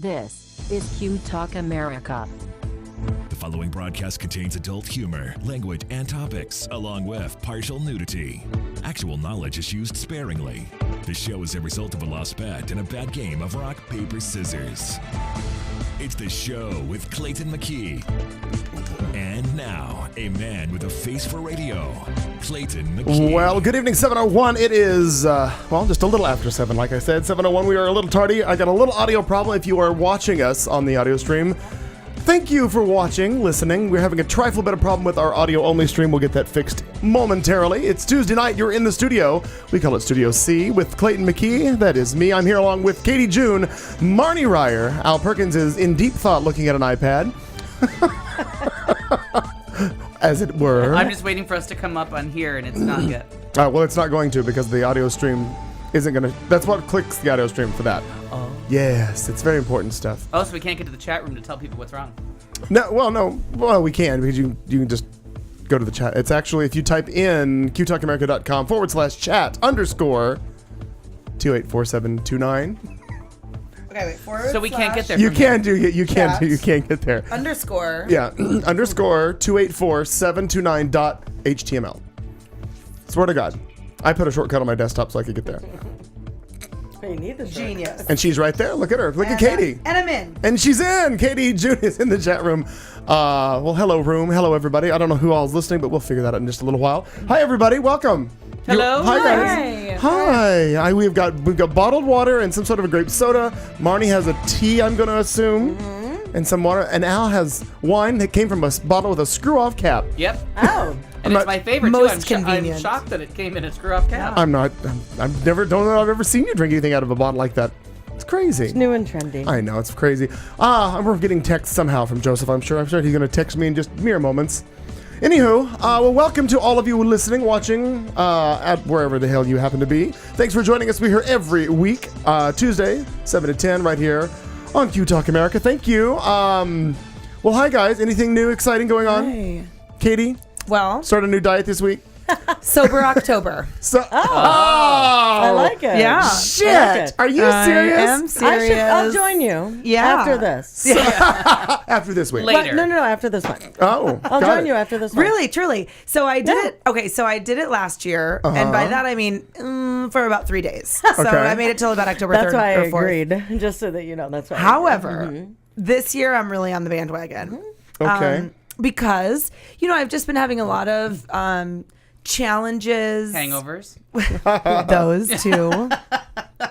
This is Q Talk America. The following broadcast contains adult humor, language, and topics, along with partial nudity. Actual knowledge is used sparingly. The show is a result of a lost bet and a bad game of rock, paper, scissors. It's the show with Clayton McKee. And now, a man with a face for radio, Clayton McKee. Well, good evening, 701. It is, just a little after 7, like I said. 701, we are a little tardy. I got a little audio problem if you are watching us on the audio stream. Thank you for watching, listening. We're having a trifle bit of problem with our audio-only stream. We'll get that fixed momentarily. It's Tuesday night. You're in the studio. We call it Studio C with Clayton McKee. That is me. I'm here along with Katie June, Marnie Ryer. Al Perkins is in deep thought looking at an iPad. As it were. I'm just waiting for us to come up on here, and it's not yet. Well, it's not going to because the audio stream isn't going to. That's what clicks the audio stream for that. Oh. Yes, it's very important stuff. Oh, so we can't get to the chat room to tell people what's wrong. No, we can because you can just go to the chat. It's actually, if you type in qtalkamerica.com/chat _284729. Okay, wait. / So we can't get there. You from can't here. do it. You can't get there. Underscore. Yeah, _284729.html. Swear to God, I put a shortcut on my desktop so I could get there. You need the genius. And she's right there. Look at her. Look at Katie. And I'm in. And she's in. Katie June is in the chat room. Well, hello, room. Hello, everybody. I don't know who all is listening, but we'll figure that out in just a little while. Hi, everybody. Welcome. Hello. Hi, guys. Hi. We've got bottled water and some sort of a grape soda. Marnie has a tea, I'm going to assume, and some water. And Al has wine that came from a bottle with a screw-off cap. Yep. Oh. And it's my favorite, most too. I'm convenient. shocked that it came in a screw-off cap. I'm not. I've never. Don't know. I've ever seen you drink anything out of a bottle like that. It's crazy. It's new and trendy. I know, it's crazy. We're getting text somehow from Joseph, I'm sure. He's going to text me in just mere moments. Anywho, welcome to all of you listening, watching, at wherever the hell you happen to be. Thanks for joining us. We're here every week, Tuesday, 7 to 10, right here on Q Talk America. Thank you. Well, hi, guys. Anything new, exciting going on? Hey. Katie? Well, Start a new diet this week? Sober October. I like it. Yeah. Shit. I like it. Are you serious? I am serious. I'll join you. Yeah. After this. After this week. Later. No, after this one. Oh, I'll join you after this one. Really, truly. So I did it. Okay, so I did it last year, and by that I mean for about 3 days. So I made it till about October 3rd That's why I or 4th. agreed. Just so that you know, that's why. However, this year I'm really on the bandwagon. Okay. Because, I've just been having a lot of challenges. Hangovers. Those two.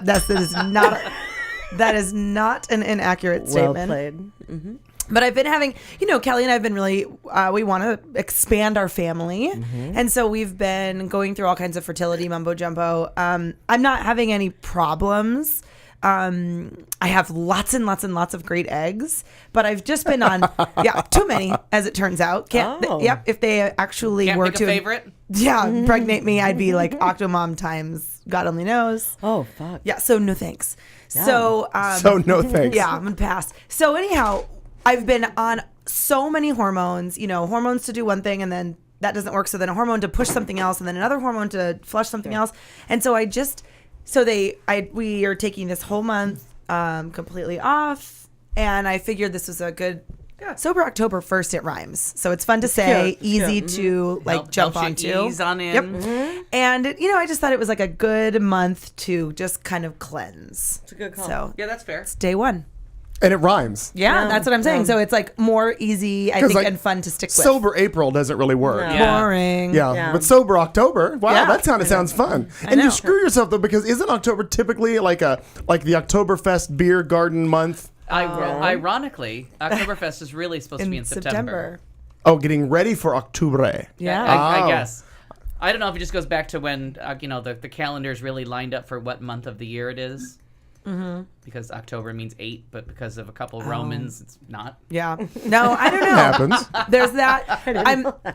That is not an inaccurate Well statement. played. Mm-hmm. But I've been having, Kelly and I have been really, we want to expand our family. And so we've been going through all kinds of fertility mumbo jumbo. I'm not having any problems. I have lots and lots and lots of great eggs, but I've just been on, too many, as it turns out. If they actually Can't were pick a to favorite? pregnate me, I'd be like Octomom times God only knows. Oh, fuck. Yeah, so no thanks. Yeah. So no thanks. Yeah, I'm gonna pass. So anyhow, I've been on so many hormones, hormones to do one thing and then that doesn't work. So then a hormone to push something else and then another hormone to flush something else. And so we are taking this whole month completely off, and I figured this was a good Sober October 1st. It rhymes, so it's fun to say, easy to jump onto. Ease on in. Yep. And I just thought it was like a good month to just kind of cleanse. It's a good call. So Yeah, that's fair. it's day one. And it rhymes. Yeah, that's what I'm saying. So it's like more easy, I think, and fun to stick with. Sober April doesn't really work. No. Yeah. Boring. Yeah, but Sober October, wow, Yeah. that kind of sounds fun. And you screw yourself though, because isn't October typically like the Oktoberfest beer garden month? Ironically, Oktoberfest is really supposed to be in September. Oh, getting ready for Octubre. Yeah. I guess. I don't know if it just goes back to when the calendar is really lined up for what month of the year it is. Mm-hmm. Because October means 8, but because of a couple Romans, it's not. Yeah. No, I don't know. Happens. There's that.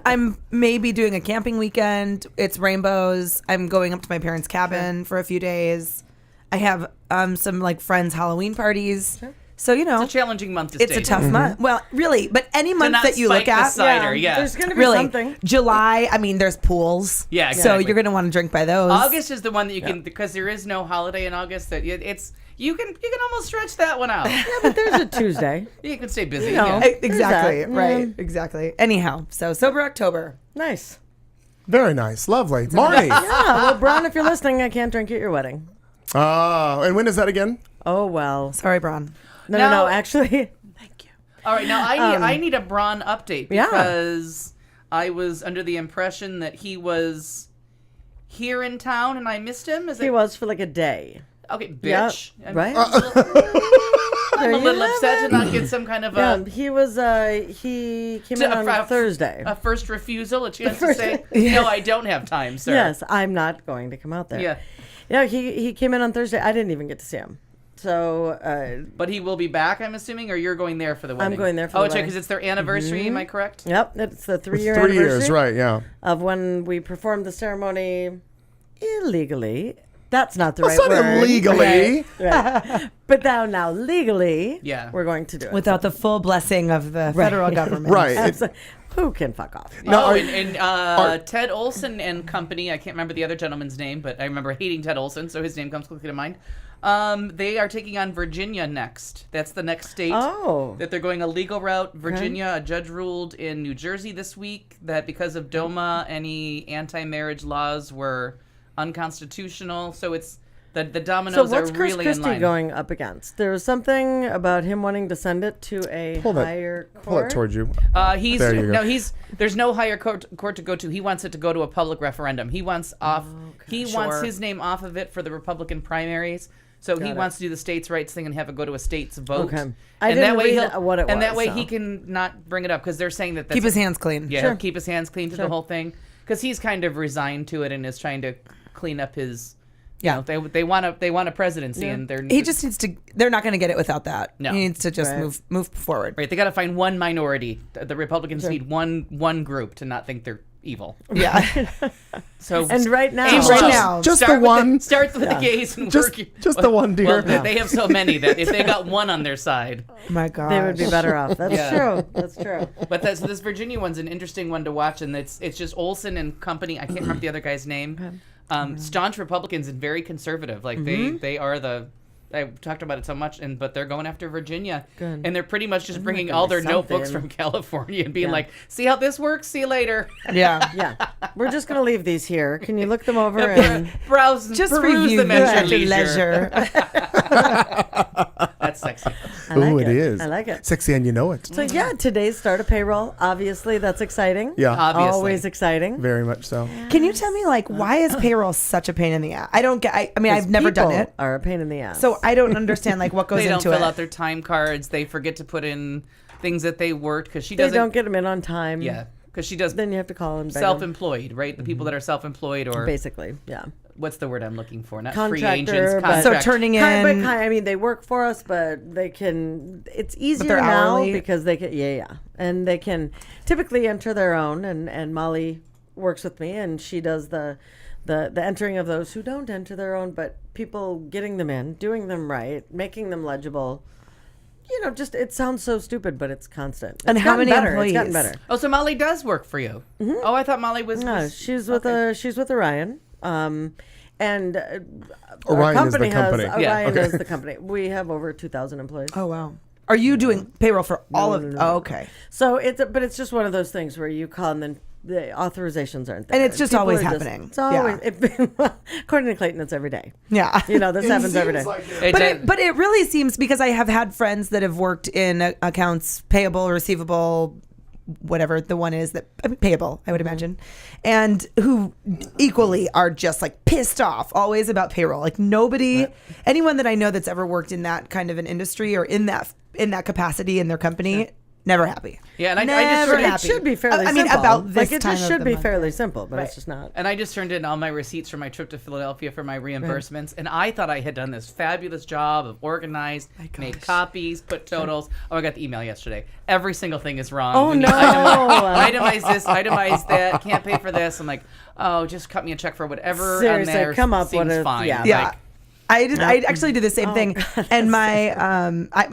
I'm maybe doing a camping weekend. It's rainbows. I'm going up to my parents' cabin for a few days. I have some friends' Halloween parties. Sure. So, it's a challenging month to it's stay a tough month. Well, really, but any month that you look at, there's going to be something. July, there's pools. Yeah, exactly. So you're going to want to drink by those. August is the one that you can, because there is no holiday in August. That it's You can almost stretch that one out. Yeah, but there's a Tuesday. You can stay busy. You know. Yeah. Exactly. that. Right. Exactly. Anyhow, so sober October. Nice. Very nice. Lovely. Marnie. Yeah, well, Braun, if you're listening, I can't drink at your wedding. And when is that again? Oh, well. Sorry, Braun. No, actually. All right, now I need a Braun update because I was under the impression that he was here in town and I missed him. He was for like a day. Okay, bitch. Yeah, right? I'm a little upset to not get some kind of he was, he came in on Thursday. a first refusal, a chance to say, no, I don't have time, sir. Yes, I'm not going to come out there. Yeah. Yeah, he came in on Thursday. I didn't even get to see him. So, But he will be back, I'm assuming, or you're going there for the wedding? I'm going there for the wedding. wedding. Because it's their anniversary, am I correct? Yep, it's the 3-year It's 3 anniversary. years, right? Yeah. Of when we performed the ceremony illegally. That's not the That's right not word. illegally. Right. But now legally, Yeah. we're going to do it. Without the full blessing of the federal government. Right. Who can fuck off? No, Ted Olson and company, I can't remember the other gentleman's name, but I remember hating Ted Olson, so his name comes quickly to mind. They are taking on Virginia next. That's the next state that they're going a legal route. Virginia, a judge ruled in New Jersey this week that because of DOMA, any anti-marriage laws were unconstitutional. So it's the dominoes So what's are Chris really Christie in line. going up against? There was something about him wanting to send it to a higher court. Pull it towards you. He's There you go. there's no higher court to go to. He wants it to go to a public referendum. He wants wants his name off of it for the Republican primaries. So he wants to do the states' rights thing and have it go to a state's vote. Okay. I didn't that way read what it was. And that way so. he can not bring it up because they're saying that that's Keep his hands clean. Yeah, Sure. keep his hands clean to the whole thing because he's kind of resigned to it and is trying to clean up his. Yeah. You know, they want a presidency and they're He just needs to. They're not going to get it without that. No. He needs to just Right. move forward. right. They got to find one minority. The Republicans need one group to not think they're evil. Yeah. So And right now, Just start the one. Start with the gays and Just- work. just the one, dear. Well, they have so many that if they got one on their side. Oh my God. they would be better off. That's Yeah. true. That's true. But so this Virginia one's an interesting one to watch, and it's just Olson and company. I can't remember the other guy's name. Staunch Republicans and very conservative. Like they are the. I've talked about it so much, but they're going after Virginia, Good. and they're pretty much just bringing all their notebooks from California and being like, "See how this works? See you later." Yeah. Yeah. We're just going to leave these here. Can you look them over and Browse, Just peruse review them at your at leisure. leisure. That's sexy. I like Ooh, it is. I like it. Sexy and you know it. So yeah, today's start of payroll. Obviously, that's exciting. Yeah. Obviously. Always exciting. Very much so. Can you tell me, like, why is payroll such a pain in the ass? I don't get. I mean, I've never done People it, Are a pain in the ass. so I don't understand like what goes They don't into fill it. out their time cards. They forget to put in things that they worked because she they doesn't. don't get them in on time. Yeah, because she does Then you have to call and beg 'em. self-employed, right? The people that are self-employed or Basically, yeah. what's the word I'm looking for? Not Contractor, free agents. but- Contract. So turning in. I mean, they work for us, but they can. It's easier they're now hourly? because they can. Yeah, and they can typically enter their own. And Molly works with me, and she does the entering of those who don't enter their own, but people getting them in, doing them right, making them legible. You know, just it sounds so stupid, but it's constant. And It's how gotten many better. It's gotten employees? better. Oh, so Molly does work for you. Oh, I thought Molly was. No, she's with Orion. And our Orion is the company company. has Yeah. Orion Okay. is the company. We have over 2,000 employees. Oh wow. Are you doing payroll for all of? no. Oh, okay. So it's just one of those things where you call and then the authorizations aren't there. And it's just People always are happening. It's always, according to Clayton, it's every day. Yeah. You know, this happens every day. But it really seems, because I have had friends that have worked in accounts payable, receivable, whatever the one is that payable, I would imagine, and who equally are just like pissed off always about payroll. Like nobody, anyone that I know that's ever worked in that kind of an industry or in that capacity in their company, never happy. Yeah, and I Never just It happy. should be fairly I mean, simple. about this like it time just of should the be month. fairly simple, but it's just not. And I just turned in all my receipts for my trip to Philadelphia for my reimbursements, and I thought I had done this fabulous job of organized, made copies, put totals. Oh, I got the email yesterday. Every single thing is wrong. Oh, We need no. Itemize this, itemize that. Can't pay for this. I'm like, oh, just cut me a check for whatever Seriously, on there come up seems with a- fine. yeah. Yeah. Like, I actually did the same thing, and my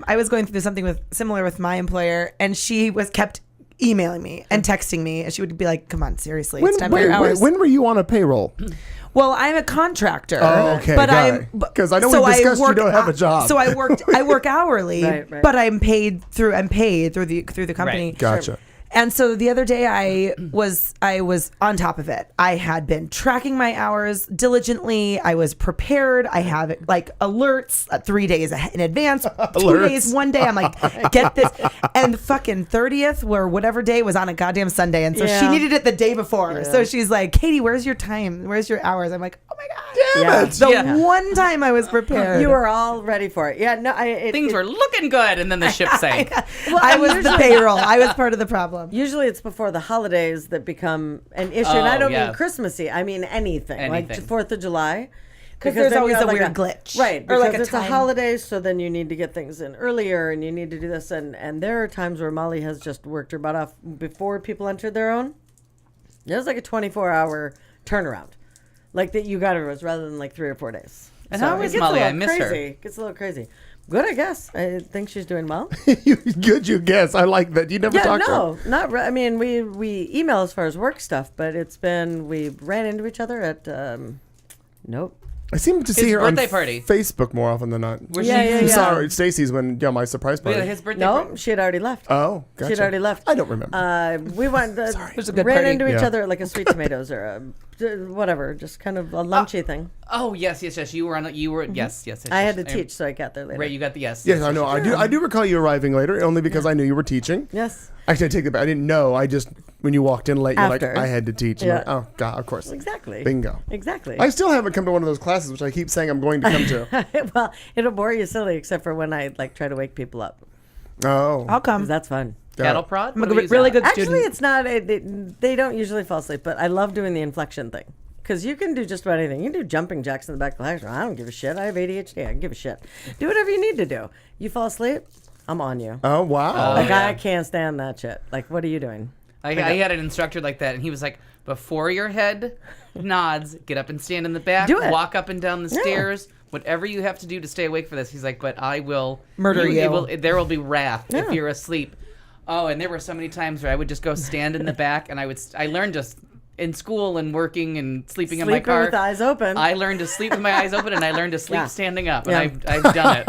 I was going through something similar with my employer, and she kept emailing me and texting me, and she would be like, "Come on, seriously, it's time for your hours." When were you on a payroll? Well, I'm a contractor. Oh, okay. But because I know we discussed you don't have a job. So I work hourly, Right. but I'm paid through the company. Right. Gotcha. And so the other day I was on top of it. I had been tracking my hours diligently. I was prepared. I have like alerts 3 days in advance, 2 days, 1 day. I'm like, get this. And fucking 30th or whatever day was on a goddamn Sunday. And so she needed it the day before. Yeah. So she's like, Katie, where's your time? Where's your hours? I'm like, oh my God. Damn it. The one time I was prepared. You were all ready for it. Yeah, no, Things were looking good, and then the ship sank. I was the payroll. I was part of the problem. Usually it's before the holidays that become an issue. And I don't yeah. mean Christmassy. I mean anything. Like 4th of July. Because there's then always you a have weird glitch. Right. Or Because like a it's a time. holiday, so then you need to get things in earlier and you need to do this. And there are times where Molly has just worked her butt off before people entered their own. There's like a 24-hour turnaround. Like that you got it rather than like 3 or 4 days. And So how it is gets Molly? a I little miss her. crazy. Gets a little crazy. Good, I guess. I think she's doing well. Good, you guess. I like that. You never talked to her. Not. I mean, we email as far as work stuff, but we ran into each other at. Nope. I seem to see her on birthday party. Facebook more often than not. Yeah. You saw her at Stacy's my surprise party. Yeah, his birthday. No, she had already left. Oh, gotcha. She'd already left. I don't remember. We went. It was a good ran party. into each Yeah. other at like a Sweet Tomatoes or a whatever, just kind of a lunchy thing. Oh yes. You were on. You were yes. I had to teach, so I got there later. Right, you got the yes. Yes, I know. I do recall you arriving later, only because I knew you were teaching. Yes. Actually, I take it back. I didn't know. I just, when you walked in late, you're After. like, I had to teach. Yeah. Like, oh, God, of course. Exactly. Bingo. Exactly. I still haven't come to one of those classes, which I keep saying I'm going to come to. Well, it'll bore you silly, except for when I like try to wake people up. Oh. I'll 'Cause come. that's fun. Cattle prod. I'm a What do you really use good that? student. Actually, it's not. They don't usually fall asleep, but I love doing the inflection thing. Because you can do just about anything. You can do jumping jacks in the back of the classroom. I don't give a shit. I have ADHD. I don't give a shit. Do whatever you need to do. You fall asleep, I'm on you. Oh, wow. Like, yeah. I can't stand that shit. Like, what are you doing? I had an instructor like that, and he was like, before your head nods, get up and stand in the back, Do it. walk up and down the stairs, whatever you have to do to stay awake for this. He's like, but I will Murder you. There will be wrath if Yeah. you're asleep. Oh, and there were so many times where I would just go stand in the back, and I learned just in school and working and sleeping in my Sleeping car. with the eyes open. I learned to sleep with my eyes open, and I learned to sleep Yeah. standing up, Yeah. and I've done it.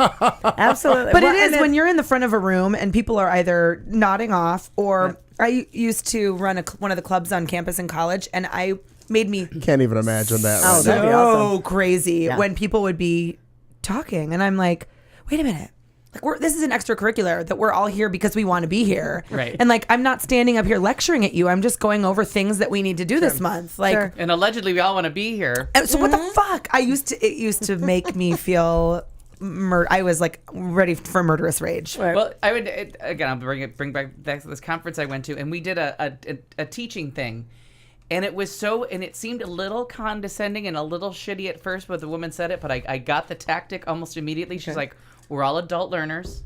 Absolutely. But Well, it is and when you're in the front of a room and people are either nodding off or I used to run one of the clubs on campus in college, and I made me Can't even imagine that. Oh, right that'd now. be awesome. so crazy Yeah. when people would be talking, and I'm like, wait a minute. Like this is an extracurricular that we're all here because we want to be here. Right. And like, I'm not standing up here lecturing at you. I'm just going over things that we need to do this month. Like, Sure. And allegedly, we all want to be here. and so what the fuck? It used to make me feel, I was like ready for murderous rage. Right. Well, again. I'll bring back to this conference I went to, and we did a teaching thing, and it seemed a little condescending and a little shitty at first, but the woman said it. But I got the tactic almost immediately. She's like, "We're all adult learners.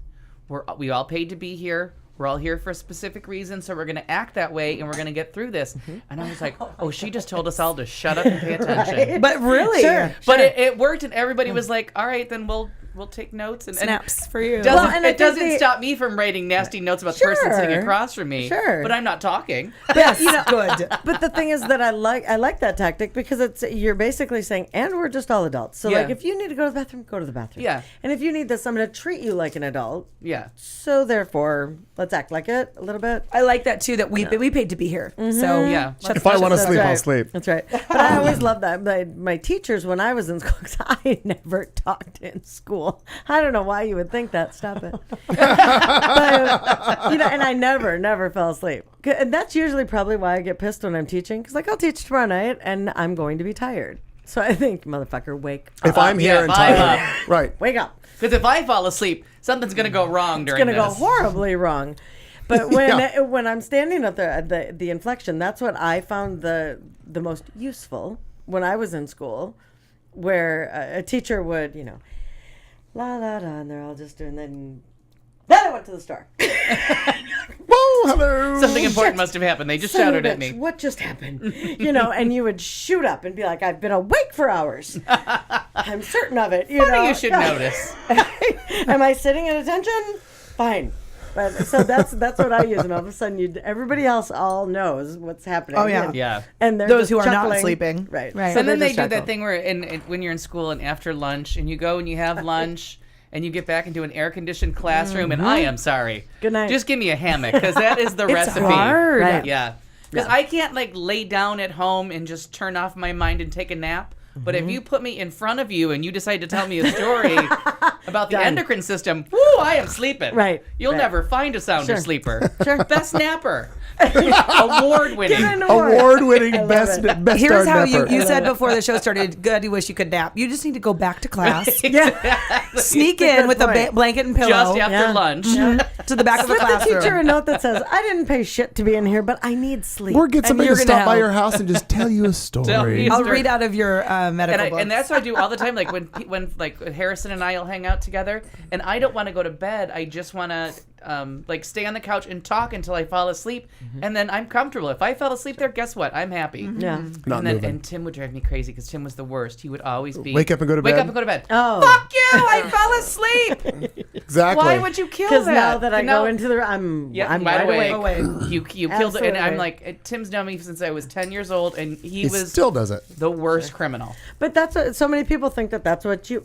We all paid to be here. We're all here for a specific reason, so we're going to act that way, and we're going to get through this." And I was like, "Oh, she just told us all to shut up and pay attention." But really, Sure. But it worked, and everybody was like, "All right, then we'll take notes." And snaps for you. Doesn't, and I it think doesn't stop me from writing nasty notes about the person Sure. sitting across from me. Sure. But I'm not talking. Yes, good. But the thing is that I like that tactic because you're basically saying, and we're just all adults. So Yeah. like, if you need to go to the bathroom, go to the bathroom. Yeah. And if you need this, I'm going to treat you like an adult. Yeah. So therefore, let's act like it a little bit. I like that too. That we paid to be here. So Yeah. If I want to That's sleep, right. I'll sleep. That's right. But I always loved that. My teachers, when I was in school, 'cause I never talked in school. I don't know why you would think that. Stop it. But, and I never fell asleep. And that's usually probably why I get pissed when I'm teaching. Because like, I'll teach tomorrow night and I'm going to be tired. So I think, motherfucker, wake up. If I'm here yeah, and if I'm tired. Right. Wake up. Because if I fall asleep, something's going to go wrong It's during going to go this. horribly wrong. But when I'm standing at the inflection, that's what I found the most useful when I was in school, where a teacher would, la la la, and they're all just doing that. And then I went to the store. Whoa, hello. Something important must have happened. They just Son of a shouted at bitch, me. What just happened? And you would shoot up and be like, I've been awake for hours. I'm certain of it. Funny you should notice. Am I sitting at attention? Fine. But so that's what I use, and all of a sudden, everybody else all knows what's happening. Oh, yeah. Yeah. And they're Those just who are not chuckling. sleeping. Right. Right. So And then they they just do that chuckle. thing where when you're in school and after lunch and you go and you have lunch and you get back into an air-conditioned classroom and I am sorry. Good night. Just give me a hammock because that is the It's recipe. hard. Right. Yeah. Because I can't like lay down at home and just turn off my mind and take a nap. But if you put me in front of you and you decide to tell me a story about the Done. endocrine system, woo, I am sleeping. Right, You'll right. never find a sounder Sure. sleeper. Sure. Best napper. Award-winning. Get an award. Award-winning I love best it. best Here's darn how napper. you said before the show started, good, you wish you could nap. You just need to go back to class, Exactly. sneak That's a in good with a point. blanket and pillow Just after Yeah. lunch. to the back of the Slip the classroom. teacher a note that says, "I didn't pay shit to be in here, but I need sleep." Or get somebody to you're gonna stop by help. your house and just tell you a story. you- I'll read out of your medical books. And that's what I do all the time. Like when like Harrison and I'll hang out together, and I don't want to go to bed. I just want to like stay on the couch and talk until I fall asleep, and then I'm comfortable. If I fell asleep there, guess what? I'm happy. Yeah. Not and then moving. and Tim would drive me crazy because Tim was the worst. He would always be Wake up and go to Wake bed? up and go to bed. Oh. Fuck you! I fell asleep. Exactly. Why would you kill that? Because now that I And go into the, I'm wide awake. You killed it, and I'm Absolutely. like, Tim's known me since I was 10 years old, and he He was still does it. the worst criminal. But that's what so many people think that's what you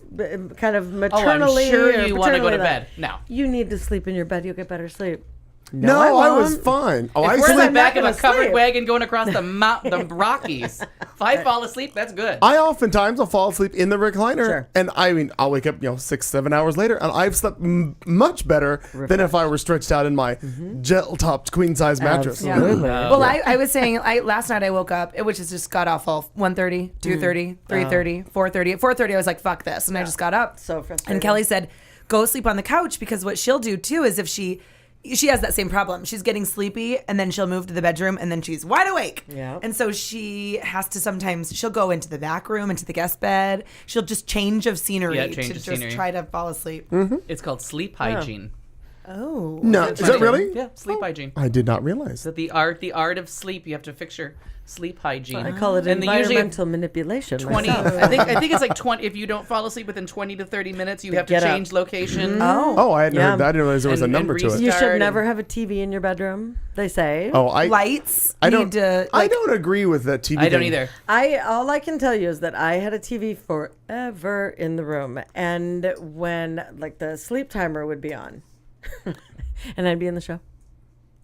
kind of Oh, maternally. I'm sure or you want to go to paternally bed. that. No. You need to sleep in your bed. You'll get better sleep. No, I was won't. fine. Oh, I If we're in the sleep. back of a gonna covered sleep. wagon going across the Rockies. If I fall asleep, that's good. I oftentimes will fall asleep in the recliner, Sure. and I mean, I'll wake up, 6-7 hours later, and I've slept much better than if I were stretched out in my gel-topped queen-size mattress. Absolutely. Well, I was saying last night I woke up, which is just got awful. 1:30, 2:30, 3:30, 4:30. At 4:30, I was like, "Fuck this," and I just got up. So frustrating. And Kelly said, "Go sleep on the couch," because what she'll do too is if she has that same problem. She's getting sleepy, and then she'll move to the bedroom, and then she's wide awake. Yeah. And so she has to sometimes she'll go into the back room, into the guest bed. She'll just change of scenery Yeah, change to of just scenery. try to fall asleep. It's called sleep hygiene. Oh. No, is that really? Yeah, sleep hygiene. I did not realize. That the art of sleep. You have to fix your sleep hygiene. I call it And they usually have environmental manipulation. 20. myself. I think it's like 20. If you don't fall asleep within 20 to 30 minutes, you have to get up. change location. Oh, I hadn't Yeah. heard that. I didn't realize there was a And number to it. You Start should and- never have a TV in your bedroom. They say. Oh, Lights I need don't. to. I don't agree with that TV. I don't thing. either. All I can tell you is that I had a TV forever in the room, and when like the sleep timer would be on, and I'd be in the show.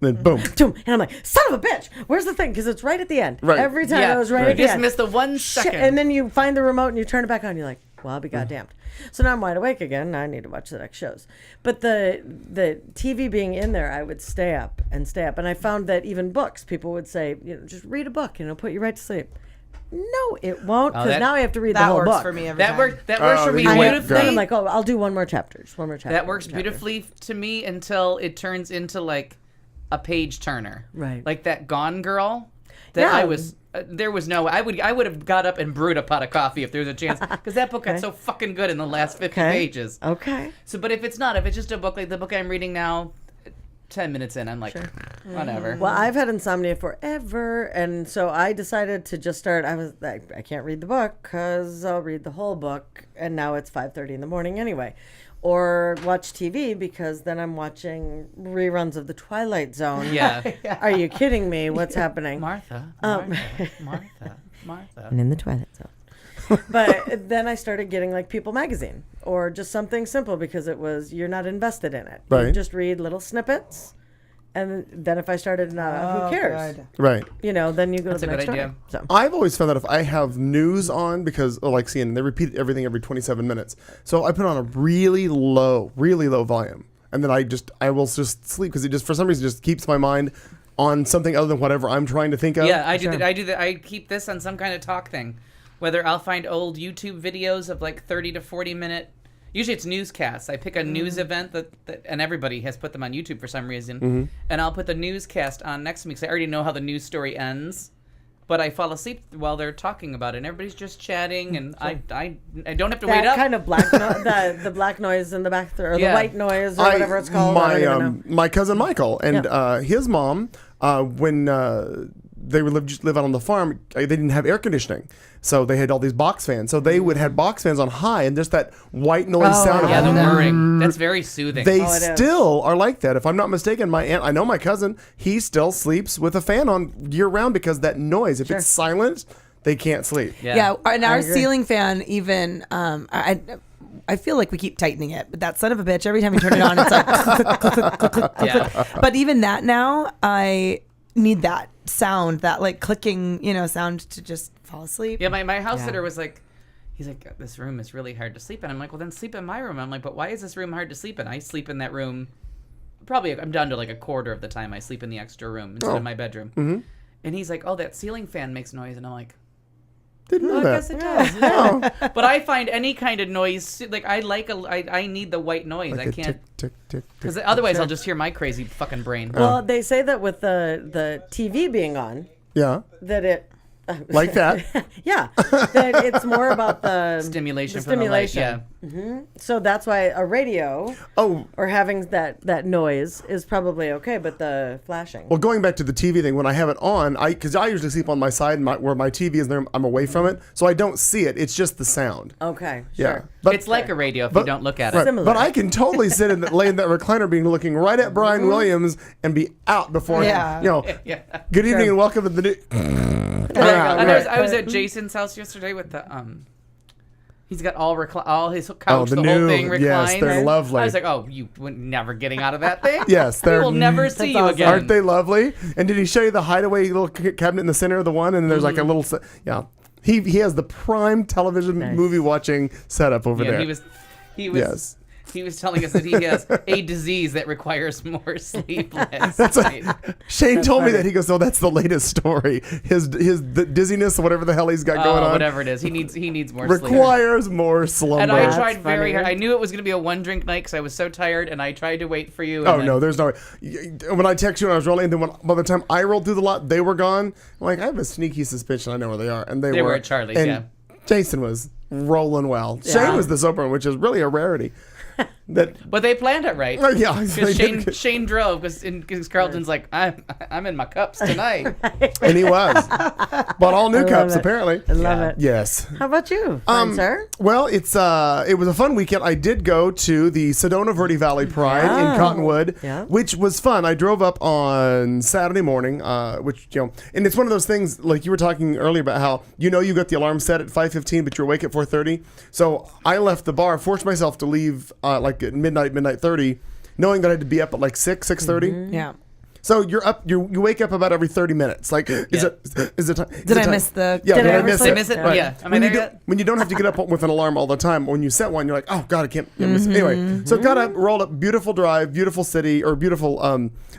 Then boom. And I'm like, son of a bitch, where's the thing? Because it's right at the end. Right. Every time Yeah. I was right Right. at the You just end. missed the one Shit. second. And then you find the remote and you turn it back on. You're like, well, I'll be goddamned. So now I'm wide awake again. Now I need to watch the next shows. But the TV being in there, I would stay up. And I found that even books, people would say, just read a book and it'll put you right to sleep. No, it won't, because that- now I have to read the that whole works book. for me every That time. works. That works Oh, for me then you went- Then beautifully. I'm like, oh, I'll do one more chapter. Just one more chapter. That works one more chapter. beautifully to me until it turns into like a page turner. Right. Like that Gone Girl. That Yeah. I was. There was no. I would have got up and brewed a pot of coffee if there was a chance, because that book got Okay. so fucking good in the last 50 Okay. pages. Okay. So, but if it's just a book like the book I'm reading now, 10 minutes in, I'm like, whatever. Well, I've had insomnia forever, and so I decided to just start. I was like, I can't read the book because I'll read the whole book, and now it's 5:30 in the morning anyway. Or watch TV because then I'm watching reruns of The Twilight Zone. Yeah. Are you kidding me? What's happening? Martha. Um, Martha. And in The Twilight Zone. But then I started getting like People magazine or just something simple because you're not invested in it. You Right. just read little snippets. And then if I started, who cares? good. Right. Then you go That's to the a next good story. idea. So. I've always found that if I have news on, because like CNN, they repeat everything every 27 minutes. So I put on a really low volume, and then I will just sleep because it just for some reason just keeps my mind on something other than whatever I'm trying to think of. Yeah, I do that. I do that. I keep this on some kind of talk thing, whether I'll find old YouTube videos of like 30 to 40 minute. Usually it's newscasts. I pick a news event that and everybody has put them on YouTube for some reason, and I'll put the newscast on next to me because I already know how the news story ends. But I fall asleep while they're talking about it, and everybody's just chatting, and I don't have to wait That up. kind of black the black noise in the back or the Yeah. white noise or whatever it's called. I don't even know. My cousin Michael and his mom, when they would live out on the farm. They didn't have air conditioning, so they had all these box fans. So they would have box fans on high, and just that white noise sound. Yeah, the whirring. That's very soothing. They still are like that. If I'm not mistaken, my aunt, I know my cousin, he still sleeps with a fan on year round because that noise. If it's silent, they can't sleep. Yeah, and our ceiling fan even, I feel like we keep tightening it, but that son of a bitch, every time you turn it on, it's like click, click, click, click, click. But even that now, I need that sound, that like clicking, sound to just fall asleep. Yeah, my house sitter was like, he's like, this room is really hard to sleep in. I'm like, well, then sleep in my room. I'm like, but why is this room hard to sleep in? I sleep in that room, probably I'm down to like a quarter of the time I sleep in the extra room instead of my bedroom. Mm-hmm. And he's like, oh, that ceiling fan makes noise. And I'm like, didn't know I that. guess it does. Yeah. But I find any kind of noise, like I need the white noise. Like I can't, tick, tick, because otherwise I'll just hear my crazy fucking brain. Well, they say that with the TV being on, that it like that. Yeah, that it's more about the stimulation. From the light, yeah. Mm-hmm. So that's why a radio, or having that noise is probably okay, but the flashing. Well, going back to the TV thing, when I have it on, because I usually sleep on my side, where my TV is there, I'm away from it, so I don't see it. It's just the sound. Okay, yeah, sure. but it's like a radio if you don't look at it. Similar. But I can totally sit in lay in that recliner, being looking right at Brian Williams, and be out before Good evening and welcome to the new. I was at Jason's house yesterday with the he's got all his couch, the whole thing reclined. Yes, they're lovely. I was like, oh, you were never getting out of that thing. Yes, we will never see you again. Aren't they lovely? And did he show you the hideaway little cabinet in the center of the one? And then there's like a little He has the prime television movie watching setup over there. He was. Yes. He was telling us that he has a disease that requires more sleep last night. Shane told me that. He goes, "Oh, that's the latest story. The dizziness, whatever the hell he's got going on, whatever it is, he needs more. Requires sleep. More slumber." And I tried very hard. I knew it was going to be a one drink night because I was so tired, and I tried to wait for you. Oh no, there's no way. When I text you and I was rolling, then by the time I rolled through the lot, they were gone. I'm like, I have a sneaky suspicion I know where they are, and they were at Charlie's. And Jason was rolling well. Yeah. Shane was the sober one, which is really a rarity. But they planned it right. Yeah, because Shane drove because Carlton's like, I'm in my cups tonight, and he was. Bought all new cups apparently. I love it. Yes. How about you, sir? Well, it was a fun weekend. I did go to the Sedona Verde Valley Pride in Cottonwood, which was fun. I drove up on Saturday morning, which and it's one of those things like you were talking earlier about how you got the alarm set at 5:15, but you're awake at 4:30. So I left the bar, forced myself to leave. Like at midnight 30, knowing that I had to be up at like 6:30. Mm-hmm. Yeah. So you're up. You wake up about every 30 minutes. Like, is it time? Did I miss the? Yeah. Did I miss it? Right. Yeah. Am I there yet? When you don't have to get up with an alarm all the time, when you set one, you're like, oh God, I can't miss it. Anyway, so got up, rolled up, beautiful drive, beautiful city, or beautiful.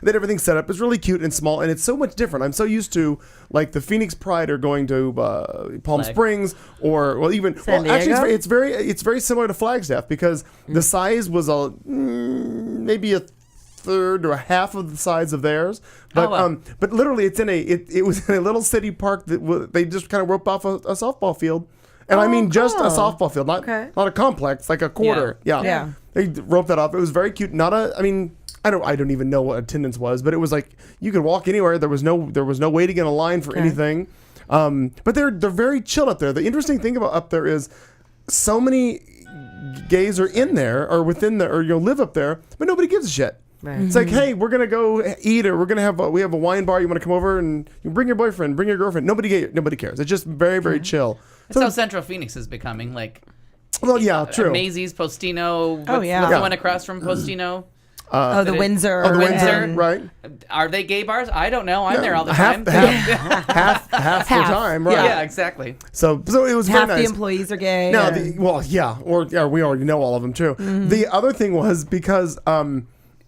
Then everything set up. It's really cute and small, and it's so much different. I'm so used to like the Phoenix Pride or going to Palm Springs or even San Diego? Actually it's very similar to Flagstaff because the size was maybe a third or a half of the size of theirs, but literally it's it was in a little city park that they just kind of roped off a softball field, and I mean just a softball field, not a complex, like a quarter. Yeah. They roped that off. It was very cute. I don't even know what attendance was, but it was like you could walk anywhere. There was no waiting in a line for anything. But they're very chill up there. The interesting thing about up there is so many gays are in there or within there or live up there, but nobody gives a shit. Right. It's like, hey, we're gonna go eat, or we're gonna have we have a wine bar. You want to come over and you bring your boyfriend, bring your girlfriend. Nobody cares. It's just very very chill. That's how Central Phoenix is becoming. Like, well, yeah, true. Maisie's, Postino. What's the one across from Postino? The Windsor. Oh, the Windsor, right? Are they gay bars? I don't know. I'm there all the time. Half the time, right? Yeah, exactly. So it was half very nice. the employees are gay. No, we already know all of them too. Mm-hmm. The other thing was because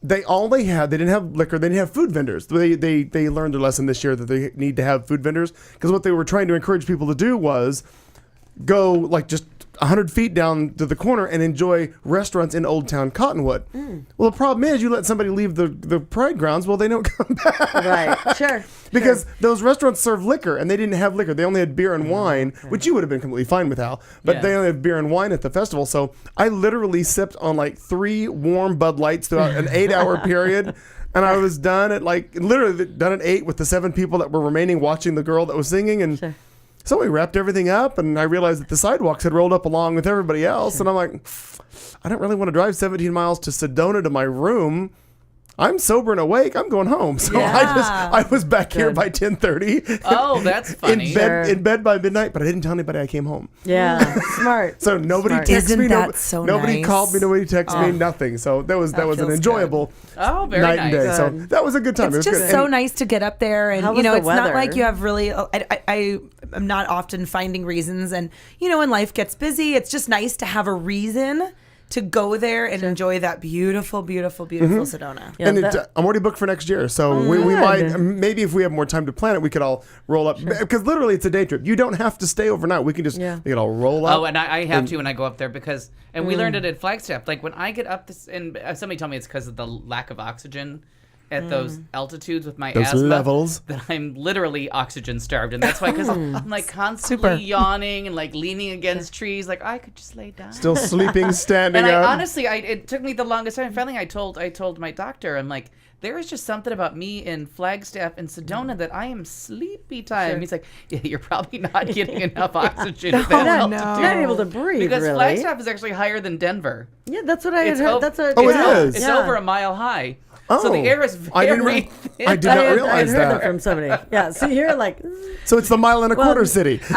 they didn't have liquor, they didn't have food vendors. They learned their lesson this year that they need to have food vendors because what they were trying to encourage people to do was go like just 100 feet down to the corner and enjoy restaurants in Old Town Cottonwood. Well, the problem is you let somebody leave the parade grounds, well, they don't come back. Right, sure. Because those restaurants serve liquor, and they didn't have liquor. They only had beer and wine, which you would have been completely fine with, Hal. But they only have beer and wine at the festival. So I literally sipped on like 3 warm Bud Lights throughout an 8-hour period. And I was done at literally done at 8 with the 7 people that were remaining watching the girl that was singing. And so we wrapped everything up, and I realized that the sidewalks had rolled up along with everybody else. And I'm like, I don't really want to drive 17 miles to Sedona to my room. I'm sober and awake. I'm going home. So I was back here by 10:30. Oh, that's funny. In bed by midnight, but I didn't tell anybody I came home. Yeah, smart. So nobody texted Isn't me. that so Nobody nice? called me. Nobody texted me. Nothing. So that was an feels enjoyable very night nice. and day. So Good. that was a good time. It's it was just good. so And nice to get up there, and How you was know, the it's not weather? like you have really. I am not often finding reasons, and you know, when life gets busy, it's just nice to have a reason to go there and enjoy that beautiful, beautiful, beautiful Sedona. Yeah, And I'm already booked for next year, so we might maybe if we have more time to plan it, we could all roll up because literally it's a day trip. You don't have to stay overnight. We can just we could all roll up. Oh, and I have to when I go up there because we learned it at Flagstaff. Like when I get up this, and somebody told me it's because of the lack of oxygen at those altitudes with my Those asthma levels. that I'm literally oxygen starved, and that's why because I'm like constantly yawning and like leaning against trees, like I could just lay down. Still sleeping, standing And up. I honestly, it took me the longest time. Finally, I told my doctor, I'm like, there is just something about me in Flagstaff and Sedona that I am sleepy time. He's like, yeah, you're probably not getting enough oxygen at that altitude. Not able to breathe, Because really. Flagstaff is actually higher than Denver. Yeah, that's what I had It's heard. o- That's what. Oh, it yeah. is? It's Yeah. over a mile high. Oh, So the air is I didn't very re- thin. I did I not had realize heard that that. from somebody. Yeah, see here, like, So it's the mile and a quarter city. and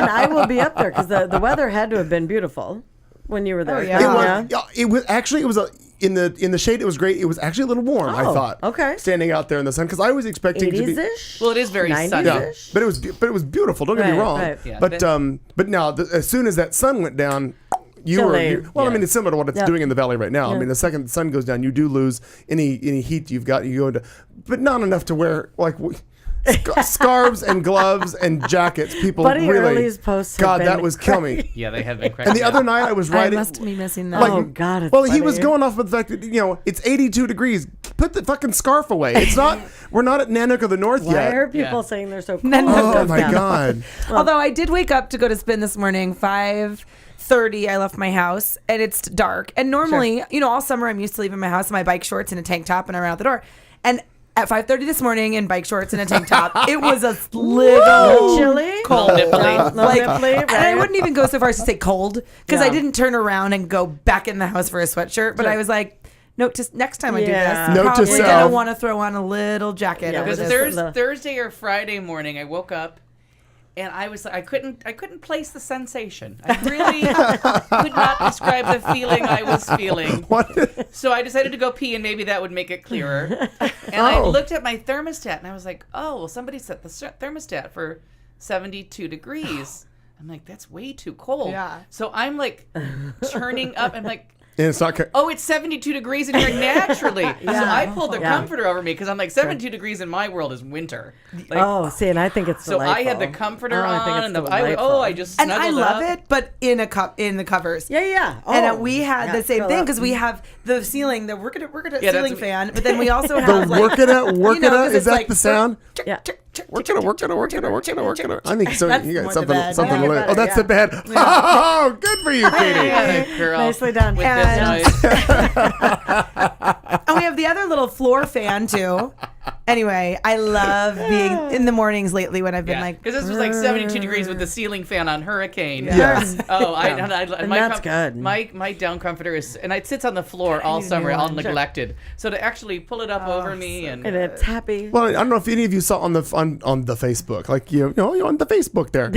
I will be up there because the weather had to have been beautiful when you were there. It was actually in the shade. It was great. It was actually a little warm. I Oh, thought. okay. Standing out there in the sun because I was expecting to be. 80s-ish? Well, it is very 90s-ish? sunny. Yeah, but it was beautiful. Don't get me Right, wrong. right. Yeah, but now as soon as that sun went down, Chilly. I mean it's similar to what it's Yeah. doing in the valley right now. I Yeah. mean the second the sun goes down, you do lose any heat you've got. You go into, but not enough to wear like. Scarves and gloves and jackets. People Buddy really. Early's posts have God, been that was killing me. Yeah, they have been crazy. And the other night I was I riding. must be missing that. Like, Oh, God, it's well, he was funny. going off with the fact that it's 82 degrees. Put the fucking scarf away. It's not. We're not at Nanook of the North Why yet. are people Yeah. saying they're so cool? Oh my God. Although I did wake up to go to spin this morning, 5:30. I left my house and it's dark. And normally, all summer I'm used to leaving my house in my bike shorts and a tank top and I run out the door. And at 5:30 this morning in bike shorts and a tank top, it was a little chilly, cold. nipply. Like, nipply, and I right? wouldn't even go so far as to say cold because I Yeah. didn't turn around and go back in the house for a sweatshirt. But I was like, note to next time I do Yeah. this, Note to probably gonna self. want to throw on a little jacket Yeah, over Because this. Thursday or Friday morning, I woke up and I was I couldn't place the sensation. I really could not describe the feeling I was feeling. What? So I decided to go pee, and maybe that would make it clearer. And I looked at my thermostat, and I was like, "Oh, well, somebody set the thermostat for 72 degrees." I'm like, "That's way too cold." Yeah. So I'm like turning up. I'm like. And it's not. Oh, it's 72 degrees in here naturally. So I pulled the comforter over me because I'm like 72 degrees in my world is winter. Like, Oh, see, and I think it's so delightful. I had the comforter I think on, it's and delightful. I just And snuggled I love up. it, but in the covers. Yeah. Oh, And we had the same curl thing up. because we have the ceiling, the work it Yeah, ceiling that's- fan, but then we also The have like work it out. 'cause Is it's that like the sound? Yeah. Work it out. I think so. That's You more got the something. bed. Something. Yeah, to better, Oh, that's yeah. the bed. Oh, good for you, Katie. Yeah, girl, Nicely done. With And- this noise. and we have the other little floor fan too. Anyway, I love being in the mornings lately when I've been like, Because this was like 72 degrees with the ceiling fan on hurricane. Yes. Oh, And that's good. My down comforter is, and it sits on the floor all summer, all neglected. So to actually pull it up over me and it's happy. Well, I don't know if any of you saw on the Facebook, like you're on the Facebook there.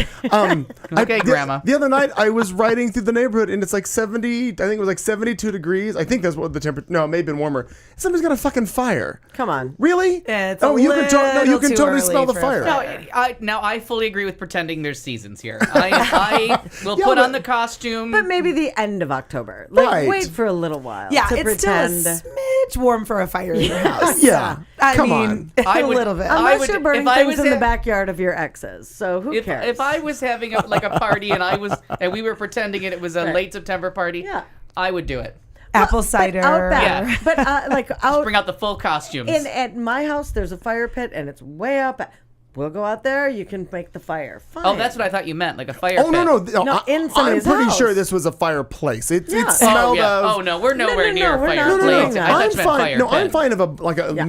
Okay, Grandma. The other night I was riding through the neighborhood and it's like 70. I think it was like 72 degrees. I think that's what the temperature. No, it may have been warmer. Somebody's got a fucking fire. Come on. Really? It's oh, a you can you little can too totally early smell the for a fire. fire. now I fully agree with pretending there's seasons here. I will Yeah, put but- on the costume. But maybe the end of October. Like, Right. wait for a little while. yeah, to it's pretend. still a it's warm for a fire in your house. Yeah. I Come mean, on. I a would- little bit. Unless you're burning if I things was in the at- backyard of your exes, so who cares? If I was having a party and we were pretending it was a late September party, Yeah. I would do it. Apple cider. out back, Yeah. but like out Bring out the full costumes. at my house, there's a fire pit and it's way up. We'll go out there. You can make the fire. Fine. Oh, that's what I thought you meant, like a fire Oh, pit. no. No, in I'm somebody's pretty house. sure this was a fireplace. It Yeah. smelled of. Oh, no, we're nowhere no, near a we're not fireplace. doing that. I thought I'm you meant fine. fire No, pit. I'm fine of a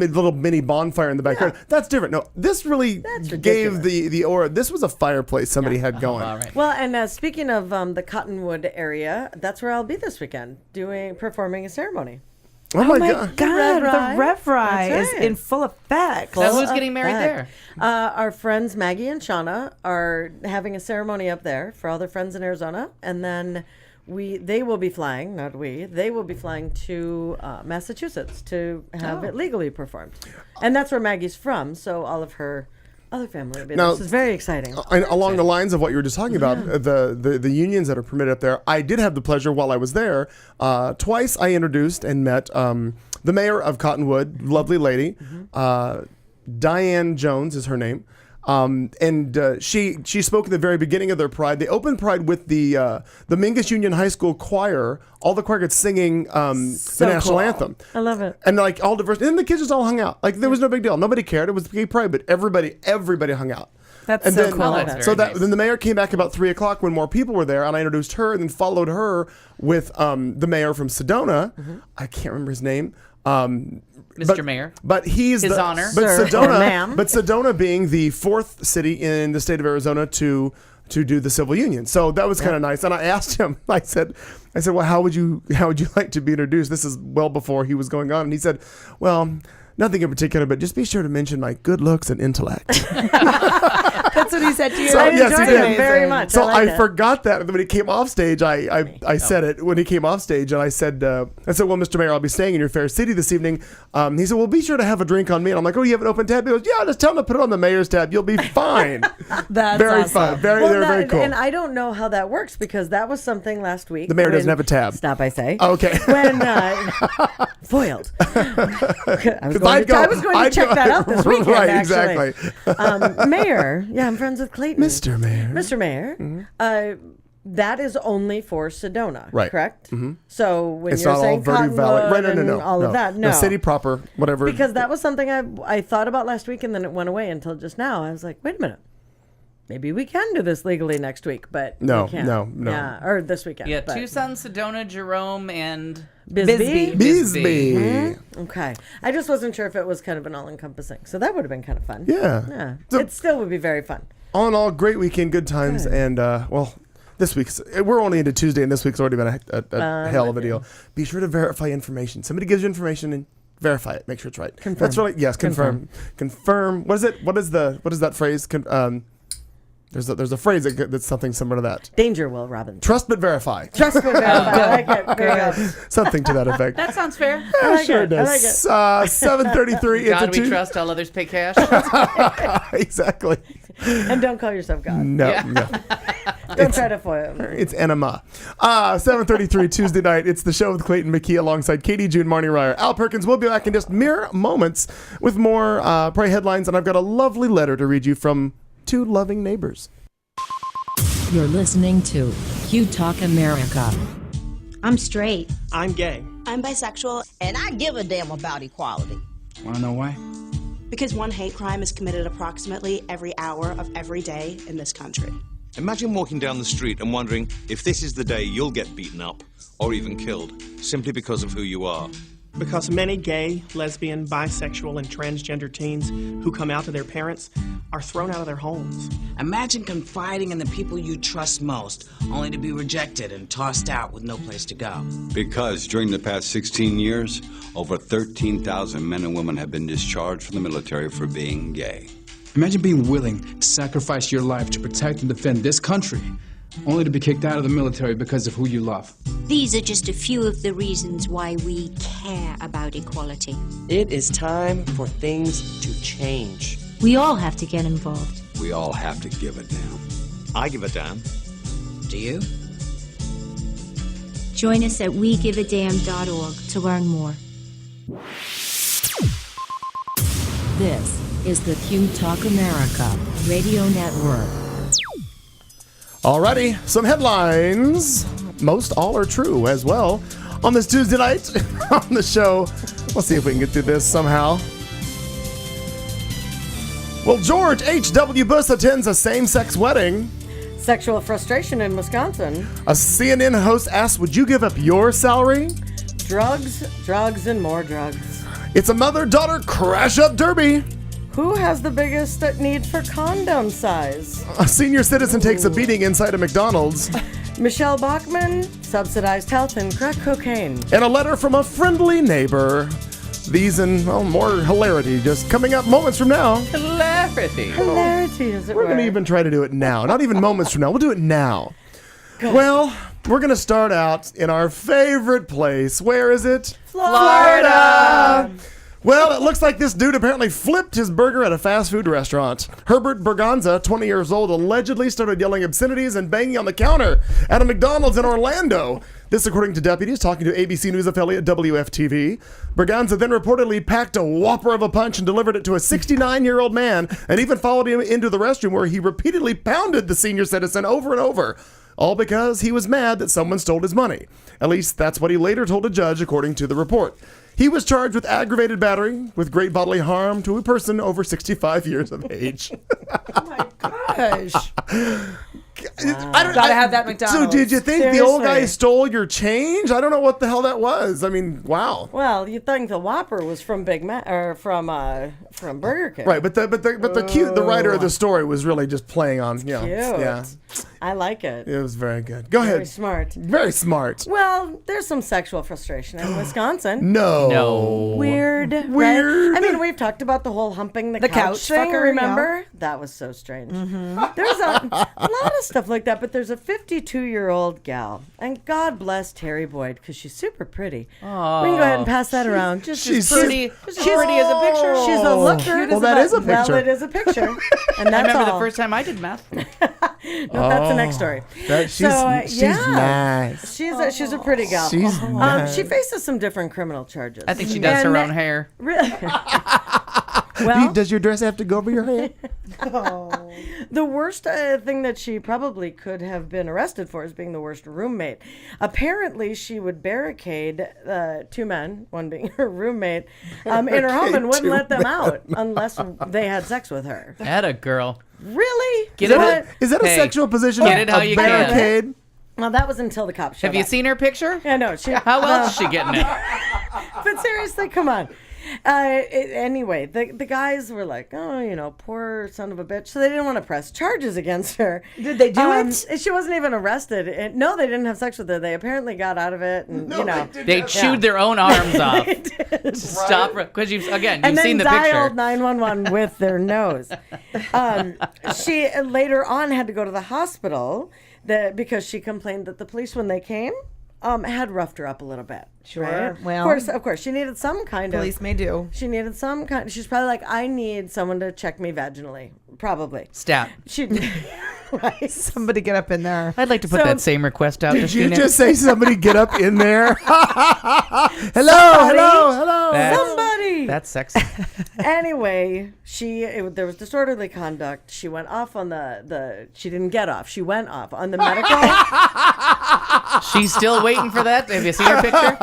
little mini bonfire in the backyard. Yeah. That's different. No, this really That's gave ridiculous. the aura. This was a fireplace somebody had going. All right. Well, and speaking of the Cottonwood area, that's where I'll be this weekend, performing a ceremony. Oh my God, god. the Rev Rye That's is right. in full effect. Now, who's getting married there? Our friends Maggie and Shauna are having a ceremony up there for all their friends in Arizona, and then they will be flying. Not we. They will be flying to Massachusetts to have it legally performed, and that's where Maggie's from. So all of her other family will be there. Now- This is very exciting. And along the lines of what you were just talking about, the unions that are permitted up there, I did have the pleasure while I was there. Twice I introduced and met the mayor of Cottonwood, lovely lady. Diane Jones is her name. And she spoke at the very beginning of their Pride. They opened Pride with the Mingus Union High School choir. All the choir gets singing the national anthem. I love it. And like all diverse. And the kids just all hung out. Like there was no big deal. Nobody cared. It was gay Pride, but everybody hung out. That's And so then, cool. Oh, that's so very that nice. then the mayor came back about 3:00 when more people were there, and I introduced her, and then followed her with the mayor from Sedona. I can't remember his name. Mr. Mayor. But he's His the, honor. But Sir or Sedona, ma'am. but Sedona being the 4th city in the state of Arizona to do the civil union. So that was kind of nice. And I asked him, I said, well, how would you like to be introduced? This is well before he was going on. And he said, well, nothing in particular, but just be sure to mention my good looks and intellect. That's what he said to you. So, I yes, he enjoyed did. it very much. So like I that. forgot that. And when he came off stage, I said it when he came off stage, and I said, well, Mr. Mayor, I'll be staying in your fair city this evening. He said, well, be sure to have a drink on me. And I'm like, oh, you have an open tab? He goes, yeah, just tell him to put it on the mayor's tab. You'll be fine. That's Very awesome. fun. Very, Well, they're very that- cool. And I don't know how that works because that was something last week. The mayor doesn't when- have a tab. Stop, I say. Okay. When foiled. I was I'd go- going to I'd check go- that out this weekend. Right, actually. exactly. Mayor. Yeah, I'm friends with Clayton. Mr. Mayor. Mr. Mayor. That is only for Sedona, Right. correct? So when It's you're not all saying Verde Valley. Cottonwood Right, and no. all of that, no. City proper, whatever. Because that was something I thought about last week and then it went away until just now. I was like, wait a minute. Maybe we can do this legally next week, but No, we can't. no. Yeah, or this weekend. Yeah, but- Tucson, Sedona, Jerome, and Bisbee. Bisbee. Okay. I just wasn't sure if it was kind of an all-encompassing. So that would have been kind of fun. Yeah. Yeah. So- It still would be very fun. All in all, great weekend, good times, and this week's we're only into Tuesday, and this week's already been a hell of a deal. Be sure to verify information. Somebody gives you information and verify it. Make sure it's right. Confirm. That's really confirm. What is it? What is that phrase? There's a phrase that's something similar to that. Danger, Will Robbins. Trust but verify. Trust me, I like it. Very good. Something to that effect. that sounds fair. I like Sure it. it I like does. it. 7:33. God It's a we trust, all others pay cash. Exactly. And don't call yourself God. No. Yeah. No. Don't try to foil him. It's enema. 7:33 Tuesday night. It's the show with Clayton McKee alongside Katie June, Marnie Ryer, Al Perkins. We'll be back in just mere moments with more Pray headlines, and I've got a lovely letter to read you from two loving neighbors. You're listening to Q Talk America. I'm straight. I'm gay. I'm bisexual, and I give a damn about equality. Want to know why? Because one hate crime is committed approximately every hour of every day in this country. Imagine walking down the street and wondering if this is the day you'll get beaten up or even killed simply because of who you are. Because many gay, lesbian, bisexual, and transgender teens who come out to their parents are thrown out of their homes. Imagine confiding in the people you trust most, only to be rejected and tossed out with no place to go. Because during the past 16 years, over 13,000 men and women have been discharged from the military for being gay. Imagine being willing to sacrifice your life to protect and defend this country, only to be kicked out of the military because of who you love. These are just a few of the reasons why we care about equality. It is time for things to change. We all have to get involved. We all have to give a damn. I give a damn. Do you? Join us at wegiveadamn.org to learn more. This is the Q Talk America Radio Network. Alrighty, some headlines. Most all are true as well. On this Tuesday night on the show, let's see if we can get through this somehow. Well, George H.W. Bush attends a same-sex wedding. Sexual frustration in Wisconsin. A CNN host asks, would you give up your salary? Drugs, drugs, and more drugs. It's a mother-daughter crash-up derby. Who has the biggest need for condom size? A senior citizen takes a beating inside a McDonald's. Michelle Bachmann, subsidized health and crack cocaine. And a letter from a friendly neighbor. These and more hilarity just coming up moments from now. Hilarity. Hilarity, as it We're were. going to even try to do it now. Not even moments from now. We'll do it now. Well, we're going to start out in our favorite place. Where is it? Florida. Well, it looks like this dude apparently flipped his burger at a fast food restaurant. Herbert Berganza, 20 years old, allegedly started yelling obscenities and banging on the counter at a McDonald's in Orlando. This according to deputies talking to ABC News affiliate WFTV. Berganza then reportedly packed a whopper of a punch and delivered it to a 69-year-old man and even followed him into the restroom where he repeatedly pounded the senior citizen over and over. All because he was mad that someone stole his money. At least that's what he later told a judge according to the report. He was charged with aggravated battery with great bodily harm to a person over 65 years of age. Oh my gosh. Gotta have that McDonald's. So did you think the old guy stole your change? I don't know what the hell that was. I mean, wow. Well, you think the Whopper was from from Burger King, right? But the writer of the story was really just playing on. Cute. Yeah. I like it. It was very good. Go ahead. Very smart. Very smart. Well, there's some sexual frustration in Wisconsin. No. Weird. Right? I mean, we've talked about the whole humping the couch thing, fucker, remember? yeah. That was so strange. There's a lot of stuff like that, but there's a 52-year-old gal, and God bless Terry Boyd, because she's super pretty. Aww. We can go ahead and pass that around. She's pretty. She's pretty as a picture. She's a looker. Well, that is a picture. Well, it is a picture. And that's I remember all. the first time I did math. No, that's the next story. She's nice. She's a pretty gal. She's nice. She faces some different criminal charges. I think she does her own hair. Really? Well, does your dress have to go over your head? the worst thing that she probably could have been arrested for is being the worst roommate. Apparently, she would barricade two men, one being her roommate, in her home and wouldn't let them out unless they had sex with her. Atta girl. Really? Is that a sexual position? Get it how you barricade? can. Well, that was until the cops showed Have you up. seen her picture? Yeah, no. How else is she getting it? But seriously, come on. Anyway, the guys were like, oh, poor son of a bitch. So they didn't want to press charges against her. Did they do it? She wasn't even arrested. No, they didn't have sex with her. They apparently got out of it. And, They chewed their own arms off. To stop. Because you've seen the picture. Dialed 911 with their nose. She later on had to go to the hospital because she complained that the police, when they came, had roughed her up a little bit. Sure. Right? Well, of course, she needed some kind of. Police may do. She needed some kind. She's probably like, I need someone to check me vaginally. Probably. Stat. She. Right. Somebody get up in there. I'd like to put that same request out. Did you just say somebody get up in there? Hello. Somebody. That's sexy. Anyway, there was disorderly conduct. She went off on she didn't get off. She went off on the medical. She's still waiting for that. Have you seen her picture?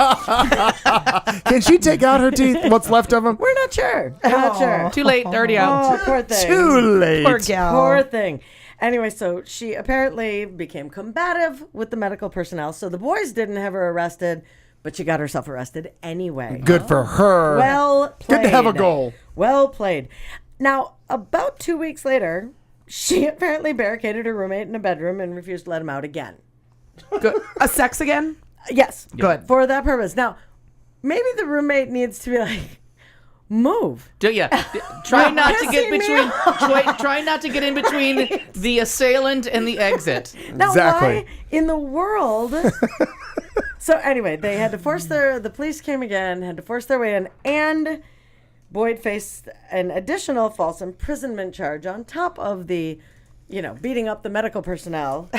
Can she take out her teeth? What's left of them? We're not sure. Not sure. Too late. Already out. Oh, poor thing. Too late. Poor gal. Poor thing. Anyway, so she apparently became combative with the medical personnel. So the boys didn't have her arrested, but she got herself arrested anyway. Good for her. Well played. Good to have a goal. Well played. Now, about 2 weeks later, she apparently barricaded her roommate in a bedroom and refused to let him out again. Good. A sex again? Yes. Good. For that purpose. Now, maybe the roommate needs to be like, move. Try not to get between. Try not to get in between the assailant and the exit. Now, Exactly. why in the world? So anyway, they had to force the police came again, had to force their way in, and Boyd faced an additional false imprisonment charge on top of the beating up the medical personnel.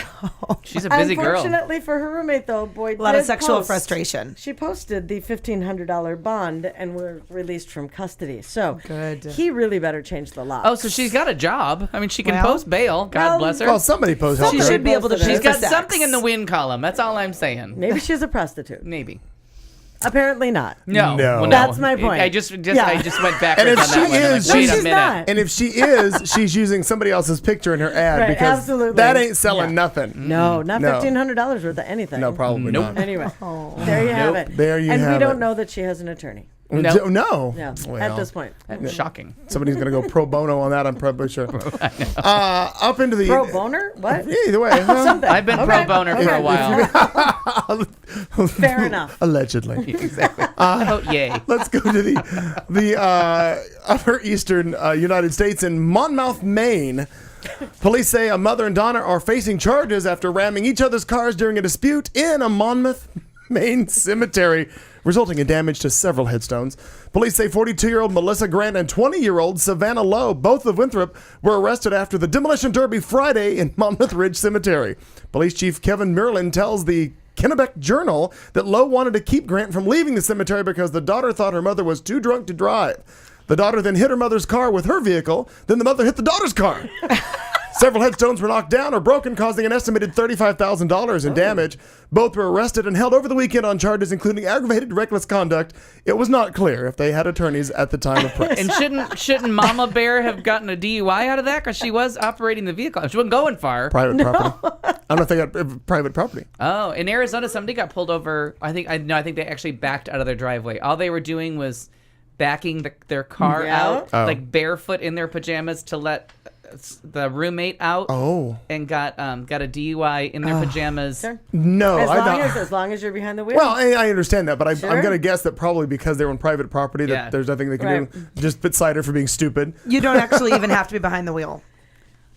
She's a busy girl. Unfortunately for her roommate, though, boy, a lot of sexual frustration. She posted the $1,500 bond and was released from custody. So good. He really better change the law. Oh, so she's got a job. I mean, she can post bail. God bless her. Well, somebody posted. She should be able to. She's got something in the win column. That's all I'm saying. Maybe she's a prostitute. Maybe. Apparently not. No. No. Well, That's my point. I just went backwards And if on she that one. is, I'm like, wait she's a minute. not. And if she is, she's using somebody else's picture in her ad Right, because absolutely. that ain't selling nothing. No, not No. $1,500 worth of anything. No, probably not. Anyway, there you have it. There you and have we don't it. know that she has an attorney. No. Yeah, Well, at this point. Shocking. Somebody's going to go pro bono on that, I'm probably sure. Up into the... Pro boner? What? Either way. I've been pro boner for a while. Fair enough. Allegedly. Exactly. Oh, yay. Let's go to the upper eastern United States in Monmouth, Maine. Police say a mother and daughter are facing charges after ramming each other's cars during a dispute in a Monmouth, Maine cemetery, resulting in damage to several headstones. Police say 42-year-old Melissa Grant and 20-year-old Savannah Lowe, both of Winthrop, were arrested after the Demolition Derby Friday in Monmouth Ridge Cemetery. Police Chief Kevin Merlin tells the Kennebec Journal that Lowe wanted to keep Grant from leaving the cemetery because the daughter thought her mother was too drunk to drive. The daughter then hit her mother's car with her vehicle. Then the mother hit the daughter's car. Several headstones were knocked down or broken, causing an estimated $35,000 in damage. Both were arrested and held over the weekend on charges including aggravated reckless conduct. It was not clear if they had attorneys at the time of press. And shouldn't Mama Bear have gotten a DUI out of that? Because she was operating the vehicle. She wasn't going far. Private property. I don't know if they got private property. Oh, in Arizona, somebody got pulled over. I think they actually backed out of their driveway. All they were doing was backing their car out, like barefoot in their pajamas to let the roommate out. Oh. And got a DUI in their pajamas. Sure. No, as long as you're behind the wheel. Well, I understand that, but I'm Sure. going to guess that probably because they're on private property, that there's nothing they can do. Just put cider for being stupid. You don't actually even have to be behind the wheel.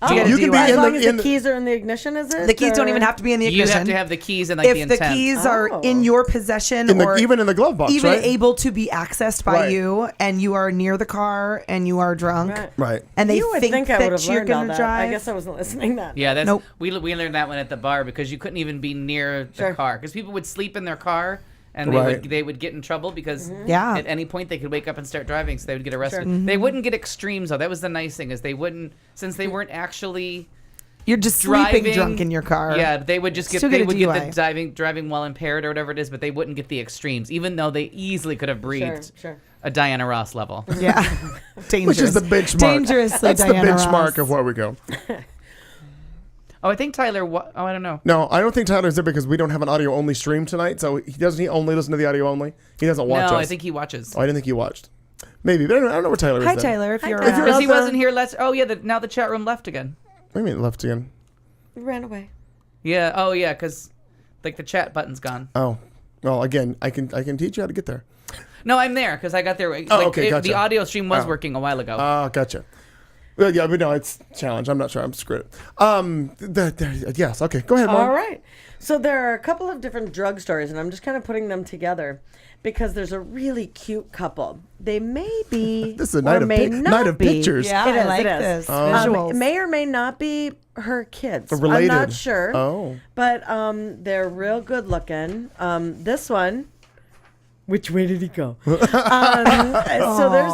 You can be as in long the, as in the keys are in the ignition, is it? The keys don't even have to be in the ignition. You have to have the keys and like the if intent. the keys are in your possession or even in the glove box, even right? able to be accessed by you, and you are near the car and you are drunk, right? And they you would think I would that have you're learned all going to that. drive. I guess I wasn't listening then. Yeah, that's Nope. we learned that one at the bar because you couldn't even be near the car because people would sleep in their car and they would get in trouble because at any point they could wake up and start driving, so they would get arrested. Sure. They wouldn't get extremes though. That was the nice thing is they wouldn't since they weren't actually. You're just sleeping drunk in your car. Yeah, they would just get Still they get a would get DUI. the driving while impaired or whatever it is, but they wouldn't get the extremes, even though they easily could have breathed a Diana Ross level. Yeah, dangerous. Which is the benchmark. Dangerously That's Diana the benchmark Ross. of where we go. Oh, I think Tyler. I don't know. No, I don't think Tyler's there because we don't have an audio only stream tonight. So he only listen to the audio only. He doesn't watch us. No, I think he watches. Oh, I didn't think he watched. Maybe, but I don't know where Tyler is. Hi, then. Tyler. If you're because he wasn't here last. Oh yeah, now the chat room left again. What do you mean left again? We ran away. Yeah. Oh yeah, because like the chat button's gone. Oh, well, again, I can teach you how to get there. No, I'm there because I got there. Oh, okay, gotcha. The audio stream was working a while ago. Oh, gotcha. Well, yeah, but no, it's a challenge. I'm not sure. I'm screwed. Yes. Okay. Go ahead, Mom. All right. So there are a couple of different drug stories, and I'm just kind of putting them together because there's a really cute couple. They may be This is a or night may of not be. pictures. Yeah, It is, I like it is. this. Visuals. May or may not be her kids. Related. I'm not sure. Oh. But they're real good looking. This one. Which way did he go? So there's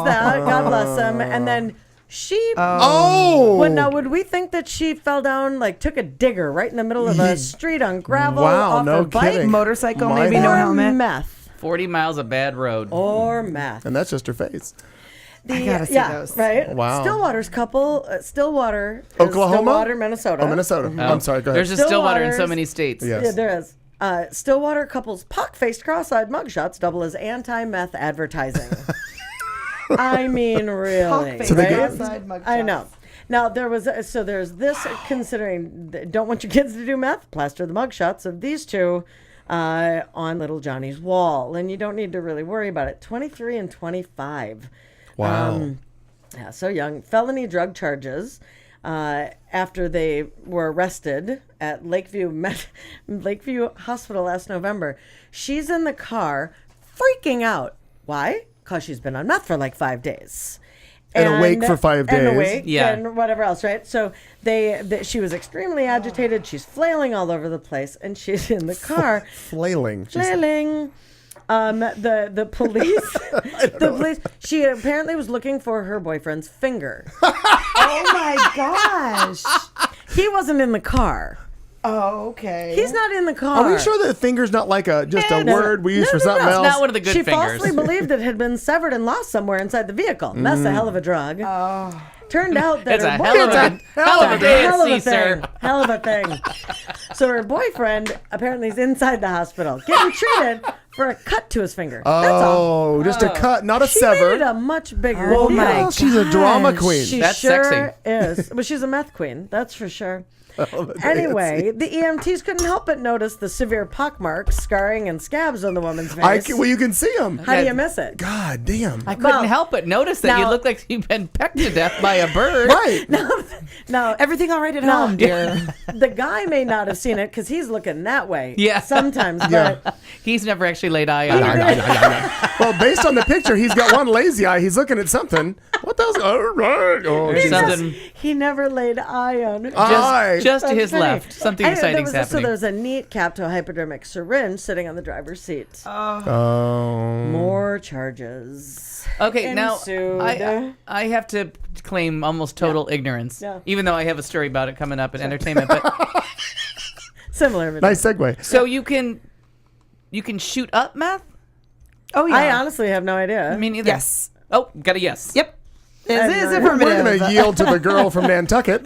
that. God bless him. And then she. Oh. Would we think that she fell down, like took a digger right in the middle of a street on gravel Wow, off no her bike? kidding. Motorcycle, My maybe God. no Or helmet. meth. 40 miles of bad road. Or meth. And that's just her face. I gotta see those. Right? Wow. Stillwater's couple. Stillwater. is Oklahoma? Stillwater, Minnesota. Oh, Minnesota. Mhm. I'm sorry. Go ahead. There's a Stillwater in so Stillwater's- many states. Yes. Yeah, there is. Stillwater couple's pock-faced cross-eyed mugshots double as anti-meth advertising. I mean, really. So they right? get- I know. Now, there's this, considering, don't want your kids to do meth, plaster the mugshots of these two on little Johnny's wall. And you don't need to really worry about it. 23 and 25. Wow. Yeah, so young. Felony drug charges after they were arrested at Lakeview Hospital last November. She's in the car freaking out. Why? Because she's been on meth for like 5 days. And awake for 5 days. And awake Yeah. and whatever else, right? So she was extremely agitated. She's flailing all over the place, and she's in the car. Flailing. Flailing. The police. She apparently was looking for her boyfriend's finger. Oh my gosh. He wasn't in the car. Oh, okay. He's not in the car. Are we sure that finger's not like a word we use for something else? Not one of the good She fingers. falsely believed it had been severed and lost somewhere inside the vehicle. That's a hell of a drug. Oh. Turned out that It's her a hell of a day at sea, sir. Hell of a thing. So her boyfriend apparently is inside the hospital getting treated for a cut to his finger. That's all. Oh, just a cut, not a She sever. made it a much bigger Oh deal. my God. She's a drama queen. She That's sure sexy. is. But she's a meth queen, that's for sure. Oh, Anyway, the EMTs couldn't help but notice the severe pockmarks, scarring, and scabs on the woman's face. well, you can see them. How do you miss it? God damn. I couldn't help but notice that you now- look like you've been pecked to death by a bird. Right. No, Everything all right at home, dear? the guy may not have seen it because he's looking that way. Yeah. Sometimes, Yeah. but He's never actually laid eye on her. Well, based on the picture, he's got one lazy eye. He's looking at something. What the hell? All right. Oh, Or Jesus. something he never laid eye on her. just to That's his funny. left. Something exciting's So happening. there's a neat cap to a hypodermic syringe sitting on the driver's seat. Oh. More charges. Okay, now ensued. I have to claim almost total ignorance, Yeah. even though I have a story about it coming up in entertainment. But Similar. Nice segue. so you can shoot up meth? Oh, yeah. I honestly have no idea. I mean, either. Yes. Oh, got a yes. Yep. It is We're affirmative. going to yield to the girl from Nantucket.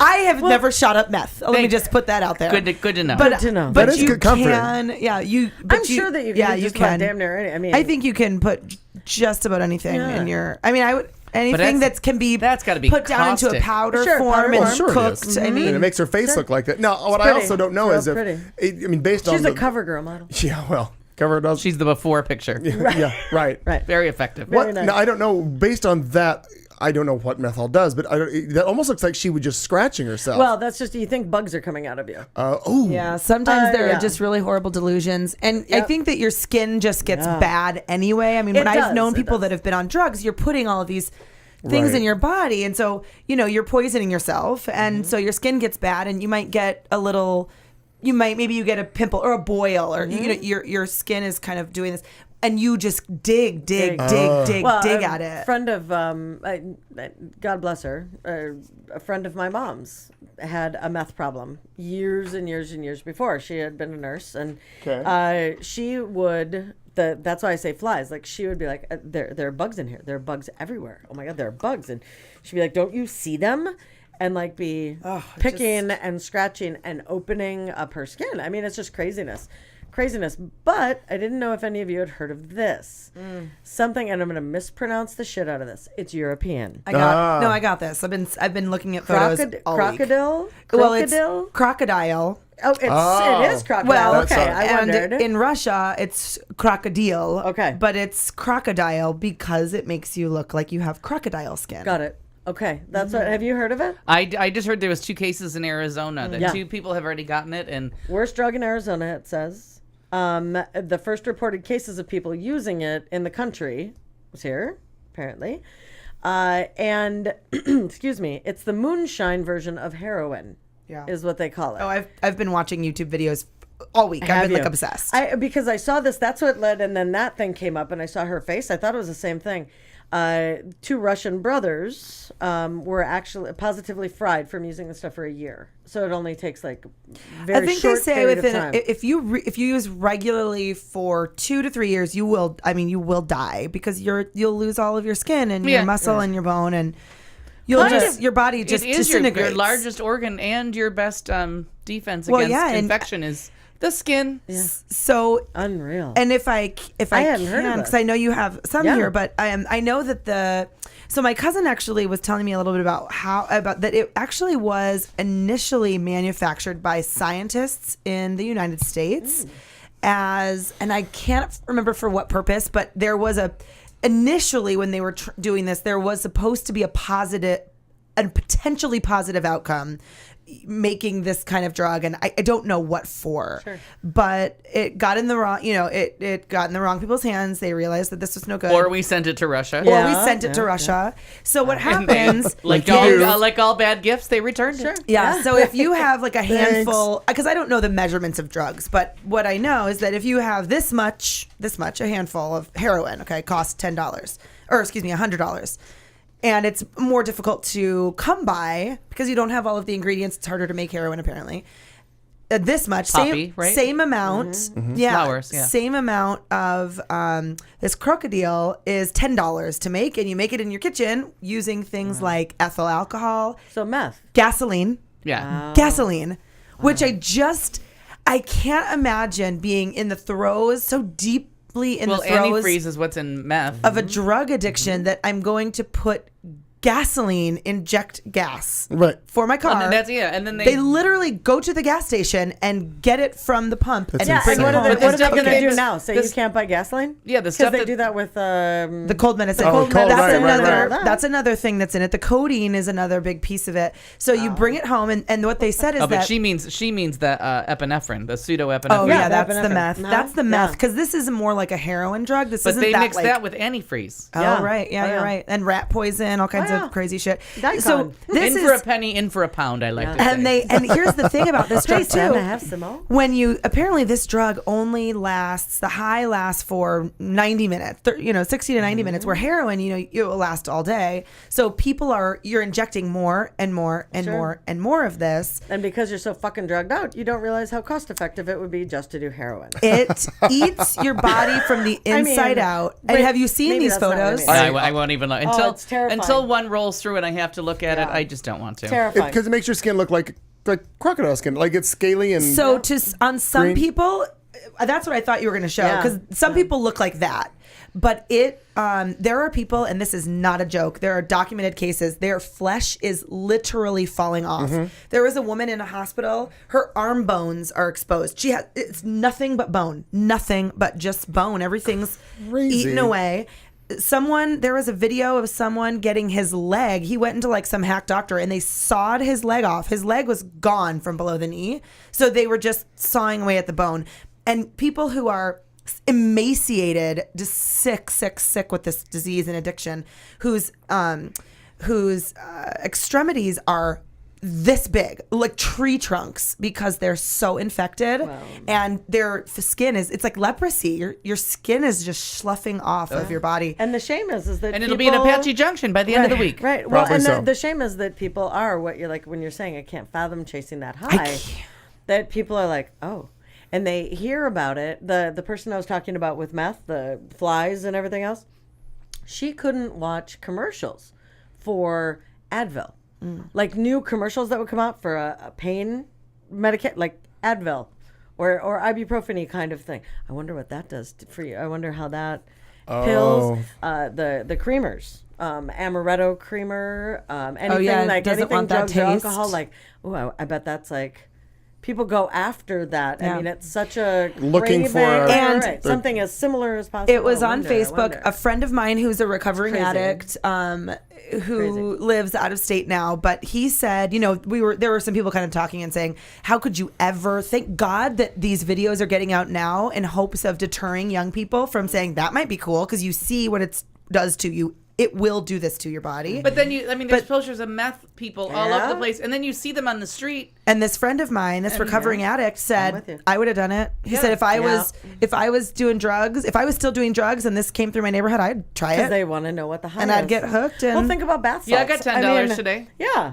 I have never shot up meth. Let me just put that out there. Good to know. But, Good to know. But That is you good comfort. can, yeah, you. But I'm sure that you can. Yeah, do you just about can. damn near any. I mean, I think you can put just about anything in your. I mean, I would anything that's- that can be that's gotta be put down into a caustic. powder Sure, form powder and form. Sure it cooked. is. I mean, And it makes her face look like that. Now, what I pretty. also don't know Real is if, pretty. I mean, based on she's a the, cover girl model. Yeah, well, cover does. She's the before picture. Yeah, right. Right. Very effective. Very What? nice. Now, I don't know. Based on that, I don't know what methyl does, but that almost looks like she was just scratching herself. Well, that's just you think bugs are coming out of you. Oh. yeah, sometimes there yeah. are just really horrible delusions, and I Yep. think that your skin just gets bad anyway. I mean, when It I've does, known it people does. that have been on drugs, you're putting all of these things Right. in your body, and so you're poisoning yourself, and so your skin gets bad, and you might get a little. Maybe you get a pimple or a boil, or your skin is kind of doing this, and you just dig Well, at it. Friend of God bless her, a friend of my mom's had a meth problem years and years and years before. She had been a nurse, and she would. That's why I say flies. Like she would be like, there are bugs in here. There are bugs everywhere. Oh my God, there are bugs, and she'd be like, don't you see them? And like be picking and scratching and opening up her skin. I mean, it's just craziness. But I didn't know if any of you had heard of this. Something, and I'm going to mispronounce the shit out of this. It's European. I got this. I've been looking at photos all week. Crocodile. Well, it's crocodile. Oh, it is crocodile. Well, okay, I wondered. And in Russia, it's crocodile. Okay. But it's crocodile because it makes you look like you have crocodile skin. Got it. Okay, that's what. Have you heard of it? I just heard there was 2 cases in Arizona that Yeah. 2 people have already gotten it, and Worst drug in Arizona, it says. The first reported cases of people using it in the country was here, apparently. And excuse me, it's the moonshine version of heroin. Yeah. Is what they call it. Oh, I've been watching YouTube videos all week. I've been like obsessed. Because I saw this. That's what led, and then that thing came up, and I saw her face. I thought it was the same thing. 2 Russian brothers were actually positively fried from using this stuff for a year. So it only takes like very I think short they say period of within time. if you use regularly for 2 to 3 years, you will die because you'll lose all of your skin and your muscle and your bone, and your body just it is disintegrates. your largest organ and your best defense against infection is the skin. So unreal. And if I hadn't heard of can, it. because I know you have some here, but I know that so my cousin actually was telling me a little bit about that it actually was initially manufactured by scientists in the United States and I can't remember for what purpose, but there was initially when they were doing this, there was supposed to be a potentially positive outcome making this kind of drug, and I don't know what for. Sure. But it got in the wrong, it got in the wrong people's hands. They realized that this was no good. Or we sent it to Russia. Or we sent it to Russia. So what happens? Like all bad gifts, they returned it. Yeah. So if you have like a handful, because I don't know the measurements of drugs, but what I know is that if you have this much, a handful of heroin, okay, costs $100. And it's more difficult to come by because you don't have all of the ingredients. It's harder to make heroin, apparently. This much, Poppy, right? Same amount, Flowers, yeah. Same amount of this crocodile is $10 to make, and you make it in your kitchen using things like ethyl alcohol, so meth, gasoline, Wow. which I can't imagine being in the throes so deeply in the throes. Antifreeze is what's in meth of a drug addiction that I'm going to put inject gas for my car. And then they literally go to the gas station and get it from the pump and bring it home. What are they going to do now? Say you can't buy gasoline? Yeah, because they do that with the cold medicine. That's another thing that's in it. The codeine is another big piece of it. So you bring it home, and what they said is that. But she means the epinephrine, the pseudoepinephrine. Oh yeah, that's the meth. That's the meth because this is more like a heroin drug. This isn't they that mix like, that with antifreeze. Oh right, you're right, and rat poison, all kinds of crazy shit. So this in for a penny, in for a pound. I like to say. And here's the thing about this drug too. I have some more. Apparently this drug only lasts, the high lasts for 90 minutes, 60 to 90 minutes, where heroin, it will last all day. So you're injecting more and more and more and more of this. And because you're so fucking drugged out, you don't realize how cost effective it would be just to do heroin. It eats your body from the inside out. And have you seen these photos? I won't even look it's terrifying. until one rolls through and I have to look at it. I just don't want to. Terrifying. Because it makes your skin look like crocodile skin, like it's scaly and. So on some people, that's what I thought you were going to show, because some people look like that. But there are people, and this is not a joke, there are documented cases, their flesh is literally falling off. There was a woman in a hospital, her arm bones are exposed. It's nothing but bone, nothing but just bone. Everything's eaten away. There was a video of someone getting his leg. He went into like some hack doctor and they sawed his leg off. His leg was gone from below the knee. So they were just sawing away at the bone. And people who are emaciated, just sick with this disease and addiction, whose extremities are this big, like tree trunks, because they're so infected. Wow. And their skin it's like leprosy. Your skin is just sloughing off of your body. And the shame is that it'll be in Apache Junction by the end of the week. Right. Well, and the shame is that people are what you're like when you're saying I can't fathom chasing that high. That people are like, oh, and they hear about it. The person I was talking about with meth, the flies and everything else, she couldn't watch commercials for Advil. Like new commercials that would come out for a pain medication, like Advil or ibuprofen kind of thing. I wonder what that does for you. I wonder how that pills, the creamers, amaretto creamer, anything drugs or alcohol. Like, I bet that's like. People go after that. Yeah. I mean, it's such a looking craving. for something as similar as possible. It was on Facebook. A friend of mine who's a recovering addict, who lives out of state now, but he said, there were some people kind of talking and saying, how could you ever, thank God that these videos are getting out now in hopes of deterring young people from saying that might be cool, because you see what it does to you. It will do this to your body. But then there's posters of meth people all over the place, and then you see them on the street. And this friend of mine, this recovering addict, said, I would have done it. He said, if I was doing drugs, if I was still doing drugs and this came through my neighborhood, I'd try it. Because they want to know what the high is. And I'd get hooked. Well, think about bath salts. Yeah, I got $10 today. Yeah.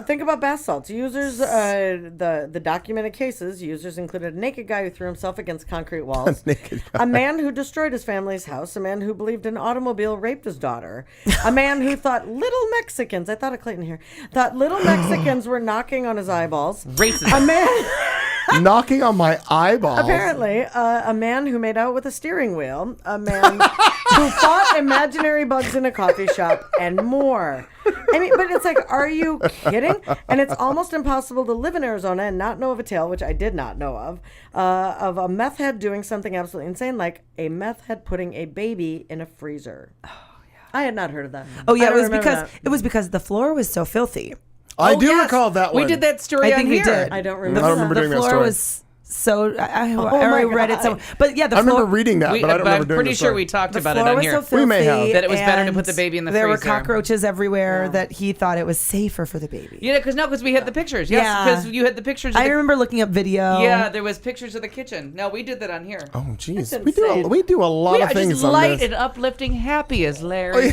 Think about bath salts. Users, the documented cases, users included a naked guy who threw himself against concrete walls, a man who destroyed his family's house, a man who believed an automobile raped his daughter, a man who thought little Mexicans, I thought of Clayton here, thought little Mexicans were knocking on his eyeballs. Racist. A man knocking on my eyeballs. Apparently, a man who made out with a steering wheel, a man who fought imaginary bugs in a coffee shop, and more. I mean, but it's like, are you kidding? And it's almost impossible to live in Arizona and not know of a tale, which I did not know of a meth head doing something absolutely insane, like a meth head putting a baby in a freezer. Oh, yeah. I had not heard of that. Oh, yeah, it was because the floor was so filthy. I do recall that one. We did that story I think on we here. did. I don't remember. I don't remember The doing that floor story. was so. I already read it. So, but yeah, the I floor. remember reading that, but I don't remember I'm doing pretty the sure story. we talked The about it floor on was here. so filthy. We may have. That it was better to and put the baby in the there freezer. were cockroaches everywhere that he thought it was safer for the baby. Yeah, because we had the pictures. Yes, Yeah. because you had the pictures. Of I remember looking up video. Yeah, there was pictures of the kitchen. No, we did that on here. Oh, jeez. That's We do a lot We of are things just on light this. and uplifting, happy as Larry.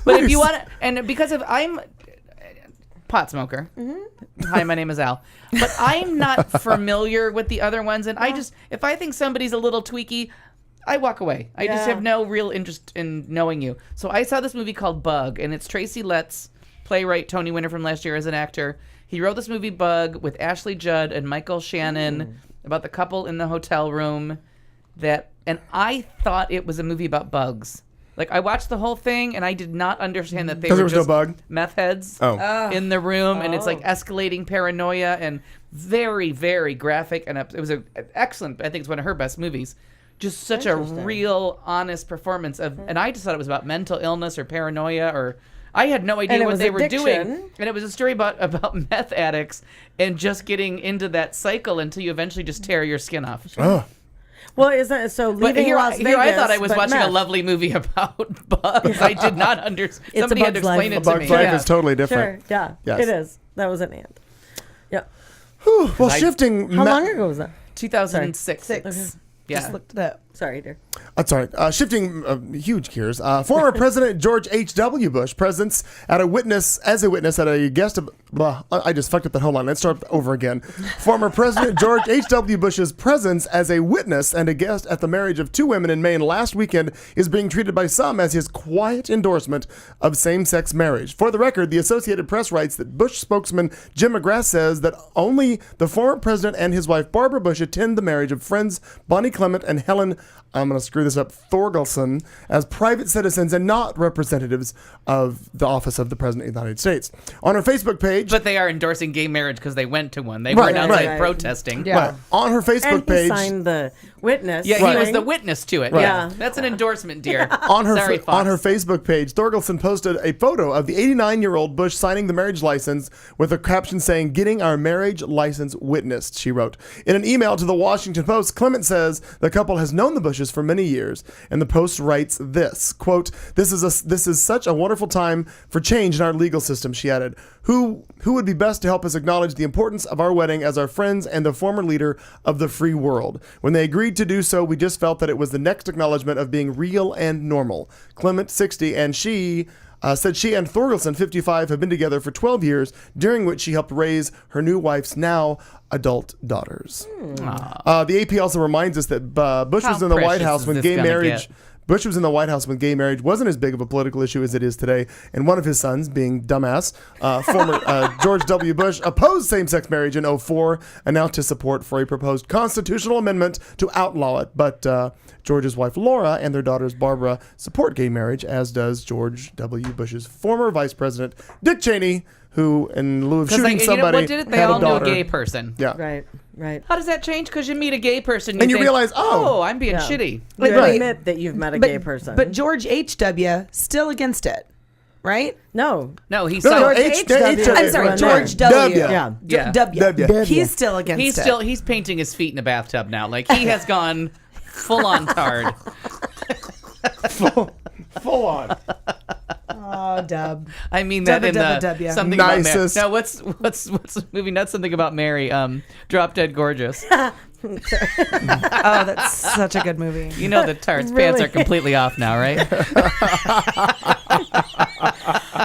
But if you want to, and because of I'm pot smoker. Hi, my name is Al. But I'm not familiar with the other ones, and I just if I think somebody's a little tweaky, I walk away. I just have no real interest in knowing you. So I saw this movie called Bug, and it's Tracy Letts, playwright, Tony winner from last year as an actor. He wrote this movie Bug with Ashley Judd and Michael Shannon about the couple in the hotel room. And I thought it was a movie about bugs. Like, I watched the whole thing, and I did not understand that they were just meth heads in the room, and it's like escalating paranoia and very, very graphic. And it was an excellent, I think it's one of her best movies. Just such a real, honest performance of, and I just thought it was about mental illness or paranoia, or I had no idea what they were doing. And it was a story about meth addicts and just getting into that cycle until you eventually just tear your skin off. Well, is that so? Leaving Las Vegas, I thought I was watching meth. a lovely movie about bugs. I did not understand. Somebody had to explain it to me. Bug's Life is totally different. Sure, yeah, Yes. it is. That was an ant. Yeah. Whew, well, shifting. How long ago was that? 2006. Okay. Yeah. Just looked it up. Sorry, dear. That's all right. Shifting huge gears. Former President George H.W. Bush presents as a witness at a guest of. Blah, I just fucked up that whole line. Let's start over again. Former President George H.W. Bush's presence as a witness and a guest at the marriage of two women in Maine last weekend is being treated by some as his quiet endorsement of same-sex marriage. For the record, the Associated Press writes that Bush spokesman Jim McGrath says that only the former president and his wife Barbara Bush attend the marriage of friends Bonnie Clement and Helen, I'm going to screw this up, Thorgelson, as private citizens and not representatives of the office of the President of the United States. On her Facebook page... But they are endorsing gay marriage because they went to one. They weren't outside protesting. Yeah. Right. On her Facebook page... he signed the witness. Yeah, he was the witness to it. Right. Yeah. That's an endorsement, dear. On her Facebook page, Thorgelson posted a photo of the 89-year-old Bush signing the marriage license with a caption saying, "Getting our marriage license witnessed," she wrote. In an email to the Washington Post, Clement says the couple has known the Bushes for many years, and the Post writes this, quote, this is such a wonderful time for change in our legal system," she added. Who would be best to help us acknowledge the importance of our wedding as our friends and the former leader of the free world? When they agreed to do so, we just felt that it was the next acknowledgement of being real and normal. Clement, 60, and she said she and Thorgelson, 55, have been together for 12 years, during which she helped raise her new wife's now adult daughters. The AP also reminds us that Bush was in the White House when gay marriage... Bush was in the White House when gay marriage wasn't as big of a political issue as it is today, and one of his sons, being dumbass, former George W. Bush, opposed same-sex marriage in 2004, announced his support for a proposed constitutional amendment to outlaw it. But George's wife, Laura, and their daughters, Barbara, support gay marriage, as does George W. Bush's former vice president, Dick Cheney, who, in lieu of shooting somebody, what did it? They had all a knew a daughter. gay person. Yeah. Right. How does that change? Because you meet a gay person And you think, realize, I'm being shitty. You admit that you've met a gay person. But George H.W. still against it, right? No, he's George H.W. I'm sorry, George W. Yeah. W. He's still against it. He's painting his feet in a bathtub now. Like, he has gone full on tard. Full on. Oh, Dub. I mean that in W. something Nicest. about Mary. Now, what's the movie? Not Something About Mary. Drop Dead Gorgeous. Oh, that's such a good movie. You know that Tart's pants are completely off now, right?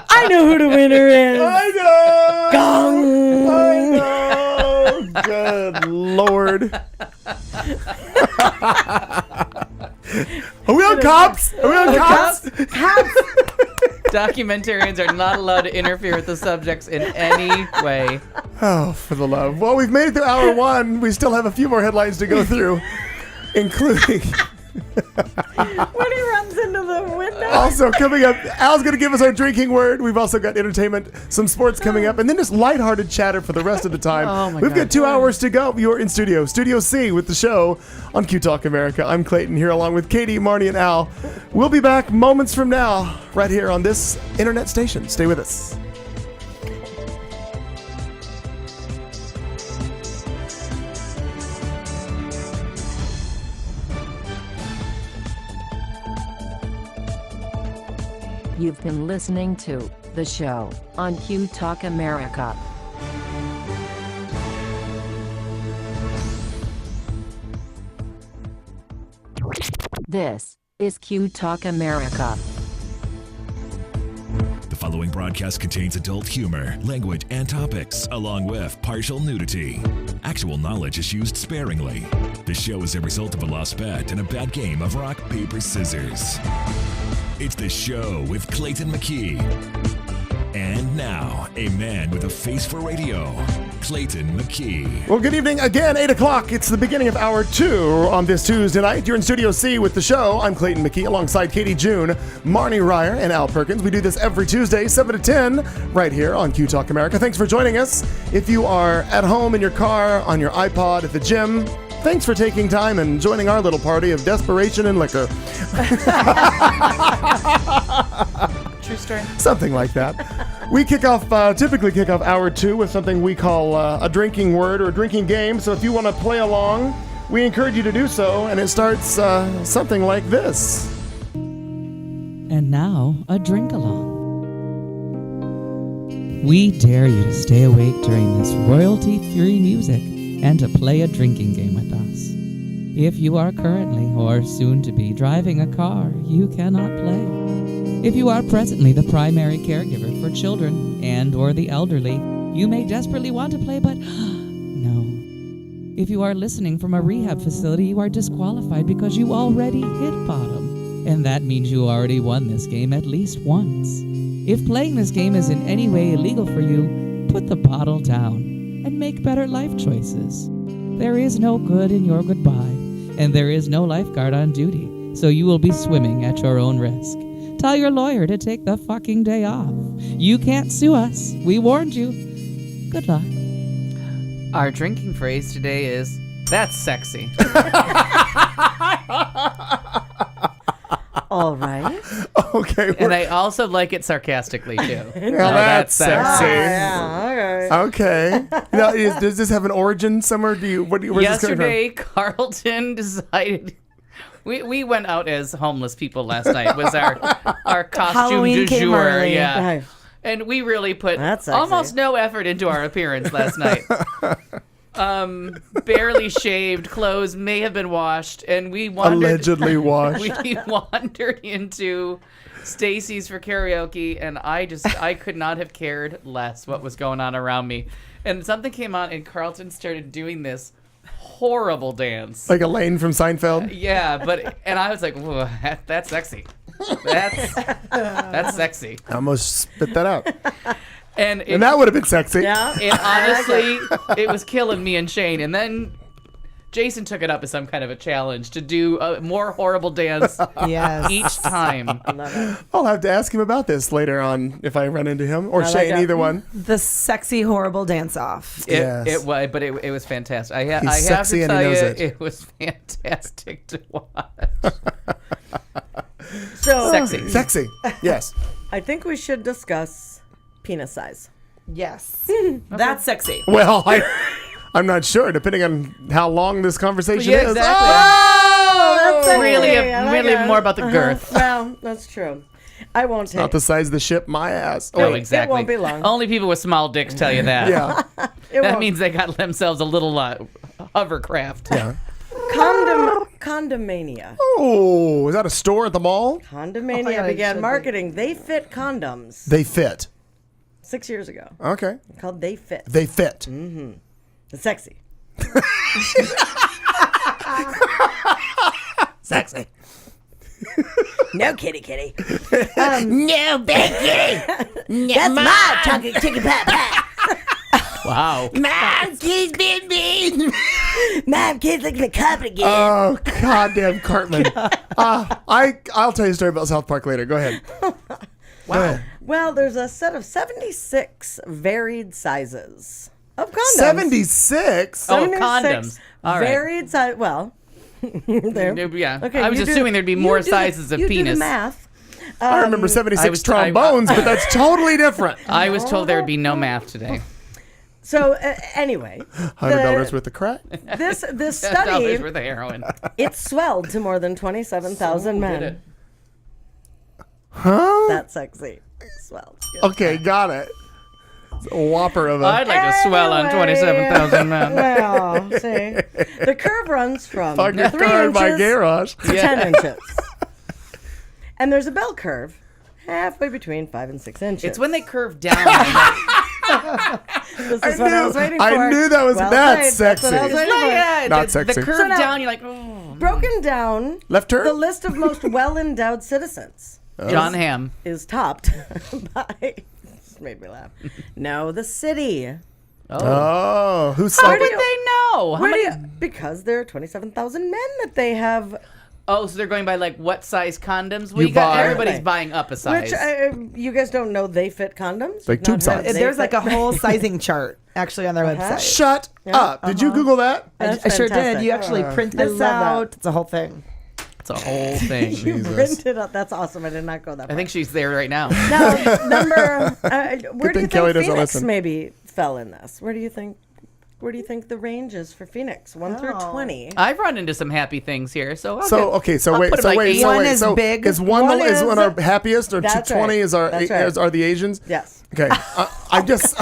I know who the winner is. I know. Gong. I know. Good Lord. Are we on cops? Are we on cops? Documentarians are not allowed to interfere with the subjects in any way. Oh, for the love. Well, we've made it through hour one. We still have a few more headlines to go through, including... When he runs into the window. Also coming up, Al's going to give us our drinking word. We've also got entertainment, some sports coming up, and then just lighthearted chatter for the rest of the time. We've got 2 hours to go. You're in Studio C with the show on Q Talk America. I'm Clayton here along with Katie, Marnie, and Al. We'll be back moments from now right here on this internet station. Stay with us. You've been listening to The Show on Q Talk America. This is Q Talk America. The following broadcast contains adult humor, language, and topics, along with partial nudity. Actual knowledge is used sparingly. The show is a result of a lost bet and a bad game of rock, paper, scissors. It's The Show with Clayton McKee. And now, a man with a face for radio, Clayton McKee. Well, good evening again, 8 o'clock. It's the beginning of hour 2 on this Tuesday night. You're in Studio C with The Show. I'm Clayton McKee alongside Katie June, Marnie Ryer, and Al Perkins. We do this every Tuesday, 7 to 10, right here on Q Talk America. Thanks for joining us. If you are at home in your car, on your iPod, at the gym, thanks for taking time and joining our little party of desperation and liquor. True story. Something like that. We typically kick off hour 2 with something we call a drinking word or a drinking game. So if you want to play along, we encourage you to do so. And it starts something like this. And now, a drink along. We dare you to stay awake during this royalty-free music and to play a drinking game with us. If you are currently or soon to be driving a car, you cannot play. If you are presently the primary caregiver for children and or the elderly, you may desperately want to play, but no. If you are listening from a rehab facility, you are disqualified because you already hit bottom. And that means you already won this game at least once. If playing this game is in any way illegal for you, put the bottle down and make better life choices. There is no good in your goodbye, and there is no lifeguard on duty, so you will be swimming at your own risk. Tell your lawyer to take the fucking day off. You can't sue us. We warned you. Good luck. Our drinking phrase today is, that's sexy. All right. Okay. And I also like it sarcastically, too. Well, that's sexy. Yeah, okay. Now, does this have an origin somewhere? Where's Yesterday, Carlton decided... We went out as homeless people last night. Was our costume Halloween du jour. early. Yeah. Right. And we really put That's sexy. almost no effort into our appearance last night. Barely shaved, clothes may have been washed, and we wandered. Allegedly washed. We wandered into Stacy's for karaoke, and I could not have cared less what was going on around me. And something came on, and Carlton started doing this horrible dance, like Elaine from Seinfeld. Yeah, and I was like, whoa, that's sexy. That's sexy. I almost spit that out. And that would have been sexy. Yeah. And honestly, it was killing me and Shane. And then Jason took it up as some kind of a challenge to do a more horrible dance each time. I love it. I'll have to ask him about this later on if I run into him or Shane, either one. The sexy, horrible dance-off. It was, but it was fantastic. I have sexy to and tell he you, knows it. it was fantastic to watch. So Sexy. Yes. I think we should discuss penis size. Yes. That's sexy. Well, I'm not sure, depending on how long this conversation is. Exactly. Oh, that's really more about the girth. Well, that's true. I won't take Not the size of the ship, my ass. No, exactly. It won't be long. Only people with small dicks tell you that. Yeah. That means they got themselves a little hovercraft. Yeah. Condomania. Oh, is that a store at the mall? Condomania began marketing They Fit condoms. They fit. 6 years ago. Okay. Called They Fit. They fit. Mm-hmm. It's sexy. Sexy. No kitty. No big kitty. That's my chunky chicky pat pat. Wow. Mom, kids been mean. Mom, kids look at the carpet again. Oh, goddamn Cartman. I'll tell you a story about South Park later. Go ahead. Wow. Well, there's a set of 76 varied sizes of condoms. 76? Oh, condoms. All right. Varied size. Well, there. Yeah. Okay, I was assuming there'd be more sizes of penis. You do the math. I remember 76 trombones, but that's totally different. I was told there would be no math today. So anyway, $100 worth of crack. This study $10 worth of heroin. It swelled to more than 27,000 men. Did it? Huh? That's sexy. Swell. Okay, got it. It's a whopper of a. I'd like to swell on 27,000 men. Well, see, the curve runs from Fuck a 3 car in my inches garage. to 10 inches. And there's a bell curve halfway between 5 and 6 inches. It's when they curve down. This is what I was waiting for. I knew that was that's sexy. That's what I was waiting for. Not sexy. The curve So now- down, you're like, oh. Broken down, Left turn? the list of most well-endowed citizens John Hamm. is topped by. This made me laugh. No, the city. Oh, who's How like? would they know? How Where do many? you- because there are 27,000 men that they have. Oh, so they're going by like what size condoms? You buy- Everybody's buying up a size. Which you guys don't know they fit condoms? Like tube size. There's like a whole sizing chart actually on their website. Shut up! Did you Google that? I sure did. You actually print I this love out. that. It's a whole thing. It's a whole thing. You printed out. That's awesome. I did not go that far. I think she's there right now. Now, number. Where do you thing Kelly think doesn't Phoenix listen. maybe fell in this? Where do you think? Where do you think the range is for Phoenix? 1 through 20. I've run into some happy things here, so I'll So get- okay, so I'll wait, put it so like wait, 8. so One wait, is so big. is one One is is- one our happiest, or That's 220 right. is our That's right. are the Asians? Yes. Okay, I just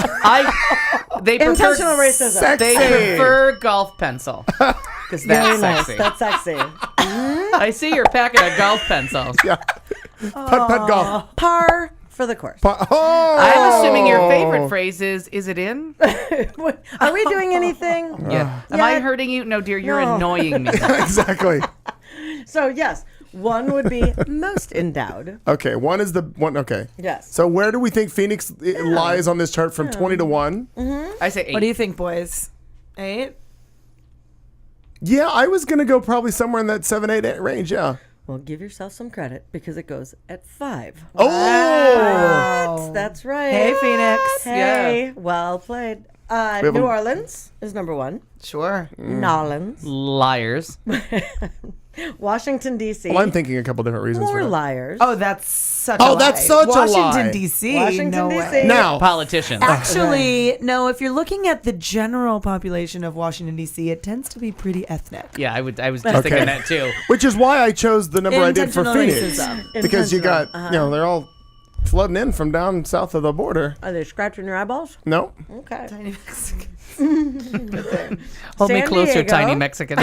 They prefer Intentional racism. Sexy. They prefer golf pencil because Very that's nice. sexy. That's sexy. I see you're packing a golf pencel. yeah, putt golf. Par for the course. Oh, I'm assuming your favorite phrase is it in? Are we doing anything? Yeah. Am I hurting you? No, dear, you're No. annoying me. exactly. So yes, one would be most endowed. Okay, one is the one. Okay, Yes. so where do we think Phoenix lies on this chart from 20 to 1? I say 8. What do you think, boys? 8? Yeah, I was gonna go probably somewhere in that 7-8 range. Yeah. Well, give yourself some credit because it goes at 5. Oh, That's right. Hey, Phoenix. Hey, well played. have New a- Orleans is number 1. Sure. Nolans. Liars. Washington, D.C. well, I'm thinking a couple different reasons More for that. liars. Oh, that's such a Oh, lie. that's such a lie. Washington, D.C. Washington, no D.C. way. Now, Politicians. Actually, no, if you're looking at the general population of Washington, D.C., it tends to be pretty ethnic. Yeah, I was just thinking that too. which is why I chose the number I did for Intentional Phoenix racism. because you got Intentional, they're all flooding in from down south of the border. Are they scratching your eyeballs? No, Okay. Tiny Mexican. Hold me San closer, Diego. tiny Mexican.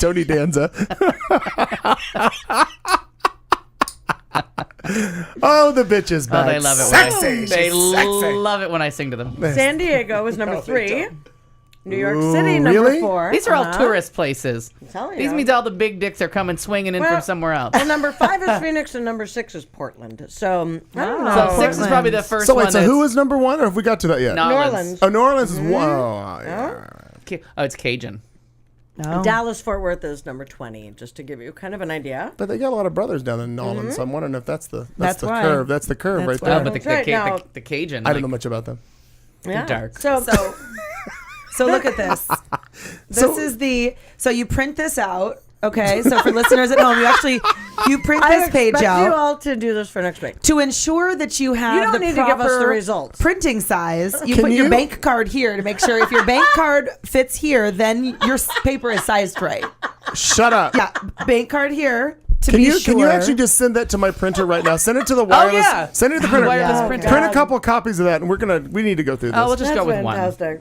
Tony Danza. Oh, the bitches Oh, back. they love it. Sexy. When they She's sexy. love it when I sing to them. San Diego is number 3. New York Ooh, City, number really? 4. These are all tourist places. telling These you. means all the big dicks are coming swinging in Well, from somewhere else. And number 5 is Phoenix, and number 6 is Portland. So I don't know. So 6 is probably the first So one. wait, so who was number 1, or have we got to that yet? New New Orleans. Orleans. Oh, New Orleans is one. Oh, yeah. Oh, it's Cajun. No. Dallas Fort Worth is number 20, just to give you kind of an idea. But they got a lot of brothers down in New Orleans, so I'm wondering if that's the That's the why. curve. That's the curve That's right Oh, there. but That's right. Now- the Cajun. I don't know much about them. Yeah. dark. So look at this. This So- is the so you print this out. Okay, so for listeners at home, you print I this page expect out you all to do this for next week. to ensure that you have You don't the need to give us the proper results. printing size. You Can put your you? bank card here to make sure if your bank card fits here, then your paper is sized right. Shut up. Yeah, bank card here to Can be you sure. can you actually just send that to my printer right now? Send it to the wireless. yeah. Send it to the printer. Wireless Yeah. printer. Print a couple copies of that, and we need to go through this. Oh, we'll just That's go with one. fantastic.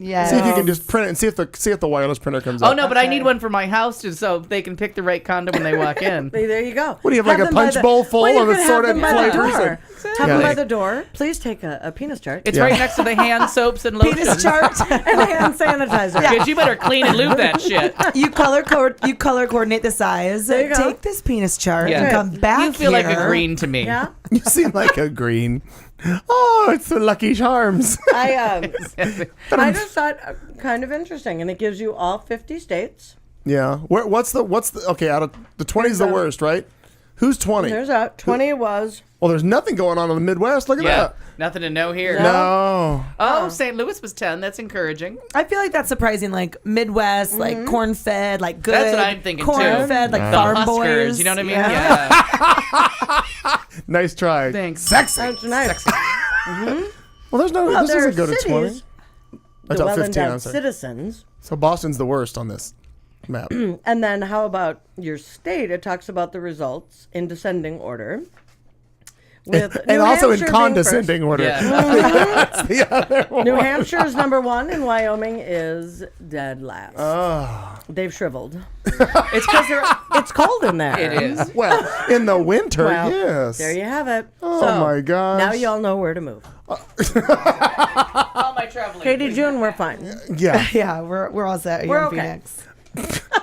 Yeah. See if you can just print it and see if the wireless printer comes Oh up. no, but I need one for my house so they can pick the right condom when they walk in. There you go. What do you have, like a them by punch the- bowl full well, you of could have assorted them by the flavors? door. Have them Yeah. by the door. Please take a penis chart. It's Yeah. right next to the hand soaps and lotions. Penis chart. and hand sanitizer. Because you better clean and lube that shit. You color coordinate the size. There you go. Take this penis chart Yeah. and come back. You feel like a here. green to me. Yeah. You seem like a green. Oh, it's the Lucky Charms. I just thought kind of interesting, and it gives you all 50 states. Yeah. What's the okay? Out of the 20 is the worst, right? Who's 20? There's a 20 was. Well, there's nothing going on in the Midwest. Look at Yeah. that. Nothing to know here. No. Oh, St. Louis was 10. That's encouraging. I feel like that's surprising. Like Midwest, like corn fed, like good. That's what I'm thinking, too. Corn fed, like The farm Huskers, boys. you know what I mean? Yeah. Yeah. Nice try. Thanks. Sexy. That's nice. Well, there's no. Well, this there doesn't are go to 20. cities, I the thought 15. I'm well-endowed sorry. citizens. So Boston's the worst on this map. And then how about your state? It talks about the results in descending order. With and New also Hampshire in being condescending first. order. That's the other one. New Hampshire's number 1 and Wyoming is dead last. Oh. They've shriveled. It's because it's cold in there. It is. Well, in the winter, Well, yes. There you have it. Oh my gosh. Now y'all know where to move. all my traveling. Katie June, we're fine. Yeah. Yeah, we're all set. We're We're okay. Phoenix.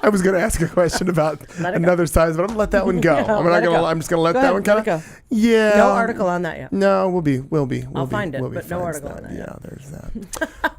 I was going to ask a question about another size, but I'm going to let that one go. I'm just going to let Go that ahead, one kind let it of. go. Yeah. No article on that yet. No, we'll be. I'll find it, we'll be but no fine article with on that Yeah, yet. there's that.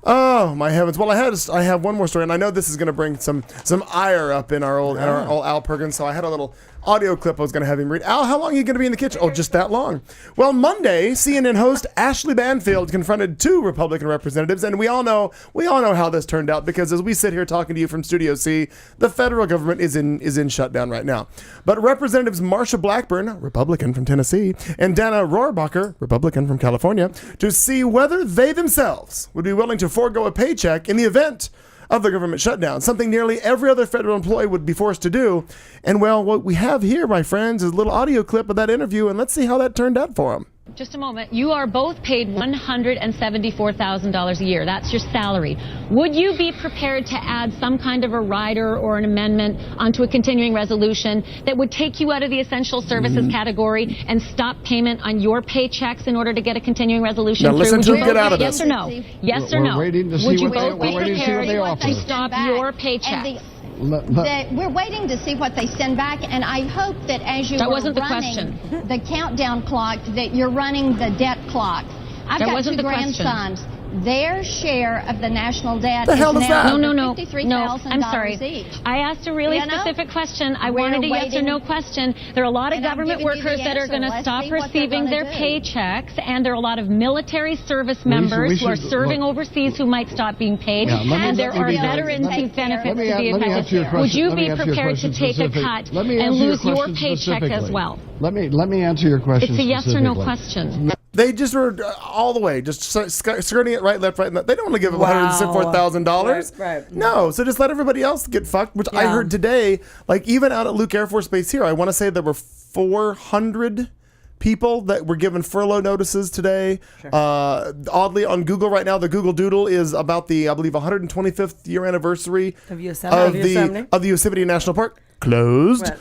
Oh my heavens! Well, I have one more story, and I know this is going to bring some ire up in our old Al Perkins. So I had a little audio clip I was going to have him read. Al, how long are you going to be in the kitchen? Oh, just that long. Well, Monday, CNN host Ashley Banfield confronted 2 Republican representatives, and we all know how this turned out because as we sit here talking to you from Studio C, the federal government is in shutdown right now. But Representatives Marsha Blackburn, Republican from Tennessee, and Dana Rohrabacher, Republican from California, to see whether they themselves would be willing to forego a paycheck in the event of the government shutdown, something nearly every other federal employee would be forced to do. And well, what we have here, my friends, is a little audio clip of that interview, and let's see how that turned out for them. Just a moment. You are both paid $174,000 a year. That's your salary. Would you be prepared to add some kind of a rider or an amendment onto a continuing resolution that would take you out of the essential services category and stop payment on your paychecks in order to get a continuing resolution Now through? listen Would to you him get both out of yes this. or no? Yes or We're no? waiting to see Would you what they- both be we're waiting to see what prepared they to offer. stop your paychecks? We're waiting to see what they send back, and I hope that as you That are wasn't the running question. the countdown clock, that you're running the debt clock. I've That got wasn't 2 the question. grandsons. Their share of the national debt The hell is is now that? No. $53,000 I'm sorry. each. I asked a really You know? specific question. I We're wanted a yes or waiting- no question. There are a lot of And I'm government giving you the workers that are answer. going to Let's stop see what they're receiving gonna their do. paychecks, and there are a lot of military service we members who are should- serving look- overseas who might stop being paid, Yeah, let me- and there let me are be- veterans let me- whose benefits let me to be let me affected. answer your question. Would you Let me be answer your prepared to question take a specific- cut let me and answer lose your question paycheck as specifically. well? Let me answer your question. It's a yes or no specifically. question. They just were all the way, just skirting it right, left, right. They don't want to give them $174,000. Right. No, so just let everybody else get fucked, which I heard today, like even out at Luke Air Force Base here, I want to say there were 400 people that were given furlough notices today. Sure. Oddly, on Google right now, the Google Doodle is about the, I believe, 125th year anniversary Of Yosemite. of the Yosemite National Park. Closed. Right.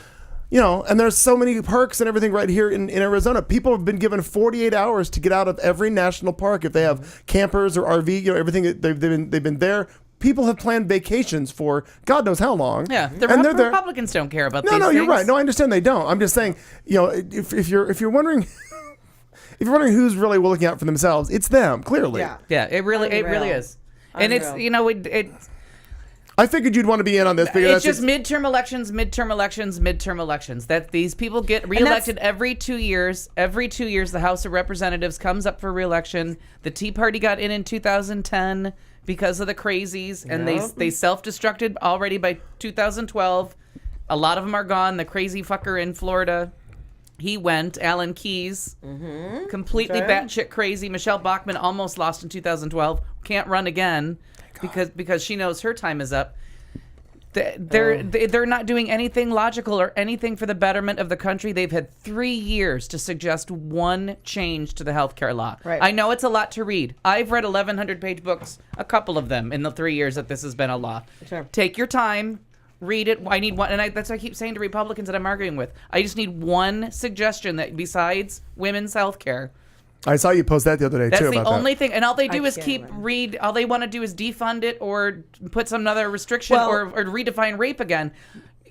You know, and there's so many parks and everything right here in Arizona. People have been given 48 hours to get out of every national park if they have campers or RV. You know, everything they've been there. People have planned vacations for God knows how long. Yeah, the and they're there. Republicans don't care about No, these no, things. you're right. No, I understand they don't. I'm just saying, you know, if you're wondering. If you're wondering who's really looking out for themselves, it's them, clearly. Yeah, it really is. And it's, you know, I figured you'd want to be in on this because it's just midterm elections. That these people get reelected every 2 years. Every 2 years, the House of Representatives comes up for reelection. The Tea Party got in 2010 because of the crazies, and they self-destructed already by 2012. A lot of them are gone. The crazy fucker in Florida, he went. Alan Keyes, completely batshit crazy. Michelle Bachmann almost lost in 2012. Can't run again because she knows her time is up. They're not doing anything logical or anything for the betterment of the country. They've had 3 years to suggest one change to the healthcare law. Right. I know it's a lot to read. I've read 1,100-page books, a couple of them in the 3 years that this has been a law. Sure. Take your time. Read it. I need one, and that's what I keep saying to Republicans that I'm arguing with. I just need one suggestion that besides women's health care. I saw you post that the other day That's too. the about only that. thing, and all they do is all they want to do is defund it or put some other restriction or redefine rape again.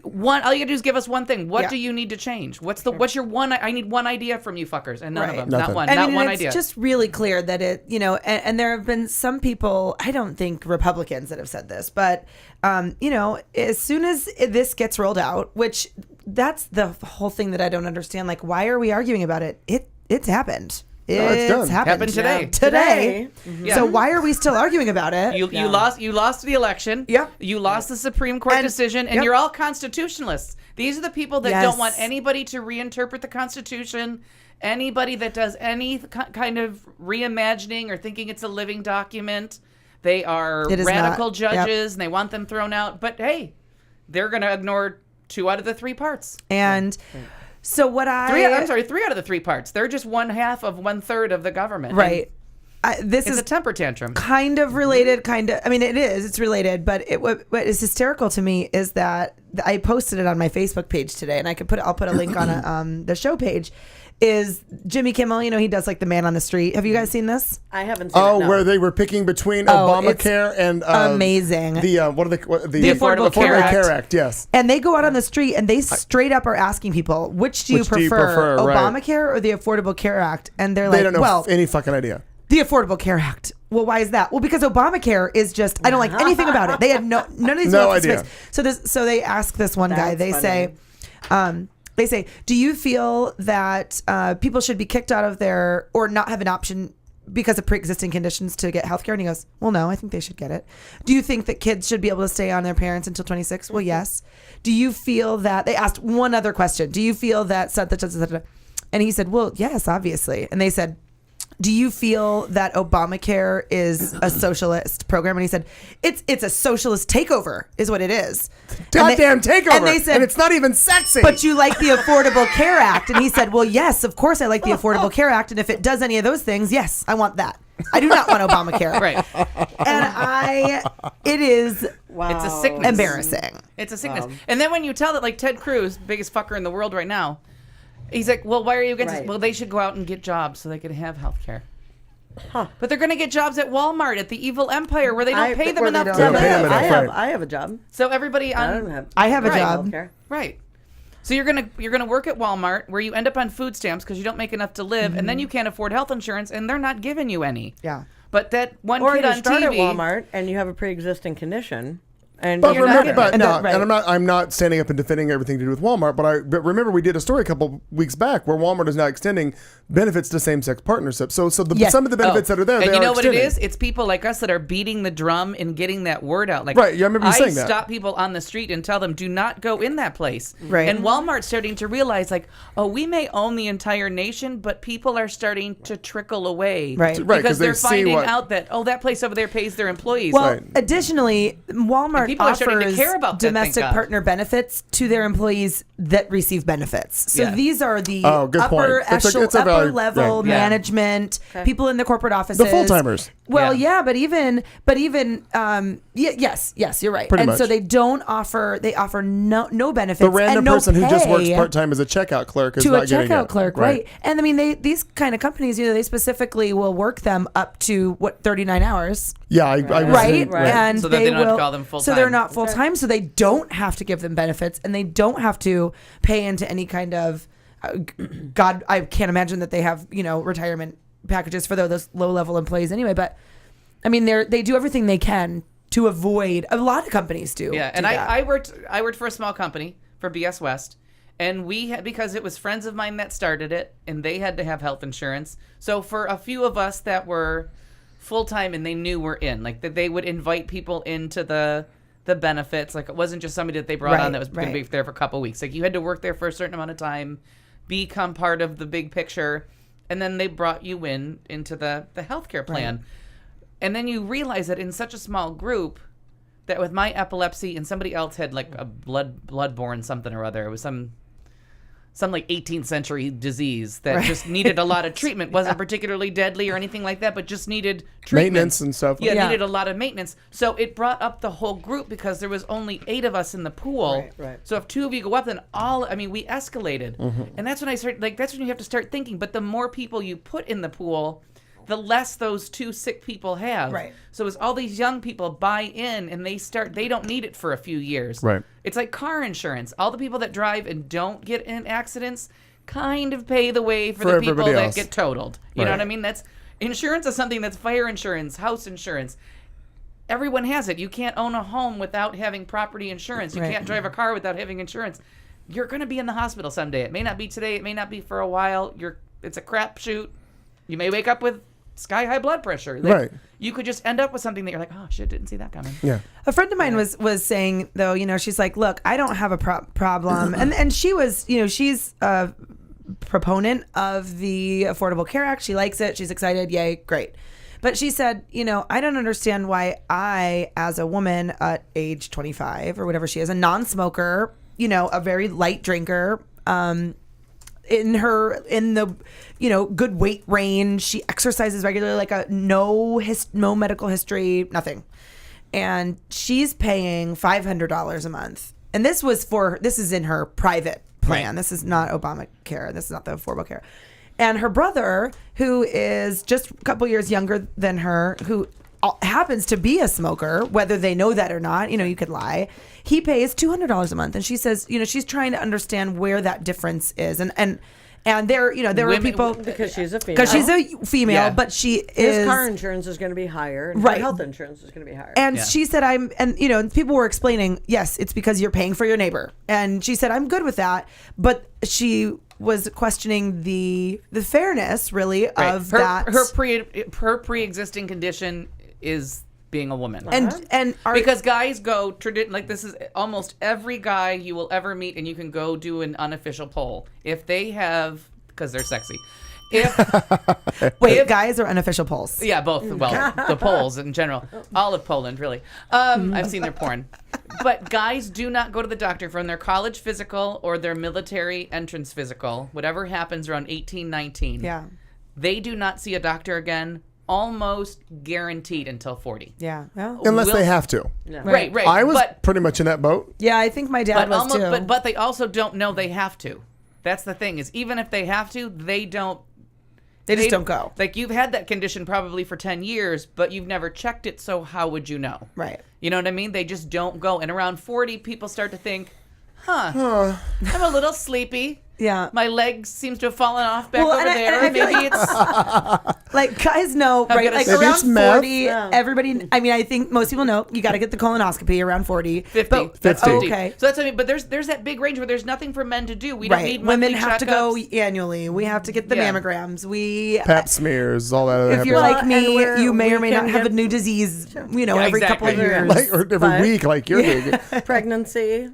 All you gotta do is give us one thing. What do you need to change? What's your one? I need one idea from you fuckers, and none of them. Nothing. Not one. I not mean, one it's idea. just really clear that it, you know, and there have been some people, I don't think Republicans that have said this, but, you know, as soon as this gets rolled out, which that's the whole thing that I don't understand. Like, why are we arguing about it? It's happened. it's done. Happened today. Today. Mm-hmm. So why are we still arguing about it? You lost the election. Yep. You lost the Supreme Court decision, and you're all constitutionalists. These are the people that don't want anybody to reinterpret the Constitution. Anybody that does any kind of reimagining or thinking it's a living document, they are radical judges, and they want them thrown out. But hey, they're going to ignore 2 out of the 3 parts. And So what three out of the three parts. They're just 1/2 of 1/3 of the government. Right. This it's is a temper tantrum. Kind of related, I mean, it's related, but what is hysterical to me is that I posted it on my Facebook page today, and I'll put a link on the show page. Is Jimmy Kimmel, he does like the man on the street. Have you guys seen this? I haven't seen it, no. Where they were picking between Obamacare and amazing. The Affordable Care Act, yes. And they go out on the street and they straight up are asking people, which do you prefer, Obamacare or the Affordable Care Act? And they're like, they don't know any fucking idea. The Affordable Care Act. Well, why is that? Well, because Obamacare is just, I don't like anything about it. They had none of these idea. So they ask this one guy, they say, do you feel that people should be kicked out of or not have an option because of pre-existing conditions to get health care? And he goes, well, no, I think they should get it. Do you think that kids should be able to stay on their parents until 26? Well, yes. Do you feel that, they asked one other question. Do you feel that, and he said, well, yes, obviously. And they said, do you feel that Obamacare is a socialist program? And he said, it's a socialist takeover is what it is. Goddamn takeover. And they said, and it's not even sexy. But you like the Affordable Care Act. And he said, well, yes, of course I like the Affordable Care Act. And if it does any of those things, yes, I want that. I do not want Obamacare. Right. And it is It's a sickness. Embarrassing. It's a sickness. And then when you tell that, like Ted Cruz, biggest fucker in the world right now, he's like, well, why are you against this? Well, they should go out and get jobs so they can have health care. But they're going to get jobs at Walmart, at the evil empire, where they don't pay them enough to live. I have a job. So everybody I have a job. Right. So you're gonna work at Walmart, where you end up on food stamps because you don't make enough to live, and then you can't afford health insurance, and they're not giving you any. Yeah. But that one or kid you on start TV, at Walmart and you have a pre-existing condition. And But you're remember, not getting it. I'm not standing up and defending everything to do with Walmart. But remember, we did a story a couple weeks back where Walmart is now extending benefits to same-sex partnerships. So some of the benefits that are there, and they you know are what it extending. is? It's people like us that are beating the drum and getting that word out. Like, right? Yeah, I remember you saying that. I stop people on the street and tell them, do not go in that place. Right. And Walmart's starting to realize, like, oh, we may own the entire nation, but people are starting to trickle away, Right. Because they're see finding what- out that that place over there pays their employees. Well, additionally, Walmart people are starting to offers care about that, thank domestic God. partner benefits to their employees that receive benefits. So Yeah. these are the good point. upper It's a upper value- level right. Yeah. management, people in the corporate offices, The full-timers. Well, but even yes, you're right. Pretty and much. so they offer no benefits. The random and no person who just works pay part-time as a checkout clerk is to not a getting checkout it. clerk, right? And I mean, these kind of companies, they specifically will work them up to 39 hours. Yeah, I right? And So that they don't have to call them So full-time. they're not full time, so they don't have to give them benefits, and they don't have to pay into any kind of God. I can't imagine that they have retirement packages for those low level employees anyway. But I mean, they do everything they can to avoid. A lot of companies do. Yeah, and I worked for a small company for BS West, and we had, because it was friends of mine that started it, and they had to have health insurance. So for a few of us that were full time and they knew we're in, like that, they would invite people into the benefits. Like, it wasn't just somebody that they brought on that was going to be there for a couple weeks. Like, you had to work there for a certain amount of time, become part of the big picture, and then they brought you into the healthcare plan. Right. And then you realize that in such a small group, that with my epilepsy and somebody else had like a bloodborne something or other, it was some like 18th century disease that just needed a lot of treatment. Wasn't particularly deadly or anything like that, but just needed treatment. Maintenance and stuff. Yeah, needed a lot of maintenance. So it brought up the whole group because there was only 8 of us in the pool. Right. So if 2 of you go up, then we escalated. And that's when I started, that's when you have to start thinking. But the more people you put in the pool, the less those 2 sick people have. Right. So as all these young people buy in and they don't need it for a few years. Right. It's like car insurance. All the people that drive and don't get in accidents kind of pay the way for the people that get totaled. You know what I mean? Insurance is something that's fire insurance, house insurance. Everyone has it. You can't own a home without having property insurance. You can't drive a car without having insurance. You're going to be in the hospital someday. It may not be today. It may not be for a while. It's a crapshoot. You may wake up with sky-high blood pressure. Right. You could just end up with something that you're like, oh, shit, didn't see that coming. Yeah. A friend of mine was saying, though, she's like, look, I don't have a problem. And she was, she's a proponent of the Affordable Care Act. She likes it. She's excited. Yay. Great. But she said, I don't understand why I, as a woman at age 25 or whatever she is, a non-smoker, a very light drinker, in the good weight range. She exercises regularly, like no medical history, nothing. And she's paying $500 a month. And this is in her private plan. Right. This is not Obamacare. This is not the Affordable Care. And her brother, who is just a couple years younger than her, who happens to be a smoker, whether they know that or not, you could lie. He pays $200 a month, and she says, she's trying to understand where that difference is, and there are people because she's a female. Because she's a female, Yeah. but she His is car insurance is going to be higher, and Right. her health insurance is going to be higher. And she said, and people were explaining, yes, it's because you're paying for your neighbor. And she said, I'm good with that. But she was questioning the fairness, really, of that. Her pre-existing condition is being a woman. And because guys go, this is almost every guy you will ever meet, and you can go do an unofficial poll. If they have, because they're sexy. Guys or unofficial polls? Yeah, both. Well, the polls in general. All of Poland, really. I've seen their porn. But guys do not go to the doctor from their college physical or their military entrance physical, whatever happens around 18, 19. Yeah. They do not see a doctor again, almost guaranteed until 40. Yeah. Well, Unless they have to. Yeah. Right. I was pretty much in that boat. Yeah, I think my dad was too. But they also don't know they have to. That's the thing, is even if they have to, they don't. They just don't go. Like, you've had that condition probably for 10 years, but you've never checked it, so how would you know? Right. You know what I mean? They just don't go. And around 40, people start to think, I'm a little sleepy. Yeah. My leg seems to have fallen off back over there. And Maybe it's... like, guys know, right? Like, around 40, everybody, I think most people know you got to get the colonoscopy around 40. 50. That's 50. Okay. So that's what I mean. But there's that big range where there's nothing for men to do. We don't need Women monthly have to go checkups. annually. We have to get the mammograms. Pap smears, all that. If you're like me, you may or may not have a new disease, every couple of years. Or every week, like you're doing. Pregnancy,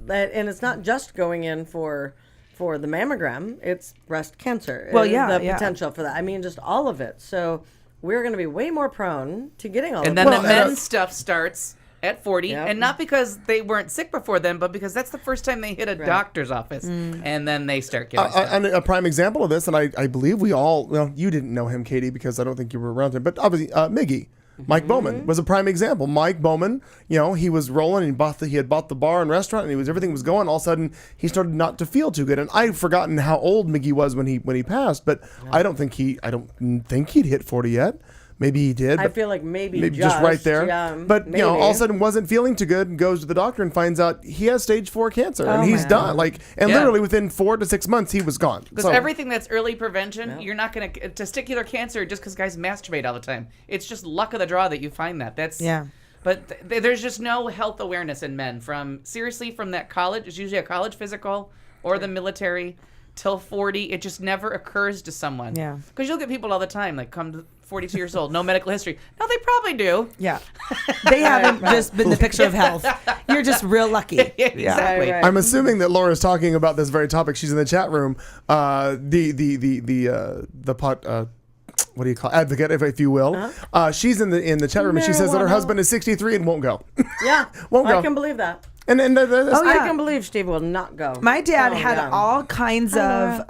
and it's not just going in for the mammogram, it's breast cancer. Well, the potential for that. Just all of it. So we're going to be way more prone to getting all of that. that. And then the men's stuff starts at 40, and not because they weren't sick before then, but because that's the first time they hit a doctor's office, and then they start getting stuff. And a prime example of this, and I believe we all, well, you didn't know him, Katie, because I don't think you were around him, but obviously Miggy. Mike Bowman was a prime example. Mike Bowman, he was rolling and he had bought the bar and restaurant and everything was going. All of a sudden, he started not to feel too good. And I've forgotten how old Miggy was when he passed, but I don't think he'd hit 40 yet. Maybe he did. I feel like maybe just right there. Yeah, but maybe. All of a sudden wasn't feeling too good and goes to the doctor and finds out he has stage 4 cancer and he's done. Literally within 4 to 6 months he was gone. Because everything that's early prevention, you're not going to testicular cancer just because guys masturbate all the time. It's just luck of the draw that you find that. But there's just no health awareness in men from that college. It's usually a college physical or the military till 40. It just never occurs to someone. Yeah. Because you'll get people all the time come to 42 years old, no medical history. No, they probably do. Yeah. They haven't just been the picture of health. You're just real lucky. Exactly. Right. I'm assuming that Laura's talking about this very topic. She's in the chat room. The pot. What do you call advocate, if you will? She's in the chat room and she says that her husband is 63 and won't go. Yeah, won't go. I can believe that. And I can believe Steve will not go. My dad had all kinds of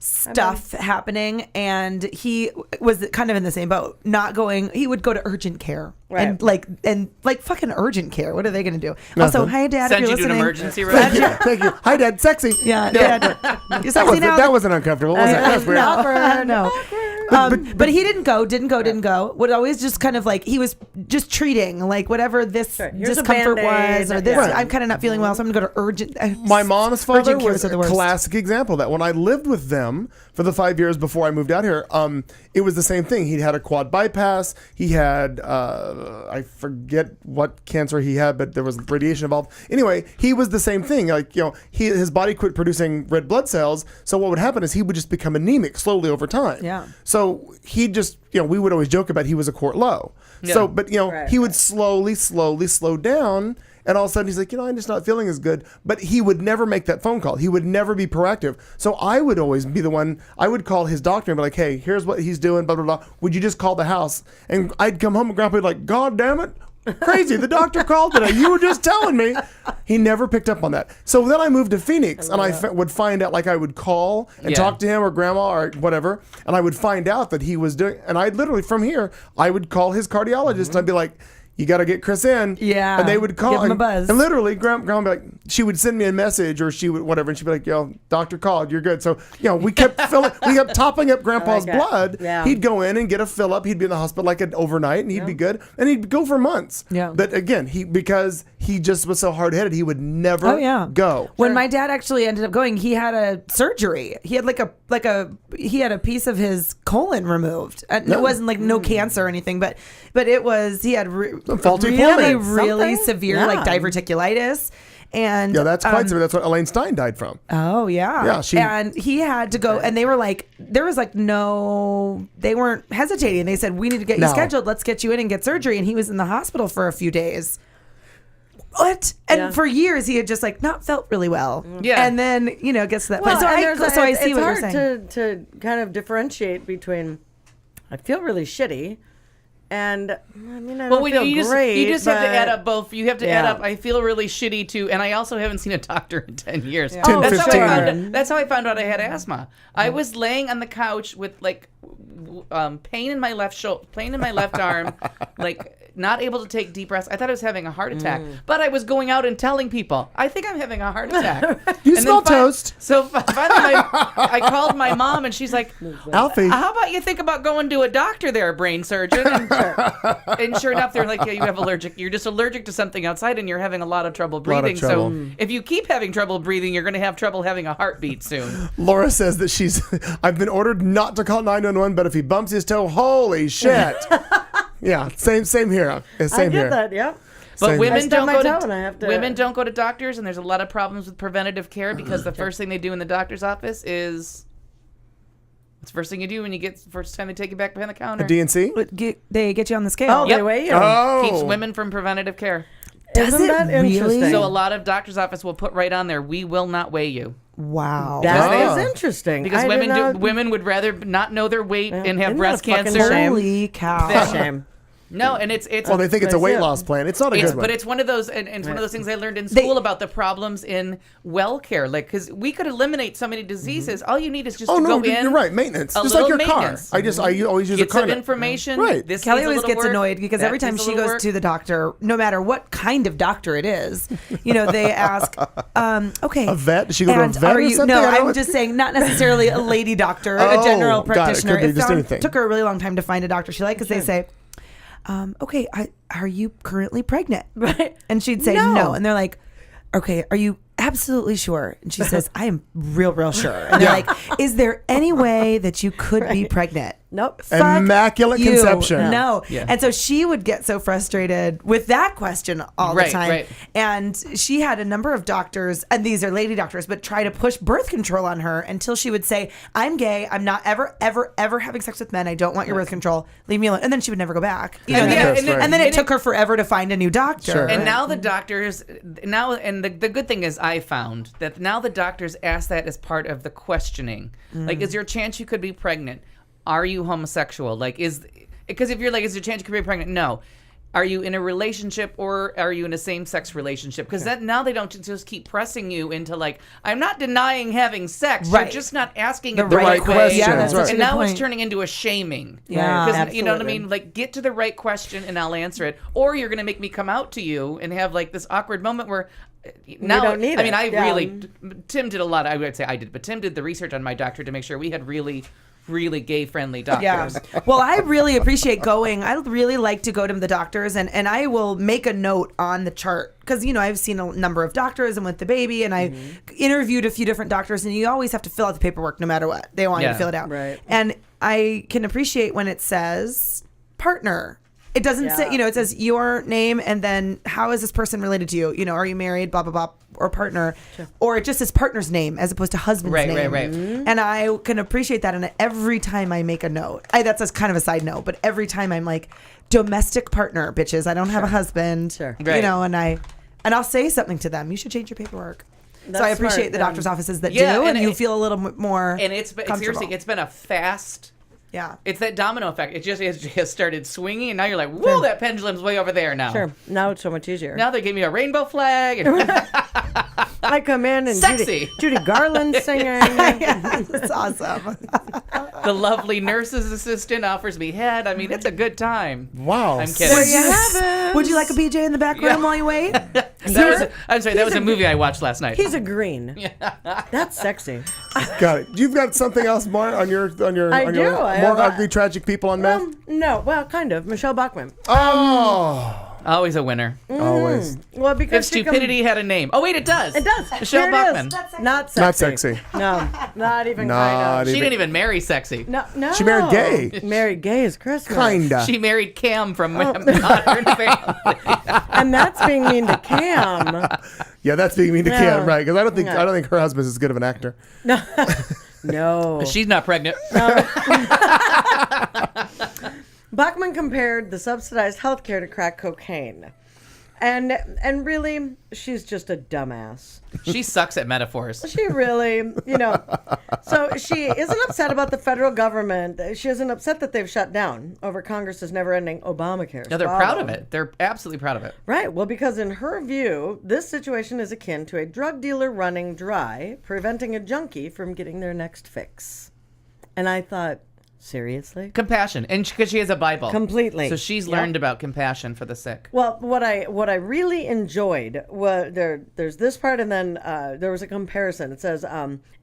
stuff happening, and he was kind of in the same boat. Not going. He would go to urgent care, and fucking urgent care. What are they going to do? Nothing. Also, hi Dad, Send if you you're to an listening. emergency room. Thank you. Hi, Dad. Sexy. Yeah, Dad. You're sexy now. That wasn't uncomfortable, was it? That's weird. Awkward. No. But he didn't go. Would always just kind of he was just treating whatever this discomfort was, or this. Right. I'm kind of not feeling well, so I'm gonna go to urgent. My mom's father was a classic example of that. When I lived with them for the 5 years before I moved out here, it was the same thing. He'd had a quad bypass. He had I forget what cancer he had, but there was radiation involved. Anyway, he was the same thing. His body quit producing red blood cells. So what would happen is he would just become anemic slowly over time. Yeah. So he just, we would always joke about he was a quart low. Yeah. So, but he would slowly slow down. And all of a sudden he's like, I'm just not feeling as good. But he would never make that phone call. He would never be proactive. So I would always be the one, I would call his doctor and be like, hey, here's what he's doing, blah, blah, blah. Would you just call the house? And I'd come home and Grandpa would be like, God damn it, Crazy. The doctor called today. You were just telling me. He never picked up on that. So then I moved to Phoenix, and I would find out, like I would call and talk to him or grandma or whatever, and I would find out that he was doing, and I literally from here, I would call his cardiologist and I'd be like, you got to get Chris in. Yeah. And they would call. Give him a buzz. And literally, grandma would be like, she would send me a message or she would, whatever, and she'd be like, yo, doctor called, you're good. So, we kept we kept topping up grandpa's blood. Yeah. He'd go in and get a fill up. He'd be in the hospital like an overnight and he'd be good. And he'd go for months. Yeah. But again, because he just was so hard headed, he would never go. When my dad actually ended up going, he had a surgery. He had he had a piece of his colon removed. It wasn't like no cancer or anything, but it was, he had faulty plumbing. really severe diverticulitis. And that's quite severe. That's what Elaine Stein died from. Oh yeah. Yeah. And he had to go, and they were like, there was like no, they weren't hesitating. They said, we need to get you scheduled. Let's get you in and get surgery. And he was in the hospital for a few days. What? And for years he had just like not felt really well. Yeah. And then, gets to that point. So I see what you're saying. It's hard to kind of differentiate between, I feel really shitty, and I mean, I don't feel great. You just have to add up both. You have to add up, I feel really shitty too, and I also haven't seen a doctor in 10 years. Yeah. 10, 15. That's how I found out I had asthma. I was laying on the couch with like pain in my left shoulder, pain in my left arm, like not able to take deep breaths. I thought I was having a heart attack, but I was going out and telling people, I think I'm having a heart attack. You smell toast. So finally I called my mom and she's like, Alfie, how about you think about going to a doctor there, a brain surgeon? And sure enough, they're like, you're just allergic to something outside and you're having a lot of trouble breathing. So if you keep having trouble breathing, you're going to have trouble having a heartbeat soon. Laura says that I've been ordered not to call 911, but if he bumps his toe, holy shit. Yeah, same here. I get that, yeah. But women don't go to doctors, and there's a lot of problems with preventative care because the first thing they do in the doctor's office is it's the first thing you do when you get first time they take you back behind the counter. A DNC? They get you on the scale. Oh, they weigh you. Keeps women from preventative care. Isn't that interesting? So a lot of doctor's office will put right on there, we will not weigh you. Wow. That is interesting. Because women would rather not know their weight and have breast cancer. Holy cow. Shame. No, and it's well, they think it's a weight loss plan. It's not a good one. But it's one of those, and it's one of those things I learned in school about the problems in well care. Like, because we could eliminate so many diseases. All you need is just to go in. You're right. Maintenance, just like your car. I always use a car. Get some information. Right. Kelly always gets annoyed because every time she goes to the doctor, no matter what kind of doctor it is, they ask, okay, a vet. Does she go to a vet or something? No, I'm just saying, not necessarily a lady doctor, a general practitioner. It took her a really long time to find a doctor she liked because they say, okay, are you currently pregnant? Right. And she'd say no. And they're like, okay, are you absolutely sure? And she says, I am real sure. And they're like, is there any way that you could be pregnant? Nope. Immaculate conception. No. Yeah. And so she would get so frustrated with that question all the time. Right. And she had a number of doctors, and these are lady doctors, but try to push birth control on her until she would say, I'm gay. I'm not ever having sex with men. I don't want your birth control. Leave me alone. And then she would never go back. And then it took her forever to find a new doctor. Sure. And now the doctors, and the good thing is I found that now the doctors ask that as part of the questioning. Like, is there a chance you could be pregnant? Are you homosexual? Because if you're like, is there a chance you could be pregnant? No. Are you in a relationship or are you in a same-sex relationship? Because now they don't just keep pressing you into like, I'm not denying having sex. Right. You're just not asking the right questions. Yeah, right. And now it's turning into a shaming. Yeah, because you know what I mean? Like, get to the right question and I'll answer it. Or you're going to make me come out to you and have like this awkward moment where now, don't need Tim did a lot. I would say I did, but Tim did the research on my doctor to make sure we had really gay-friendly doctors. Yeah. Well, I really appreciate going. I really like to go to the doctors, and I will make a note on the chart because, I've seen a number of doctors and with the baby, and I interviewed a few different doctors, and you always have to fill out the paperwork no matter what. They want you to fill it out. Right. And I can appreciate when it says partner. It doesn't say, it says your name and then how is this person related to you? Are you married, blah, blah, blah, or partner? Sure. Or it just says partner's name as opposed to husband's name. Right. And I can appreciate that. And every time I make a note, that's kind of a side note, but every time I'm like, domestic partner, bitches. I don't have a husband. Sure. Right. And I'll say something to them. You should change your paperwork. That's so I appreciate smart, the doctor's offices that do, and you feel a little more And seriously, it's been a fast Yeah. It's that domino effect. It just has started swinging, and now you're like, whoa, that pendulum's way over there now. Sure. Now it's so much easier. Now they give me a rainbow flag. And I come in and sexy. Judy Garland singing. Yeah, that's awesome. The lovely nurse's assistant offers me head. I mean, it's a good time. Wow. I'm kidding. There you have it. Would you like a BJ in the back room while you wait? I'm sorry, that was a movie I watched last night. He's a green. That's sexy. Got it. You've got something else, Mark, on your more ugly, tragic people on meth? No, well, kind of. Michelle Bachmann. Always a winner. Always. Well, because if stupidity had a name. Oh, wait, it does. It does. Michelle Here Bachmann. It is. Not sexy. Not sexy. No, not even Not kind She didn't even marry sexy. of. No. She married gay. Married gay is Christmas. Kinda. She married Cam from Modern Family. And that's being mean to Cam. Yeah, that's being mean to Yeah. Cam, right? Because I don't think her husband's as good of an actor. No. She's not pregnant. Bachmann compared the subsidized health care to crack cocaine. And really, she's just a dumbass. She sucks at metaphors. She really, so she isn't upset about the federal government. She isn't upset that they've shut down over Congress's never-ending Obamacare. No, they're proud of it. They're absolutely proud of it. Right. Well, because in her view, this situation is akin to a drug dealer running dry, preventing a junkie from getting their next fix. And I thought, seriously? Compassion, and because she has a Bible. Completely. So she's learned about compassion for the sick. Well, what I really enjoyed was there's this part, and then there was a comparison. It says,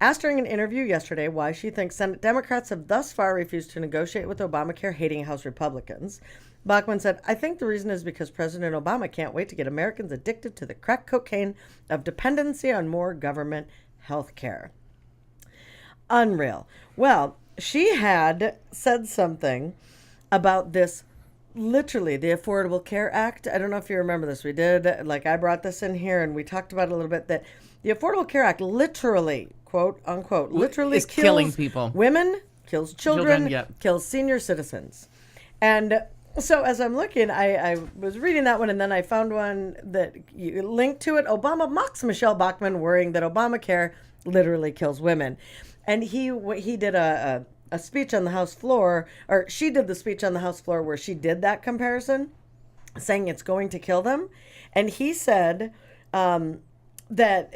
asked during an interview yesterday why she thinks Senate Democrats have thus far refused to negotiate with Obamacare, hating House Republicans. Bachmann said, I think the reason is because President Obama can't wait to get Americans addicted to the crack cocaine of dependency on more government health care. Unreal. Well, she had said something about this, literally, the Affordable Care Act. I don't know if you remember this. We did, I brought this in here and we talked about it a little bit, that the Affordable Care Act literally, quote unquote, literally is kills killing people. Women, kills children, yep. kills senior citizens. And so as I'm looking, I was reading that one, and then I found one that you linked to it. Obama mocks Michelle Bachmann, worrying that Obamacare literally kills women. And he did a speech on the House floor, or she did the speech on the House floor where she did that comparison, saying it's going to kill them. And he said that,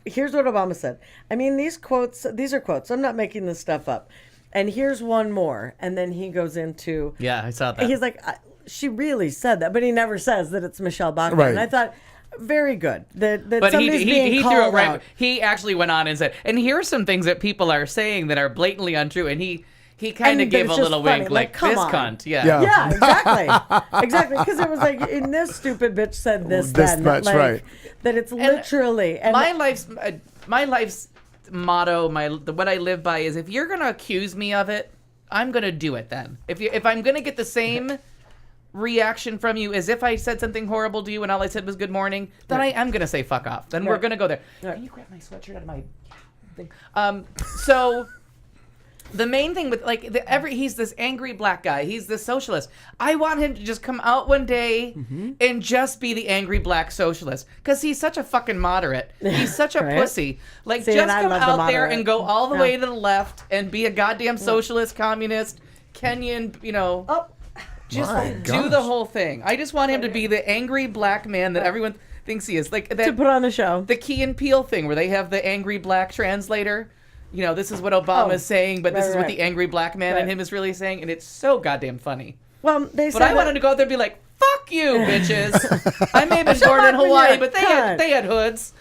here's what Obama said. I mean, these are quotes. I'm not making this stuff up. And here's one more. And then he goes into... Yeah, I saw that. He's like, she really said that, but he never says that it's Michelle Bachmann. Right. And I thought... Very good. That but somebody's being he called threw it right. out. He actually went on and said, and here's some things that people are saying that are blatantly untrue. And he kind of gave a little wink, like come this on. cunt. Yeah, exactly. Exactly. Because it was like, and this stupid bitch said this then. Much, like, right. That it's literally. And my life's motto, what I live by is, if you're going to accuse me of it, I'm going to do it then. If I'm going to get the same reaction from you as if I said something horrible to you and all I said was good morning, then I am going to say fuck off. Then we're going to go there. Can you grab my sweatshirt out of my thing? So the main thing with he's this angry black guy. He's this socialist. I want him to just come out one day and just be the angry black socialist, because he's such a fucking moderate. He's such a pussy. Like, See, just and I come love the out there moderate. and go all the way to the left and be a goddamn socialist, communist, Kenyan, just do the whole thing. I just want him to be the angry black man that everyone thinks he is. Like that, to put on the show. The Key and Peele thing where they have the angry black translator. This is what Obama is saying, but this is what the angry black man in him is really saying, and it's so goddamn funny. Well, but I wanted to go out there and be like, "Fuck you, bitches!" I may have been born in Hawaii, but they had hoods.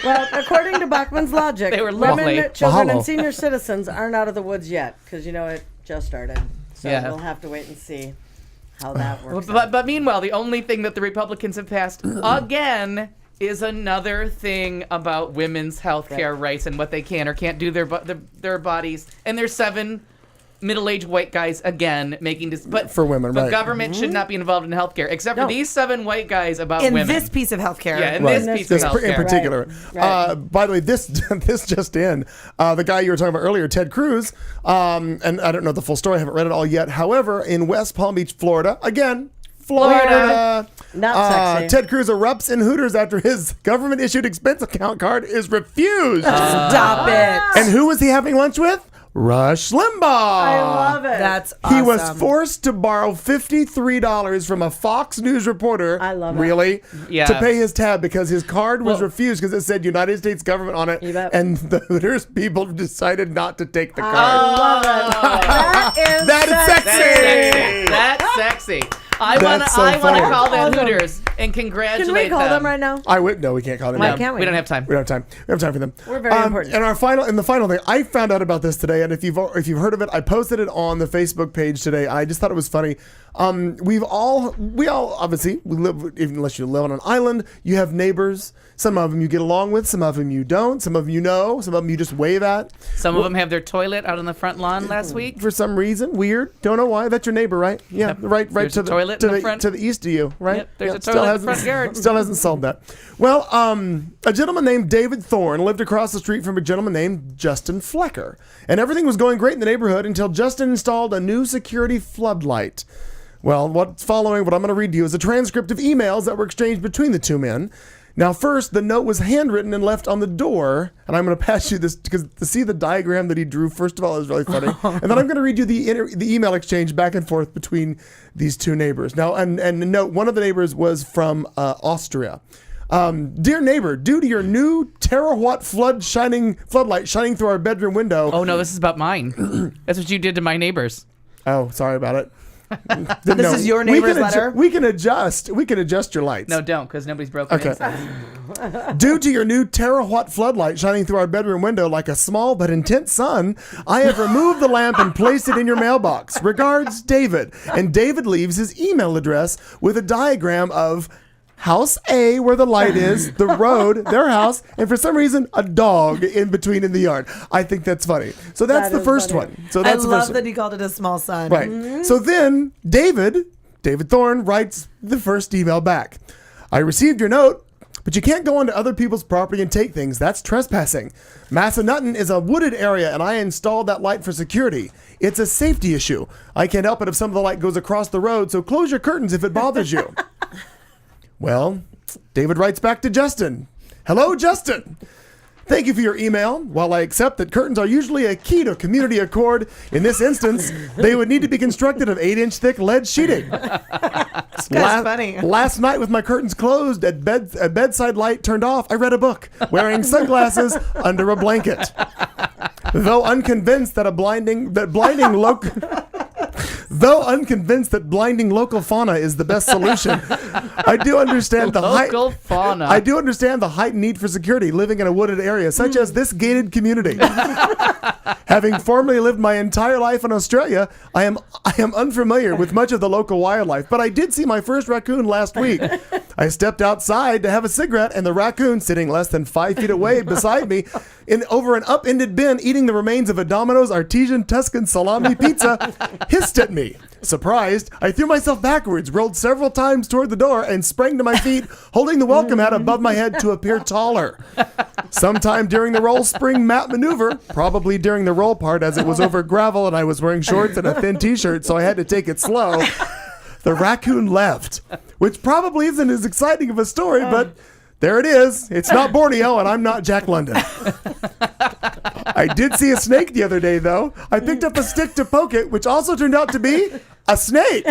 Well, according to Bachmann's logic, they were lovely. Women, children, and senior citizens aren't out of the woods yet, because it just started. So we'll have to wait and see how that works. But meanwhile, the only thing that the Republicans have passed again is another thing about women's health care rights and what they can or can't do their bodies. And there's 7 middle-aged white guys again making this. But for women, but right? government should not be involved in healthcare, except for these 7 white guys about in women. this piece of healthcare. Yeah, this piece of healthcare in particular. Right. By the way, this just in, the guy you were talking about earlier, Ted Cruz, and I don't know the full story. I haven't read it all yet. However, in West Palm Beach, Florida, again. Florida. Not sexy. Ted Cruz erupts in Hooters after his government-issued expense account card is refused. Stop it. And who was he having lunch with? Rush Limbaugh. I love it. That's awesome. He was forced to borrow $53 from a Fox News reporter. I love it. Really? Yeah. To pay his tab because his card was refused because it said United States government on it. And the Hooters people decided not to take the card. I love it. That is sexy. That's sexy. I want to call that Hooters and congratulate them. Can we call them right now? No, we can't call them. Why can't we? We don't have time. We don't have time. We have time for them. We're very important. And the final thing, I found out about this today, and if you've heard of it, I posted it on the Facebook page today. I just thought it was funny. We all obviously we live, even unless you live on an island, you have neighbors. Some of them you get along with, some of them you don't. Some of them you know, some of them you just wave at. Some of them have their toilet out on the front lawn last week. For some reason, weird. Don't know why. That's your neighbor, right? Yeah, Yep. right There's to a the toilet in the front. to the east of you, right? Yep, there's a still toilet in the hasn't- front yard. Still hasn't solved that. Well, a gentleman named David Thorne lived across the street from a gentleman named Justin Flecker, and everything was going great in the neighborhood until Justin installed a new security floodlight. Well, what I'm going to read to you is a transcript of emails that were exchanged between the two men. Now, first, the note was handwritten and left on the door, and I'm going to pass you this because to see the diagram that he drew, first of all, is really funny. And then I'm going to read you the email exchange back and forth between these two neighbors. Now, and note, one of the neighbors was from Austria. Dear neighbor, due to your new terawatt floodlight shining through our bedroom window. Oh, no, this is about mine. That's what you did to my neighbors. Oh, sorry about it. This is your neighbor's letter? We can adjust your lights. No, don't, because nobody's broken Okay. inside. Due to your new terawatt floodlight shining through our bedroom window like a small but intense sun, I have removed the lamp and placed it in your mailbox. Regards, David. And David leaves his email address with a diagram of House A, where the light is, the road, their house, and for some reason, a dog in between in the yard. I think that's funny. So that's the first one. So I that's the first love one. that he called it a small son. Right. Mhm. So then David Thorne writes the first email back. I received your note, but you can't go onto other people's property and take things. That's trespassing. Massanutten is a wooded area, and I installed that light for security. It's a safety issue. I can't help it if some of the light goes across the road, so close your curtains if it bothers you. Well, David writes back to Justin. Hello, Justin. Thank you for your email. While I accept that curtains are usually a key to community accord, in this instance, they would need to be constructed of 8-inch thick lead sheeting. That's funny. Last night with my curtains closed, a bedside light turned off, I read a book, wearing sunglasses under a blanket. Though unconvinced that blinding local fauna is the best solution, I do understand the heightened need for security living in a wooded area such as this gated community. Having formerly lived my entire life in Australia, I am unfamiliar with much of the local wildlife, but I did see my first raccoon last week. I stepped outside to have a cigarette, and the raccoon, sitting less than 5 feet away beside me, over an upended bin, eating the remains of a Domino's Artesian Tuscan salami pizza, hissed at me. Surprised, I threw myself backwards, rolled several times toward the door, and sprang to my feet, holding the welcome mat above my head to appear taller. Sometime during the roll spring mat maneuver, probably during the roll part as it was over gravel and I was wearing shorts and a thin t-shirt, so I had to take it slow, the raccoon left, which probably isn't as exciting of a story, but there it is. It's not Borneo, and I'm not Jack London. I did see a snake the other day, though. I picked up a stick to poke it, which also turned out to be a snake.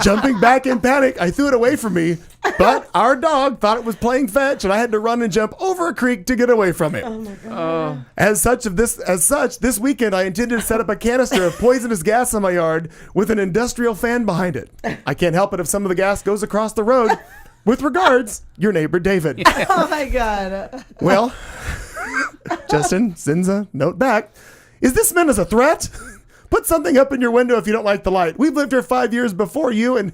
Jumping back in panic, I threw it away from me, but our dog thought it was playing fetch, and I had to run and jump over a creek to get away from it. Oh my God. As such, this weekend I intended to set up a canister of poisonous gas in my yard with an industrial fan behind it. I can't help it if some of the gas goes across the road. With regards, your neighbor, David. Oh, my God. Well, Justin sends a note back. Is this meant as a threat? Put something up in your window if you don't like the light. We've lived here 5 years before you, and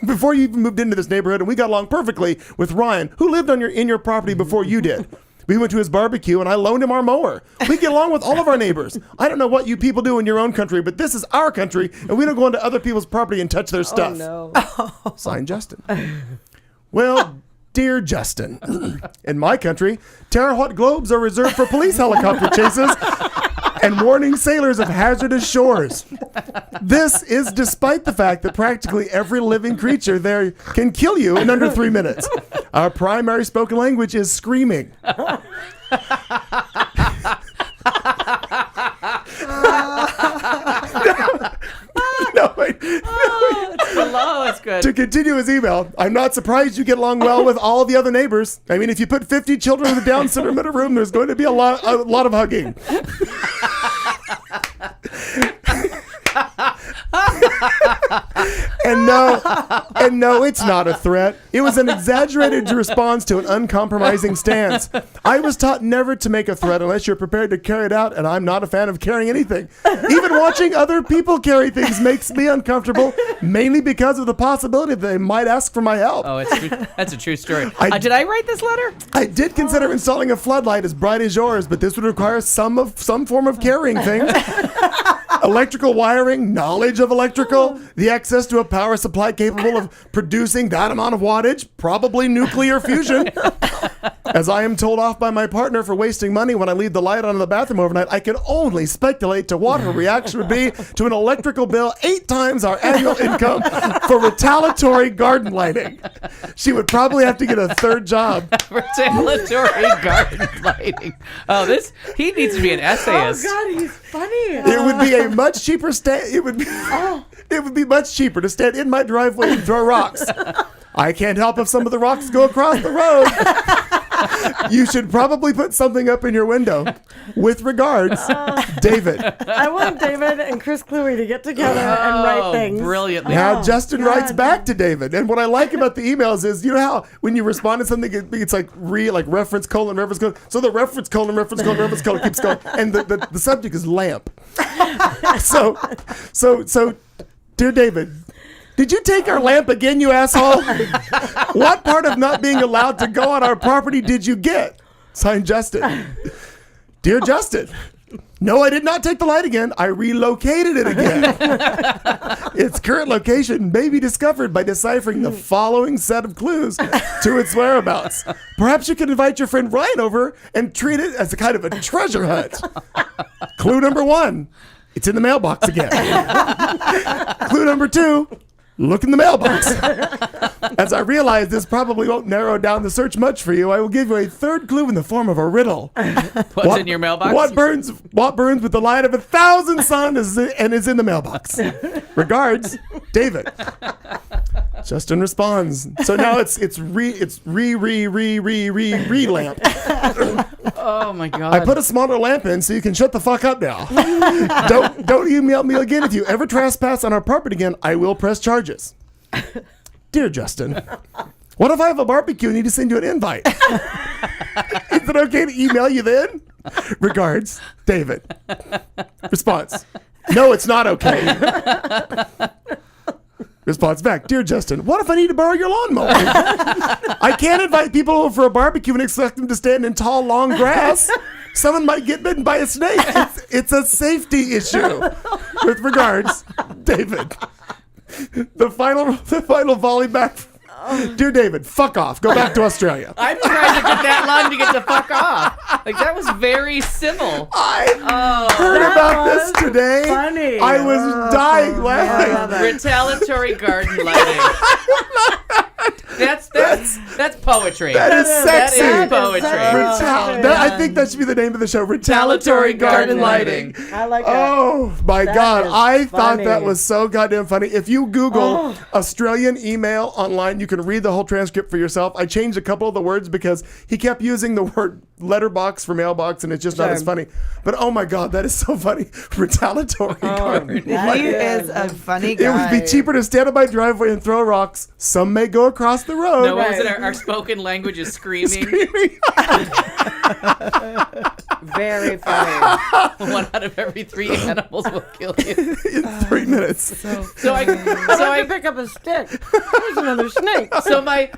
before you even moved into this neighborhood, and we got along perfectly with Ryan, who lived in your property before you did. We went to his barbecue, and I loaned him our mower. We get along with all of our neighbors. I don't know what you people do in your own country, but this is our country, and we don't go into other people's property and touch their stuff. Oh, no. Signed, Justin. Well, dear Justin, in my country, terawatt globes are reserved for police helicopter chases and warning sailors of hazardous shores. This is despite the fact that practically every living creature there can kill you in under 3 minutes. Our primary spoken language is screaming. good. To continue his email, I'm not surprised you get along well with all the other neighbors. I mean, if you put 50 children with Down syndrome in a room, there's going to be a lot of hugging. And no, it's not a threat. It was an exaggerated response to an uncompromising stance. I was taught never to make a threat unless you're prepared to carry it out, and I'm not a fan of carrying anything. Even watching other people carry things makes me uncomfortable, mainly because of the possibility that they might ask for my help. Oh, that's a true story. Did I write this letter? I did consider installing a floodlight as bright as yours, but this would require some form of carrying things. Electrical wiring, knowledge of electrical, the access to a power supply capable of producing that amount of wattage, probably nuclear fusion. As I am told off by my partner for wasting money when I leave the light on in the bathroom overnight, I can only speculate to what her reaction would be to an electrical bill 8 times our annual income for retaliatory garden lighting. She would probably have to get a 3rd job. Retaliatory garden lighting. Oh, he needs to be an essayist. Oh God, he's funny. It would be a much cheaper it would be much cheaper to stand in my driveway and throw rocks. I can't help if some of the rocks go across the road. You should probably put something up in your window. With regards, David. I want David and Chris Cluey to get together and write things. Brilliantly. Now Justin writes back to David. And what I like about the emails is, you know how when you respond to something, it's like reference colon, reference colon. So the reference colon keeps going. And the subject is lamp. So, dear David, did you take our lamp again, you asshole? What part of not being allowed to go on our property did you get? Signed, Justin. Dear Justin, no, I did not take the light again. I relocated it again. Its current location may be discovered by deciphering the following set of clues to its whereabouts. Perhaps you can invite your friend Ryan over and treat it as a kind of a treasure hunt. Clue number 1, it's in the mailbox again. Clue number 2, look in the mailbox. As I realize this probably won't narrow down the search much for you, I will give you a 3rd clue in the form of a riddle. What's in your mailbox? What burns with the light of 1,000 suns is in the mailbox. Regards, David. Justin responds. So now it's lamp. Oh my God. I put a smaller lamp in so you can shut the fuck up now. Don't email me again. If you ever trespass on our property again, I will press charges. Dear Justin, what if I have a barbecue and need to send you an invite? Is it okay to email you then? Regards, David. Response, no, it's not okay. Response back, dear Justin, what if I need to borrow your lawnmower? I can't invite people over for a barbecue and expect them to stand in tall, long grass. Someone might get bitten by a snake. It's a safety issue. With regards, David. The final volley back. Dear David, fuck off. Go back to Australia. I'm trying to get that line to get the fuck off. Like, that was very civil. I heard about this today. Funny. I was dying laughing. Retaliatory garden lighting. That's poetry. That is sexy. That is poetry. I think that should be the name of the show. Retaliatory garden lighting. I like it. Oh my God. I thought funny. that was so goddamn funny. If you Google Australian email online, you can read the whole transcript for yourself. I changed a couple of the words because he kept using the word letterbox for mailbox, and it's just not as funny. But oh my God, that is so funny. Retaliatory garden lighting. He is a funny guy. It would be cheaper to stand on my driveway and throw rocks. Some may go across the road. No, what was it? Our spoken language is screaming. Very funny. 1 out of every 3 animals will kill you in 3 minutes. So I pick up a stick. There's another snake. So my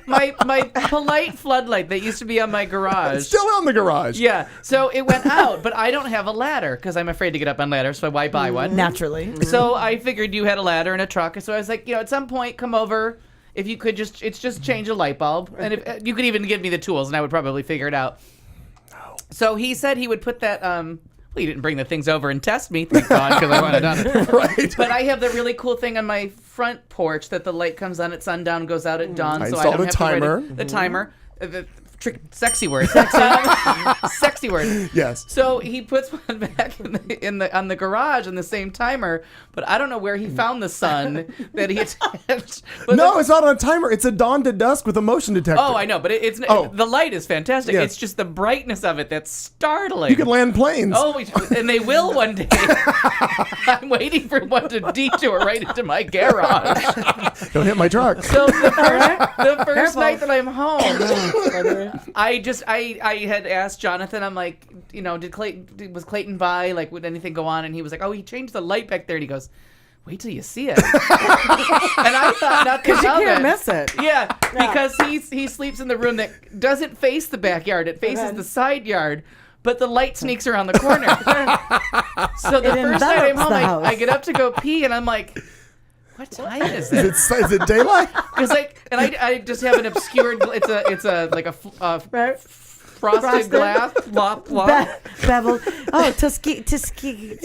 polite floodlight that used to be on my garage. It's still on the garage. Yeah. So it went out, but I don't have a ladder because I'm afraid to get up on ladders. So why buy one? Naturally. So I figured you had a ladder and a truck. So I was like, at some point, come over. If you could it's just change a light bulb, and if you could even give me the tools, and I would probably figure it out. So he said he would put that. Well, he didn't bring the things over and test me, thank God, because I would have done it. Right. But I have the really cool thing on my front porch that the light comes on at sundown, goes out at dawn. I so installed I don't a have timer. To the timer. The Sexy word. Sexy word. Yes. So he puts one back on the garage in the same timer, but I don't know where he found the sun that he attached. But No, it's not on a timer. It's a dawn to dusk with a motion detector. Oh, I know, but the light is fantastic. Yes. It's just the brightness of it that's startling. You can land planes. Oh, and they will one day. I'm waiting for one to detour right into my garage. Don't hit my truck. So the first night that I'm home, I had asked Jonathan, I'm like, was Clayton by? Like, would anything go on? And he was like, oh, he changed the light back there. And he goes, wait till you see it. And I thought nothing Because you of can't it. miss it. Yeah, because he sleeps in the room that doesn't face the backyard. It faces the side yard. But the light sneaks around the corner. So the first night I'm home, I get up to go pee, and I'm like, what time is it? Is it daylight? It's like, and I just have an obscured. It's frosted glass. Plop, plop. Bevel. Oh, Tuskegee.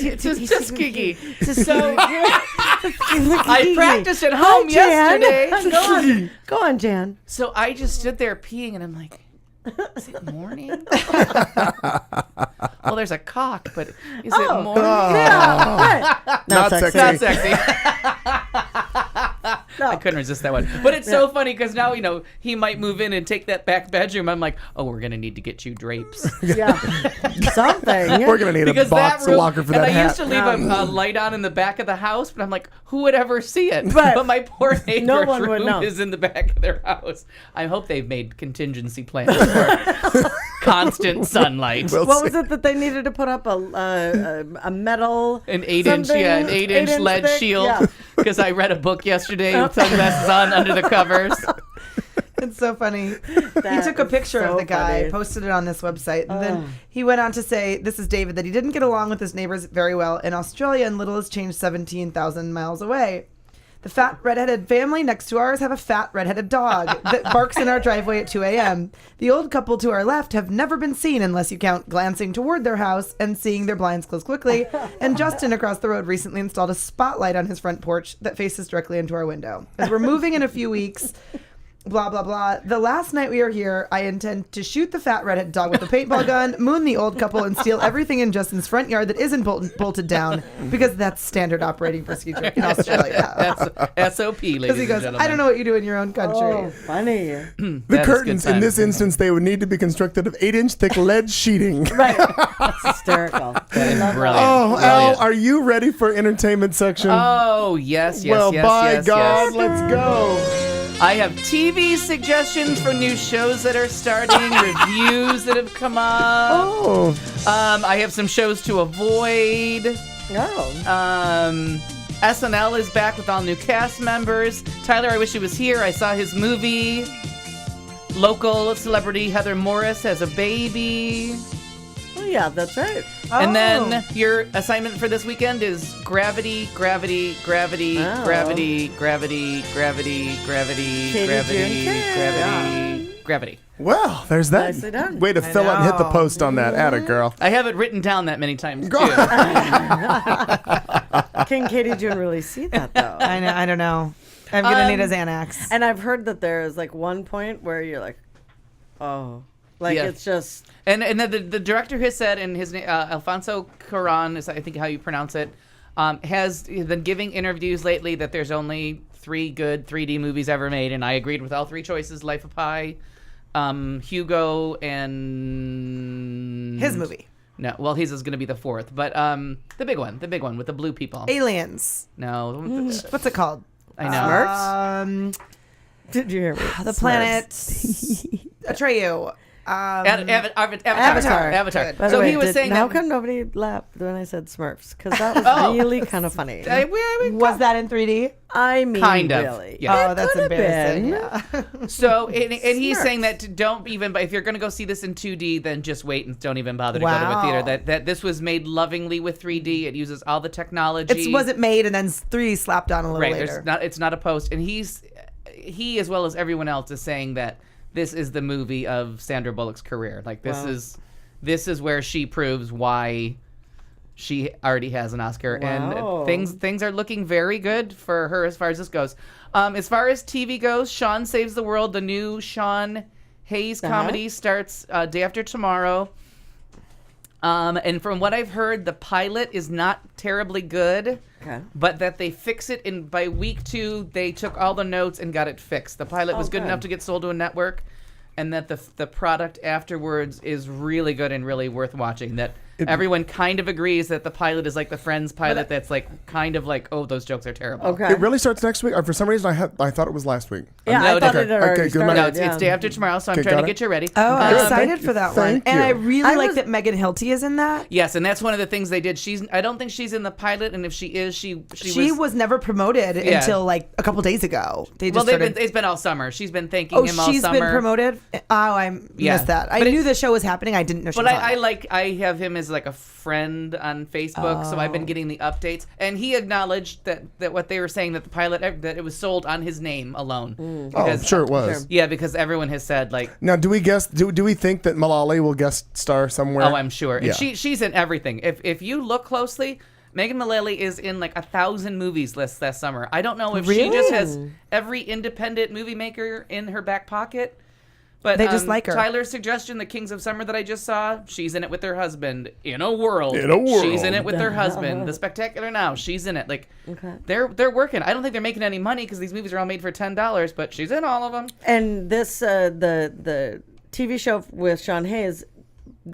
So I practiced at home yesterday. Go on, Jan. So I just stood there peeing, and I'm like, is it morning? Well, there's a cock, but is it morning? Yeah, right. Not sexy. Not sexy. I couldn't resist that one. But it's so funny because now, he might move in and take that back bedroom. I'm like, oh, we're going to need to get you drapes. Yeah. Something. We're going to need a box locker for that hat. And I used hat. to leave a light on in the back of the house, but I'm like, who would ever see it? But my poor neighbor's room is in the back of their house. I hope they've made contingency plans for constant sunlight. What was it that they needed to put up? A metal... An 8-inch lead thick? shield. Because I read a book yesterday with sunglasses on under the covers. It's so funny. He took a picture of the guy, posted it on this website, and then he went on to say, this is David, that he didn't get along with his neighbors very well in Australia, and little has changed 17,000 miles away. The fat redheaded family next to ours have a fat redheaded dog that barks in our driveway at 2 a.m. The old couple to our left have never been seen unless you count glancing toward their house and seeing their blinds close quickly. And Justin across the road recently installed a spotlight on his front porch that faces directly into our window. As we're moving in a few weeks, blah, blah, blah. The last night we are here, I intend to shoot the fat redhead dog with a paintball gun, moon the old couple, and steal everything in Justin's front yard that isn't bolted down, because that's standard operating procedure in Australia. That's SOP, ladies Because he goes, and I don't know what you do in your own country. Oh, funny. The curtains, in this instance, they would need to be constructed of 8-inch thick lead sheeting. Right. That's hysterical. That is brilliant. Oh, Brilliant. Al, are you ready for entertainment section? Oh, yes. Well, by God, let's go. I have TV suggestions for new shows that are starting, reviews that have come up. Oh. I have some shows to avoid. SNL is back with all new cast members. Tyler, I wish he was here. I saw his movie. Local celebrity Heather Morris has a baby. Oh, yeah, that's right. And then your assignment for this weekend is gravity, gravity, gravity, gravity, gravity, gravity, gravity, gravity, gravity, gravity. Well, there's that. Nicely done. Way to fill out and hit the post on that. Atta girl. I have it written down that many times, too. Can Katie June really see that, though? I don't know. I'm going to need a Xanax. And I've heard that there is like one point where you're like, oh. Like, it's just... And the director has said, and his name, Alfonso Cuarón is, I think, how you pronounce it, has been giving interviews lately that there's only 3 good 3D movies ever made, and I agreed with all 3 choices: Life of Pi, Hugo, and... His movie. No, well, his is going to be the 4th, but the big one with the blue people. Aliens. No. What's it called? I know. Smurfs? Did you hear me? The planet. Atreyu. Avatar. By the So way, he was saying how that... come nobody laughed when I said Smurfs? Because that was really kind of funny. Was that in 3D? I mean, kind of. really. Yeah. Oh, that's embarrassing. So, and he's saying that don't even, if you're going to go see this in 2D, then just wait and don't even bother to go to a theater. That this was made lovingly with 3D. It uses all the technology. It wasn't made and then 3D slapped on a little later. It's not a post. And he, as well as everyone else, is saying that this is the movie of Sandra Bullock's career. Like, this is where she proves why she already has an Oscar. And things are looking very good for her as far as this goes. As far as TV goes, Sean Saves the World, the new Sean Hayes comedy starts day after tomorrow. And from what I've heard, the pilot is not terribly good. Okay. But that they fix it by week 2, they took all the notes and got it fixed. The pilot was good enough to get sold to a network, and that the product afterwards is really good and really worth watching. That everyone kind of agrees that the pilot is like the Friends pilot. That's like kind of like, oh, those jokes are terrible. Okay. It really starts next week. For some reason, I thought it was last week. Yeah, I thought it already started. No, it's day after tomorrow, so I'm trying to get you ready. Oh, I'm excited for that one. And I really like was- that Megan Hilty is in that. Yes, and that's one of the things they did. I don't think she's in the pilot, and if she is, she was never promoted until like a couple days ago. They just it's been all summer. She's been thanking him all summer. Oh, she's been promoted? Oh, I missed that. I knew the show was happening. I didn't know she was on it. I have him as like a friend on Facebook, so I've been getting the updates, and he acknowledged that what they were saying, that the pilot, that it was sold on his name alone. I'm sure it was. Yeah, because everyone has said like. Now, do we guess? Do we think that Mullally will guest star somewhere? Oh, I'm sure. Yeah. And she's in everything. If you look closely, Megan Mullally is in like 1,000 movies lists this summer. I don't know if she just has every independent movie maker in her back pocket. But they just like her. Tyler's suggestion, The Kings of Summer that I just saw, she's in it with her husband. In a World. She's in it with her husband. The Spectacular Now, she's in it. Like, they're working. I don't think they're making any money because these movies are all made for $10, but she's in all of them. And this, the TV show with Sean Hayes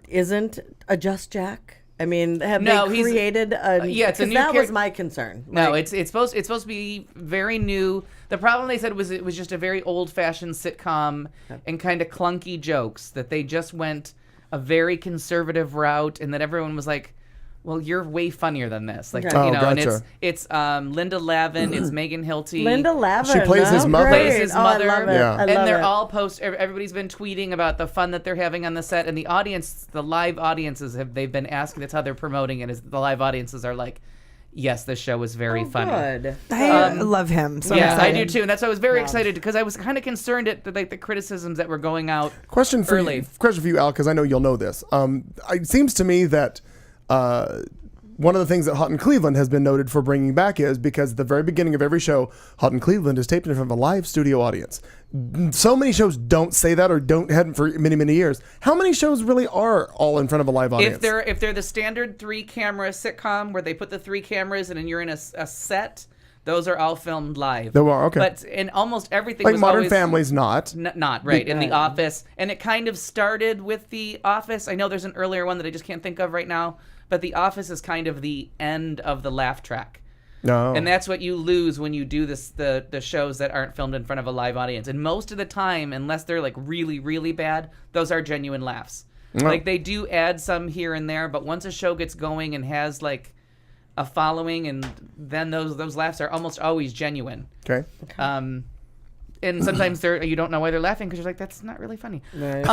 isn't a Just Jack. I mean, have they created a? Yeah, it's a new. That was my concern. No, it's supposed to be very new. The problem they said was it was just a very old-fashioned sitcom and kind of clunky jokes, that they just went a very conservative route, and that everyone was like, "Well, you're way funnier than this." Like, gotcha. And it's Linda Lavin, it's Megan Hilty. Linda Lavin. She plays his mother. Plays his mother. I love it. Yeah. I And love they're it. all everybody's been tweeting about the fun that they're having on the set, and the audience, the live audiences they've been asking. That's how they're promoting it. Is the live audiences are like, yes, this show is very funny. Good. I love him. So yeah, excited. I do too, and that's why I was very excited, because I was kind of concerned at the criticisms that were going out. Question for early. you, Al, because I know you'll know this. It seems to me that one of the things that Hot in Cleveland has been noted for bringing back is because at the very beginning of every show, Hot in Cleveland is taped in front of a live studio audience. So many shows don't say that, or hadn't for many, many years. How many shows really are all in front of a live audience? If they're the standard 3-camera sitcom where they put the 3 cameras in and you're in a set, those are all filmed live. They are, okay. But in almost everything, like was Modern always, Family's not. Not right. In The Office, and it kind of started with The Office. I know there's an earlier one that I just can't think of right now, but The Office is kind of the end of the laugh track. No. And that's what you lose when you do the shows that aren't filmed in front of a live audience. And most of the time, unless they're like really, really bad, those are genuine laughs. No. Like they do add some here and there, but once a show gets going and has like a following, and then those laughs are almost always genuine. Okay. And sometimes you don't know why they're laughing because you're like, that's not really funny. Right.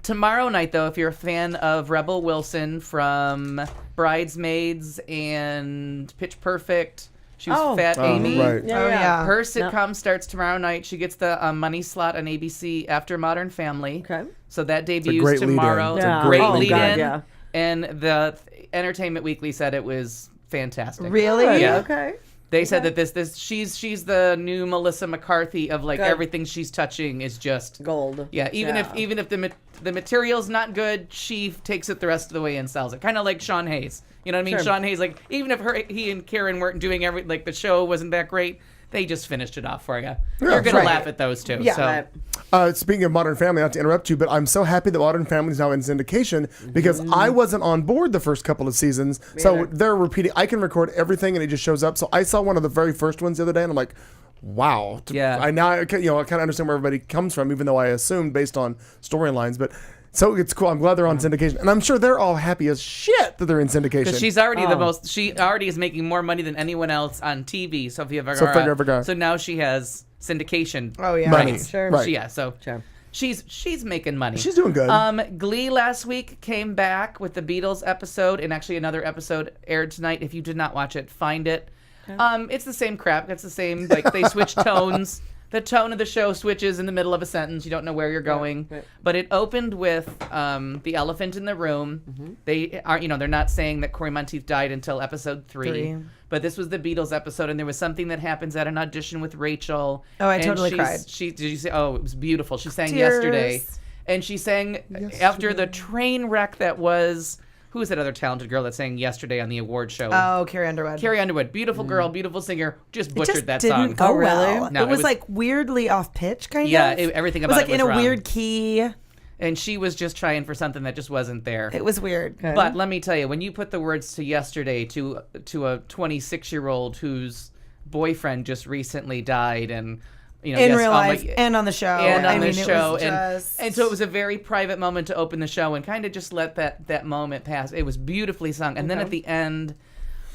Tomorrow night, though, if you're a fan of Rebel Wilson from Bridesmaids and Pitch Perfect, she was Fat Amy. Right. Yeah. Her sitcom starts tomorrow night. She gets the money slot on ABC after Modern Family. Okay. So that great debuts tomorrow. lead-in. Yeah. Great Oh, lead-in. God, yeah. And the Entertainment Weekly said it was fantastic. Really? Yeah. Okay. They said that she's the new Melissa McCarthy of like everything she's touching is just Gold. Yeah, even if the material's not good, she takes it the rest of the way and sells it. Kind of like Sean Hayes. You know what I mean? Sure. Sean Hayes, like even if he and Karen weren't doing the show wasn't that great, they just finished it off for you. You're gonna laugh at those two. Yeah. So. Speaking of Modern Family, not to interrupt you, but I'm so happy that Modern Family is now in syndication because I wasn't on board the first couple of seasons. So they're repeating. I can record everything and it just shows up. So I saw one of the very first ones the other day and I'm like, wow. Yeah. I kind of understand where everybody comes from, even though I assumed based on storylines. But so it's cool. I'm glad they're on syndication, and I'm sure they're all happy as shit that they're in syndication. Because she's already she already is making more money than anyone else on TV. Sofia Vergara. Sofia Vergara. So now she has syndication. Oh yeah. Money. Rights. Sure. Right. Yeah. So she's making money. She's doing good. Glee last week came back with the Beatles episode, and actually another episode aired tonight. If you did not watch it, find it. It's the same crap. It's the same. Like they switch tones. the tone of the show switches in the middle of a sentence. You don't know where you're going. Right. But it opened with the elephant in the room. Mm-hmm. They are, they're not saying that Corey Monteith died until episode 3. But this was the Beatles episode, and there was something that happens at an audition with Rachel. Oh, I and totally cried. Did you say? Oh, it was beautiful. She sang Tears. yesterday, and she sang after the train wreck that was. Who was that other talented girl that sang yesterday on the award show? Oh, Carrie Underwood. Carrie Underwood, beautiful girl, beautiful singer, just It butchered just that didn't song. go really? well. No, it was like weirdly off pitch, kind Yeah, of. everything It was about like it was in a wrong. weird key. And she was just trying for something that just wasn't there. It was weird. But let me tell you, when you put the words to yesterday to a 26-year-old whose boyfriend just recently died, and in real life and on the show, and so it was a very private moment to open the show and kind of just let that moment pass. It was beautifully sung, and then at the end,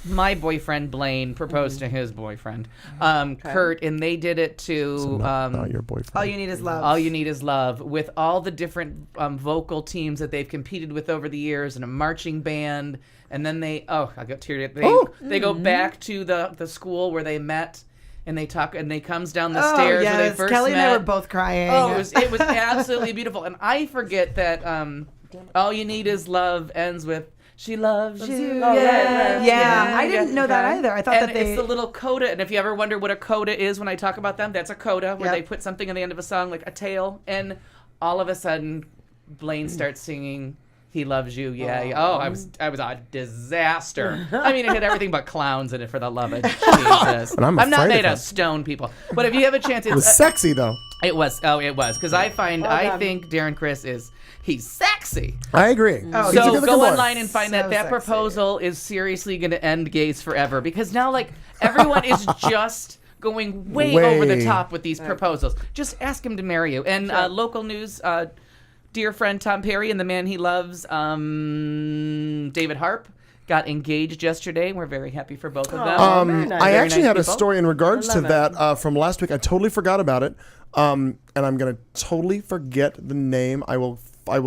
my boyfriend Blaine proposed to his boyfriend Kurt, and they did it to not your boyfriend. All You Need Is Love. All You Need Is Love, with all the different vocal teams that they've competed with over the years, and a marching band, and then I got teared up. They go back to the school where they met. And they talk, and they comes down the stairs where they first Kelly met. and I were both crying. Oh, it was absolutely beautiful. And I forget that All You Need Is Love ends with She Loves You. Yeah, I didn't know that either. I thought and that they... it's the little coda. And if you ever wonder what a coda is when I talk about them, that's a coda where they put something at the end of a song, like a tail. And all of a sudden, Blaine starts singing He Loves You. Yeah. Oh, I was a disaster. I mean, it had everything but clowns in it, for the love of Jesus. And I'm not afraid made of of it. stone, people. But if you have a chance, It was sexy though. It was. Oh, it was. Because I think Darren Criss he's sexy. I agree. Oh, So He's a good go boy. online and find So that sexy. proposal is seriously going to end gays forever. Because now, like, everyone is just going way over the top with these proposals. Just ask him to marry you. And local news, dear friend Tom Perry and the man he loves, David Harp, got engaged yesterday. We're very happy for both of them. I actually had a people. story in regards to love that from last week. I totally forgot about it, and I'm gonna totally forget the name. I will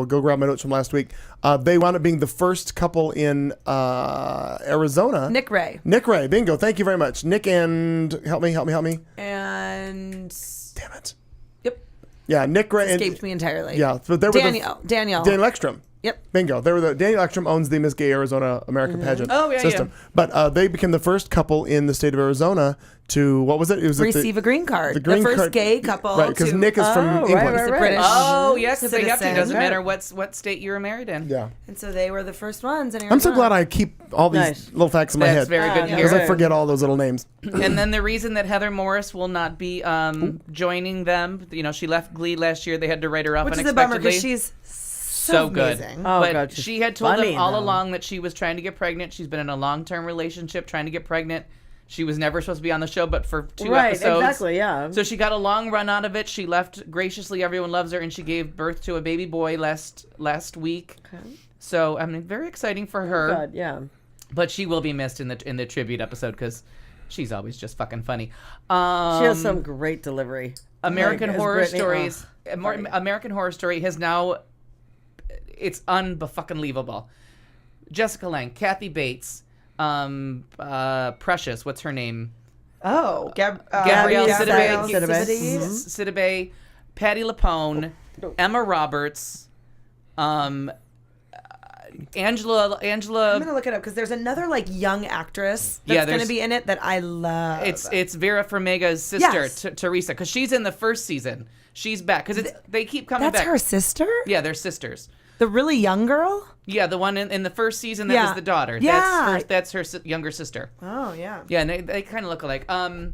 go grab my notes from last week. They wound up being the first couple in Arizona. Nick Ray. Bingo. Thank you very much. Nick and help me. And... Damn it. Yep. Yeah, Nick Ray. Escaped me entirely. Yeah, but they were Daniel Ekstrom. Yep. Bingo. They were Daniel Ekstrom owns the Miss Gay Arizona American pageant system. Yeah. But they became the first couple in the state of Arizona to, what was it? It was receive a green card. The first card. gay couple. Right, because Nick is from England. He's a British Oh, yeah, because they have to. It doesn't citizen. matter what state you were married in. Yeah. And so they were the first ones in Arizona. I'm so glad I keep all these little facts in my That's head. very good to Because hear. I forget all those little names. And then the reason that Heather Morris will not be joining them, she left Glee last year. They had to write her off Which is a bummer unexpectedly. because she's so good. amazing. Oh, but God, she's she had told funny, them all though. along that she was trying to get pregnant. She's been in a long-term relationship trying to get pregnant. She was never supposed to be on the show, but for 2 episodes. Exactly, yeah. So she got a long run out of it. She left graciously. Everyone loves her, and she gave birth to a baby boy last week. Okay. So I mean, very exciting for her. God, yeah. But she will be missed in the tribute episode because she's always just fucking funny. She has some great delivery. American Like, Horror as Brittany- Stories. American Horror Story has now. It's unfucking-believable. Jessica Lange, Kathy Bates, Precious. What's her name? Oh, Gabrielle Sidibe. Sidibe, Patti LuPone, Emma Roberts, Angela. I'm gonna look it up because there's another young actress that's gonna be in it that I love. It's Vera Farmiga's sister, Yes. Teresa, because she's in the first season. She's back because they keep coming back. That's her sister. Yeah, they're sisters. The really young girl. Yeah, the one in the first season that was the daughter. Yeah. That's her younger sister. Oh yeah. Yeah, and they kind of look alike.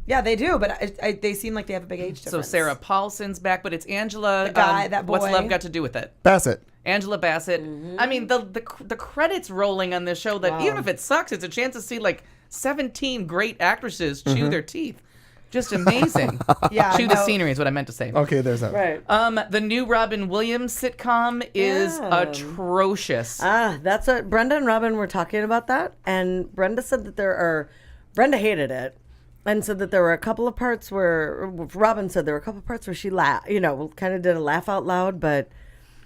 Yeah, they do, but they seem like they have a big age difference. So Sarah Paulson's back, but it's Angela. The guy, that boy. What's love got to do with it? Bassett. Angela Bassett. I mean, the credits rolling on this show. That even if it sucks, it's a chance to see 17 great actresses chew their teeth. Just amazing. Yeah, chew the scenery is what I meant to say. Okay, there's that. Right. The new Robin Williams sitcom is atrocious. That's what Brenda and Robin were talking about that, and Brenda said that Brenda hated it, and said that there were a couple of parts where Robin said there were a couple of parts where she laughed, kind of did a laugh out loud, but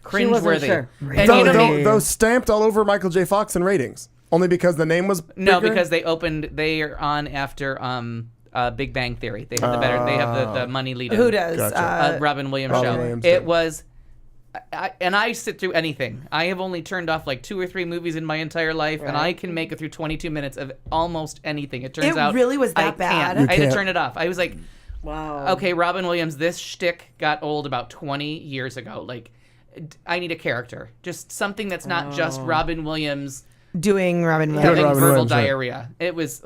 she wasn't Cringeworthy. sure. And Those stamped all over Michael J. Fox in ratings only because the name was bigger? No, because they are on after Big Bang Theory. They have the better. They have the money lead. Who does? Gotcha. Robin Williams show. Williams It did. was. I sit through anything. I have only turned off like 2 or 3 movies in my entire life, and I can make it through 22 minutes of almost anything. It turns out It really was that I bad? can't. I had can't. to turn it off. I was like, Wow. okay, Robin Williams, this shtick got old about 20 years ago. Like, I need a character. Just something that's not just Robin Williams Doing Robin having Williams. Robin verbal Williams, right. diarrhea. It was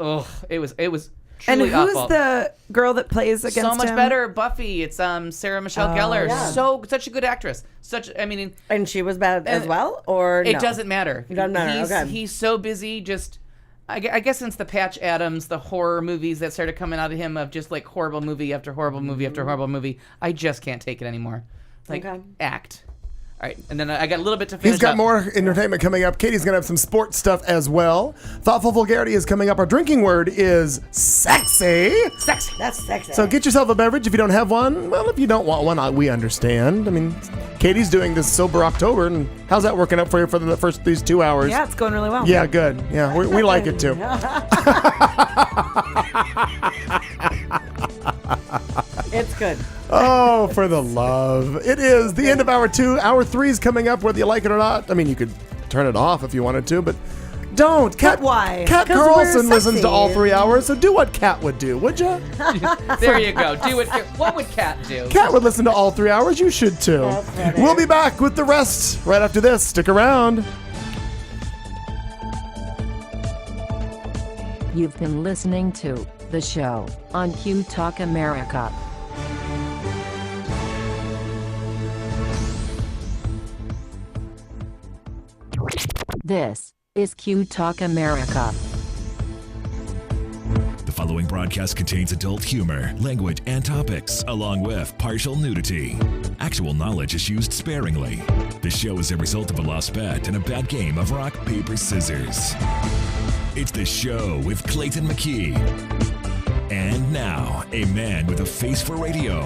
And truly who's awful. the girl that plays against So much him? better, Buffy. It's Sarah Michelle Gellar. yeah. Such a good actress. And she was bad as well, or it no? doesn't matter. It doesn't matter. Okay. He's so busy. Just I guess since the Patch Adams, the horror movies that started coming out of him of just like horrible movie after horrible movie after horrible movie, I just can't take it anymore. Like act. All right, and then I got a little bit to finish He's got up. more entertainment coming up. Katie's going to have some sports stuff as well. Thoughtful Vulgarity is coming up. Our drinking word is sexy. Sexy. That's sexy. So get yourself a beverage if you don't have one. Well, if you don't want one, we understand. I mean, Katie's doing this Sober October, and how's that working out for you for the first these 2 hours? Yeah, it's going really well. Yeah, good. Yeah, we like it too. It's good. Oh, for the love. It is the end of hour 2. Hour 3 is coming up, whether you like it or not. I mean, you could turn it off if you wanted to, but don't. But why? Kat 'Cause we're Carlson listens sexy. to all 3 hours, so do what Kat would do, would you? There you go. Do it. What would Kat do? Kat would listen to all 3 hours. You should too. That's funny. We'll be back with the rest right after this. Stick around. You've been listening to The Show on Q Talk America. This is Q Talk America. The following broadcast contains adult humor, language, and topics, along with partial nudity. Actual knowledge is used sparingly. The show is a result of a lost bet and a bad game of rock, paper, scissors. It's The Show with Clayton McKee. And now, a man with a face for radio,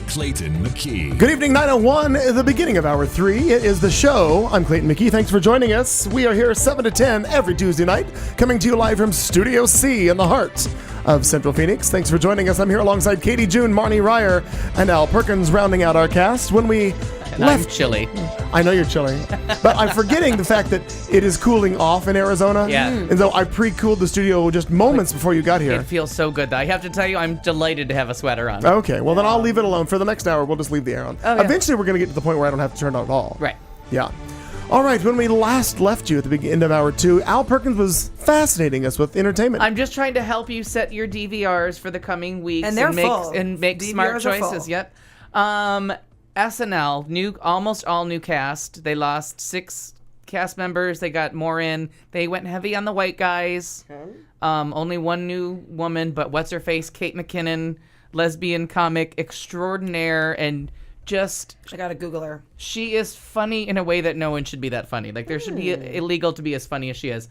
Clayton McKee. Good evening, 901, the beginning of hour 3. It is The Show. I'm Clayton McKee. Thanks for joining us. We are here 7 to 10 every Tuesday night, coming to you live from Studio C in the heart of Central Phoenix. Thanks for joining us. I'm here alongside Katie June, Marnie Ryer, and Al Perkins rounding out our cast. When we I'm chilly. I know you're chilly, but I'm forgetting the fact that it is cooling off in Arizona. Yeah. And though I pre-cooled the studio just moments before you got here. It feels so good, though. I have to tell you, I'm delighted to have a sweater on. Okay, well then I'll leave it alone. For the next hour, we'll just leave the air on. Oh, yeah. Eventually, we're going to get to the point where I don't have to turn it on at all. Right. Yeah. All right, when we last left you at the end of hour 2, Al Perkins was fascinating us with entertainment. I'm just trying to help you set your DVRs for the coming weeks. And they're make, full. And make DVRs smart are choices. full. Yep. SNL, almost all new cast. They lost 6 cast members. They got more in. They went heavy on the white guys. Only one new woman, but what's her face? Kate McKinnon, lesbian comic extraordinaire, and just I gotta Google her. she is funny in a way that no one should be that funny. Like there should be illegal to be as funny as she is.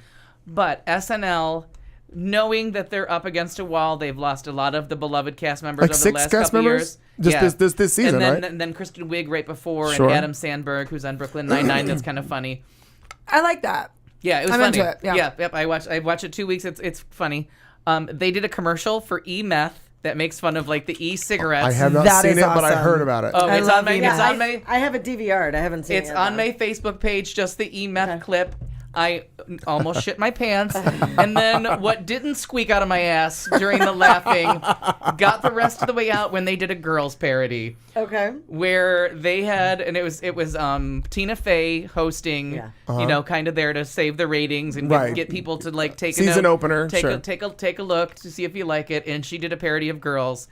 But SNL, knowing that they're up against a wall, they've lost a lot of the beloved cast members Like over 6 the last cast couple members? years. Just this season, and then, right? And then Kristen Wiig right before, Sure. and Adam Sandberg, who's on Brooklyn Nine-Nine. That's kind of funny. I like that. Yeah, it was I'm funny. into it, yeah. Yep. I watched it 2 weeks. It's funny. They did a commercial for E-meth that makes fun of like the e-cigarettes. I have not That seen is it, but I awesome. heard about it. Oh, I it's love on my. E-meth. It's on my. I have a DVR. I haven't seen it. It's on my Facebook page. Just the E-meth clip. I almost shit my pants, and then what didn't squeak out of my ass during the laughing got the rest of the way out when they did a girls parody. Okay. Where they had, and it was Tina Fey hosting, you know, kind of there to save the ratings and Right. get people to like take Season a opener, take sure. a look to see if you like it, and she did a parody of Girls.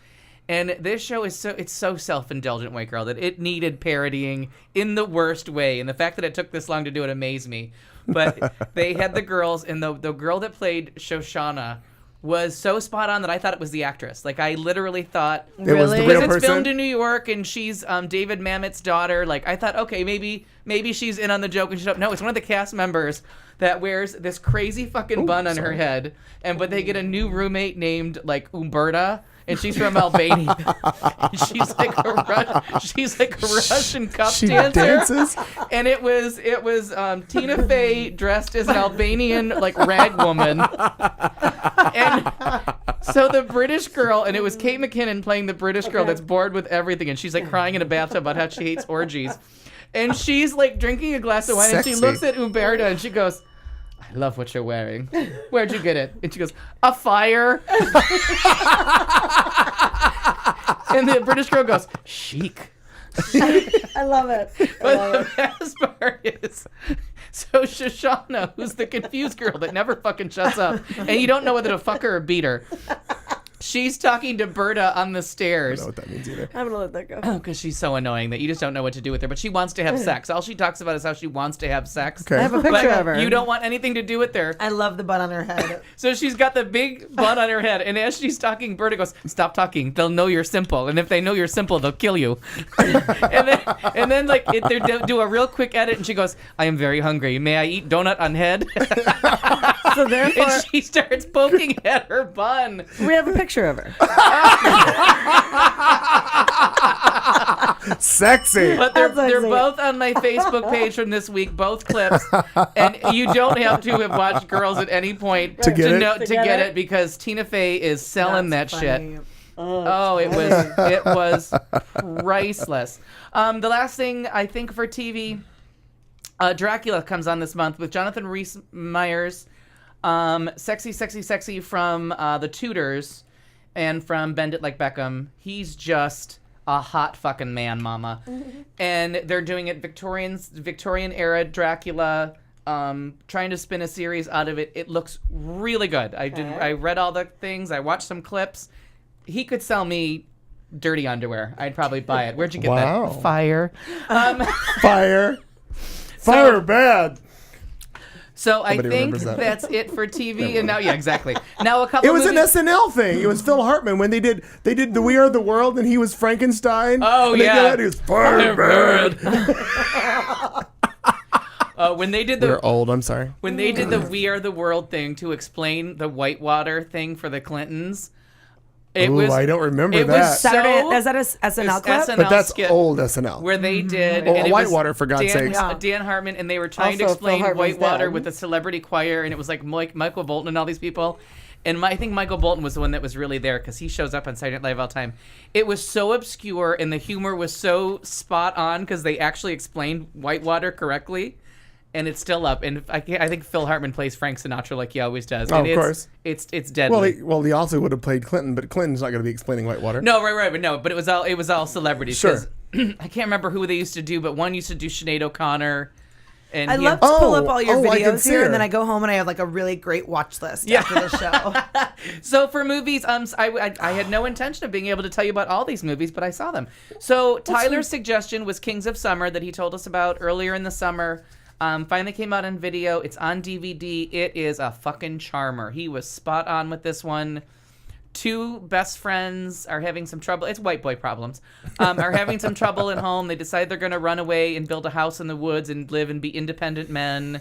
And this show is so self-indulgent, White Girl, that it needed parodying in the worst way. And the fact that it took this long to do it amazed me. But they had the girls, and the girl that played Shoshana was so spot on that I thought it was the actress. Like, I literally thought... It was the real Because it's person? filmed in New York, and she's David Mamet's daughter. Like, I thought, okay, maybe she's in on the joke. And she's no, it's one of the cast members that wears this crazy fucking bun on her head. But they get a new roommate named, like, Umberta. And she's from Albania. she's like a Russian cup She dancer. dances? And it was Tina Fey dressed as an Albanian like rag woman. And so So the British girl, and it was Kate McKinnon playing the British girl that's bored with everything, and she's like crying in a bathtub about how she hates orgies. And she's like drinking a glass of wine, and she looks at Umberto and she goes, I love what you're wearing. Where'd you get it? And she goes, a fire. And the British girl goes, chic. I love it. But the best part is, so Shoshana, who's the confused girl that never fucking shuts up, and you don't know whether to fuck her or beat her, she's talking to Berta on the stairs. I don't know what that means either. I'm gonna let that go. Oh, because she's so annoying that you just don't know what to do with her. But she wants to have sex. All she talks about is how she wants to have sex. Okay. I have a picture of her. You don't want anything to do with her. I love the bun on her head. So she's got the big bun on her head, and as she's talking, Berta goes, "Stop talking. They'll know you're simple, and if they know you're simple, they'll kill you." and then like they do a real quick edit, and she goes, "I am very hungry. May I eat donut on head?" So therefore, and she starts poking at her bun. we have a picture of her. Sexy. But they're both on my Facebook page from this week, both clips. And you don't have to have watched Girls at any point to get it because Tina Fey is selling that shit. Oh, it was priceless. The last thing I think for TV, Dracula comes on this month with Jonathan Rhys-Meyers, sexy from The Tudors. And from Bend It Like Beckham, he's just a hot fucking man, mama. And they're doing it Victorian era Dracula, trying to spin a series out of it. It looks really good. I read all the things. I watched some clips. He could sell me dirty underwear. I'd probably buy it. Where'd you get that? Fire. Fire bad. So I think that's it for TV. And now, yeah, exactly. Now a couple. It was an SNL thing. It was Phil Hartman when they did the We Are the World, and he was Frankenstein. Oh yeah, he was Firebird. When they did the We're old. I'm sorry. When they did the We Are the World thing to explain the Whitewater thing for the Clintons. I don't remember that. Was Saturday, is that a SNL clip? SNL but that's skit old SNL. where they did and Whitewater, for God's sakes. Dan Hartman, and they were trying to Also, explain Phil Hartman's Whitewater dad. with a celebrity choir, and it was like Michael Bolton and all these people. And I think Michael Bolton was the one that was really there because he shows up on Saturday Night Live all the time. It was so obscure, and the humor was so spot on because they actually explained Whitewater correctly. And it's still up, and I think Phil Hartman plays Frank Sinatra like he always does. Oh, and of course. It's deadly. Well, he also would have played Clinton, but Clinton's not going to be explaining Whitewater. No, right, but it was all celebrities. Sure. I can't remember who they used to do, but one used to do Sinead O'Connor. And I love to pull up all your videos here, and then I go home and I have like a really great watch list after the show. So for movies, I had no intention of being able to tell you about all these movies, but I saw them. So Tyler's suggestion was Kings of Summer that he told us about earlier in the summer. Finally came out on video. It's on DVD. It is a fucking charmer. He was spot on with this one. Two best friends are having some trouble. It's white boy problems. Are having some trouble at home. They decide they're going to run away and build a house in the woods and live and be independent men.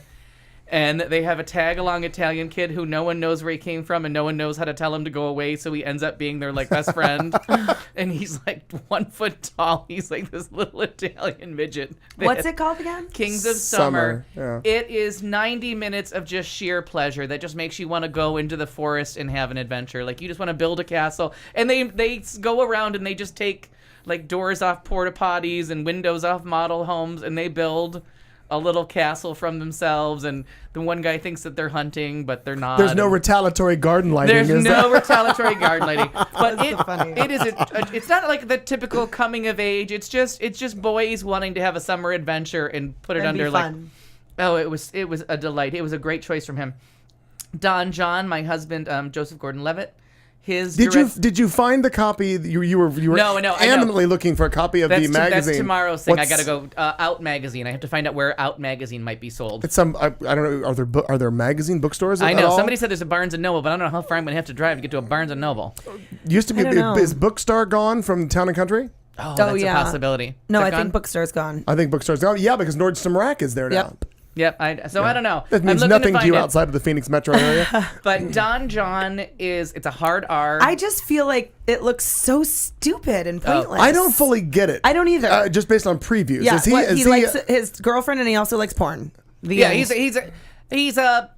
And they have a tag-along Italian kid who no one knows where he came from and no one knows how to tell him to go away, so he ends up being their, like, best friend. And he's, like, 1 foot tall. He's, like, this little Italian midget. What's it called again? Kings of Summer. Yeah. It is 90 minutes of just sheer pleasure that just makes you want to go into the forest and have an adventure. Like, you just want to build a castle. And they go around and they just take, like, doors off porta potties and windows off model homes, and they build a little castle from themselves, and the one guy thinks that they're hunting, but they're not. There's no retaliatory garden lighting. There's no retaliatory garden lighting. But it is. It's not like the typical coming of age. It's just boys wanting to have a summer adventure and put it And under be like. fun. Oh, it was a delight. It was a great choice from him. Don John, my husband, Joseph Gordon-Levitt. Did you find the copy? You were No, adamantly looking for a copy of the magazine. That's tomorrow's thing. I got to go Out Magazine. I have to find out where Out Magazine might be sold. It's some. I don't know. Are there magazine bookstores? I at know. all? Somebody said there's a Barnes and Noble, but I don't know how far I'm going to have to drive to get to a Barnes and Noble. Used to be. Is Bookstar gone from Town and Country? Oh, that's a possibility. No, Is it I gone? think Bookstore's gone. I think Bookstar's gone. Yeah, because Nordstrom Rack is there now. Yep. I don't know. That means nothing to you outside of the Phoenix metro area. But Don John it's a hard R. I just feel like it looks so stupid and pointless. I don't fully get it. I don't either. Just based on previews. Yeah, Is he likes his girlfriend, and he also likes porn. He's He's a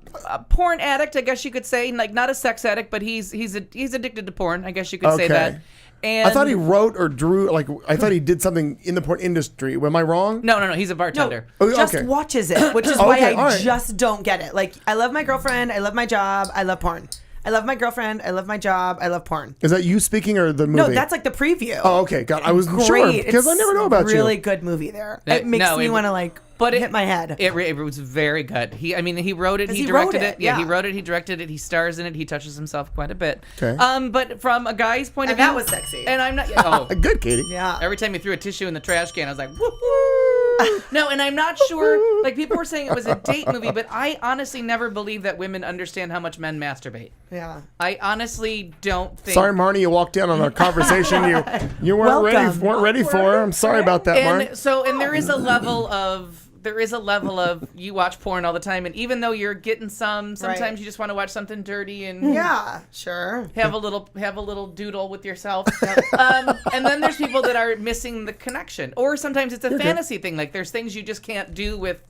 porn addict, I guess you could say. Like, not a sex addict, but he's addicted to porn, I guess you could say that. And I thought he wrote or drew, like, I thought he did something in the porn industry. Am I wrong? No, he's a bartender. No, just watches it, which is why I just don't get it. Like, I love my girlfriend, I love my job, I love porn. I love my girlfriend, I love my job, I love porn. Is that you speaking or the movie? No, that's like the preview. Oh, okay. God, I wasn't sure because I never know about you. Really good movie there. It makes me want to like hit my head. It was very good. He wrote it, he directed it. Yeah, he wrote it, he directed it, he stars in it, he touches himself quite a bit. Okay. But from a guy's point of view, that was sexy. And I'm not. Good, Katie. Yeah. Every time he threw a tissue in the trash can, I was like, woohoo! No, and I'm not sure. Like, people were saying it was a date movie, but I honestly never believe that women understand how much men masturbate. Yeah. I honestly don't think. Sorry, Marnie, you walked in on a conversation you weren't ready for. I'm sorry about that, Marnie. And there is a level of you watch porn all the time, and even though you're getting sometimes you just want to watch something dirty and sure, have a little doodle with yourself. And then there's people that are missing the connection, or sometimes it's a fantasy thing. Like, there's things you just can't do with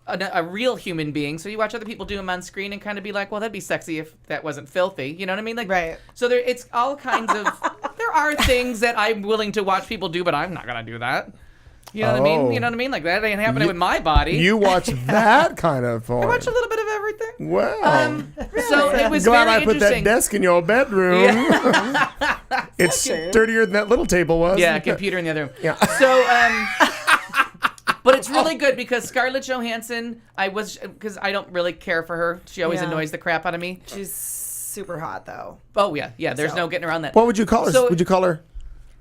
a real human being, so you watch other people do them on screen and kind of be like, well, that'd be sexy if that wasn't filthy. You know what I mean? Like, right. So it's all kinds of. There are things that I'm willing to watch people do, but I'm not gonna do that. You know what I mean? You know what I mean? Like, that ain't happening with my body. You watch that kind of porn. I watch a little bit of everything. Wow. So it was Glad very I put that interesting. desk in your bedroom. Yeah. It's sturdier than that little table was. Yeah, computer in the other room. Yeah. So, but it's really good because Scarlett Johansson, because I don't really care for her. She always annoys the crap out of me. She's super hot, though. Oh, yeah. There's no getting around that. What would you call her? Would you call her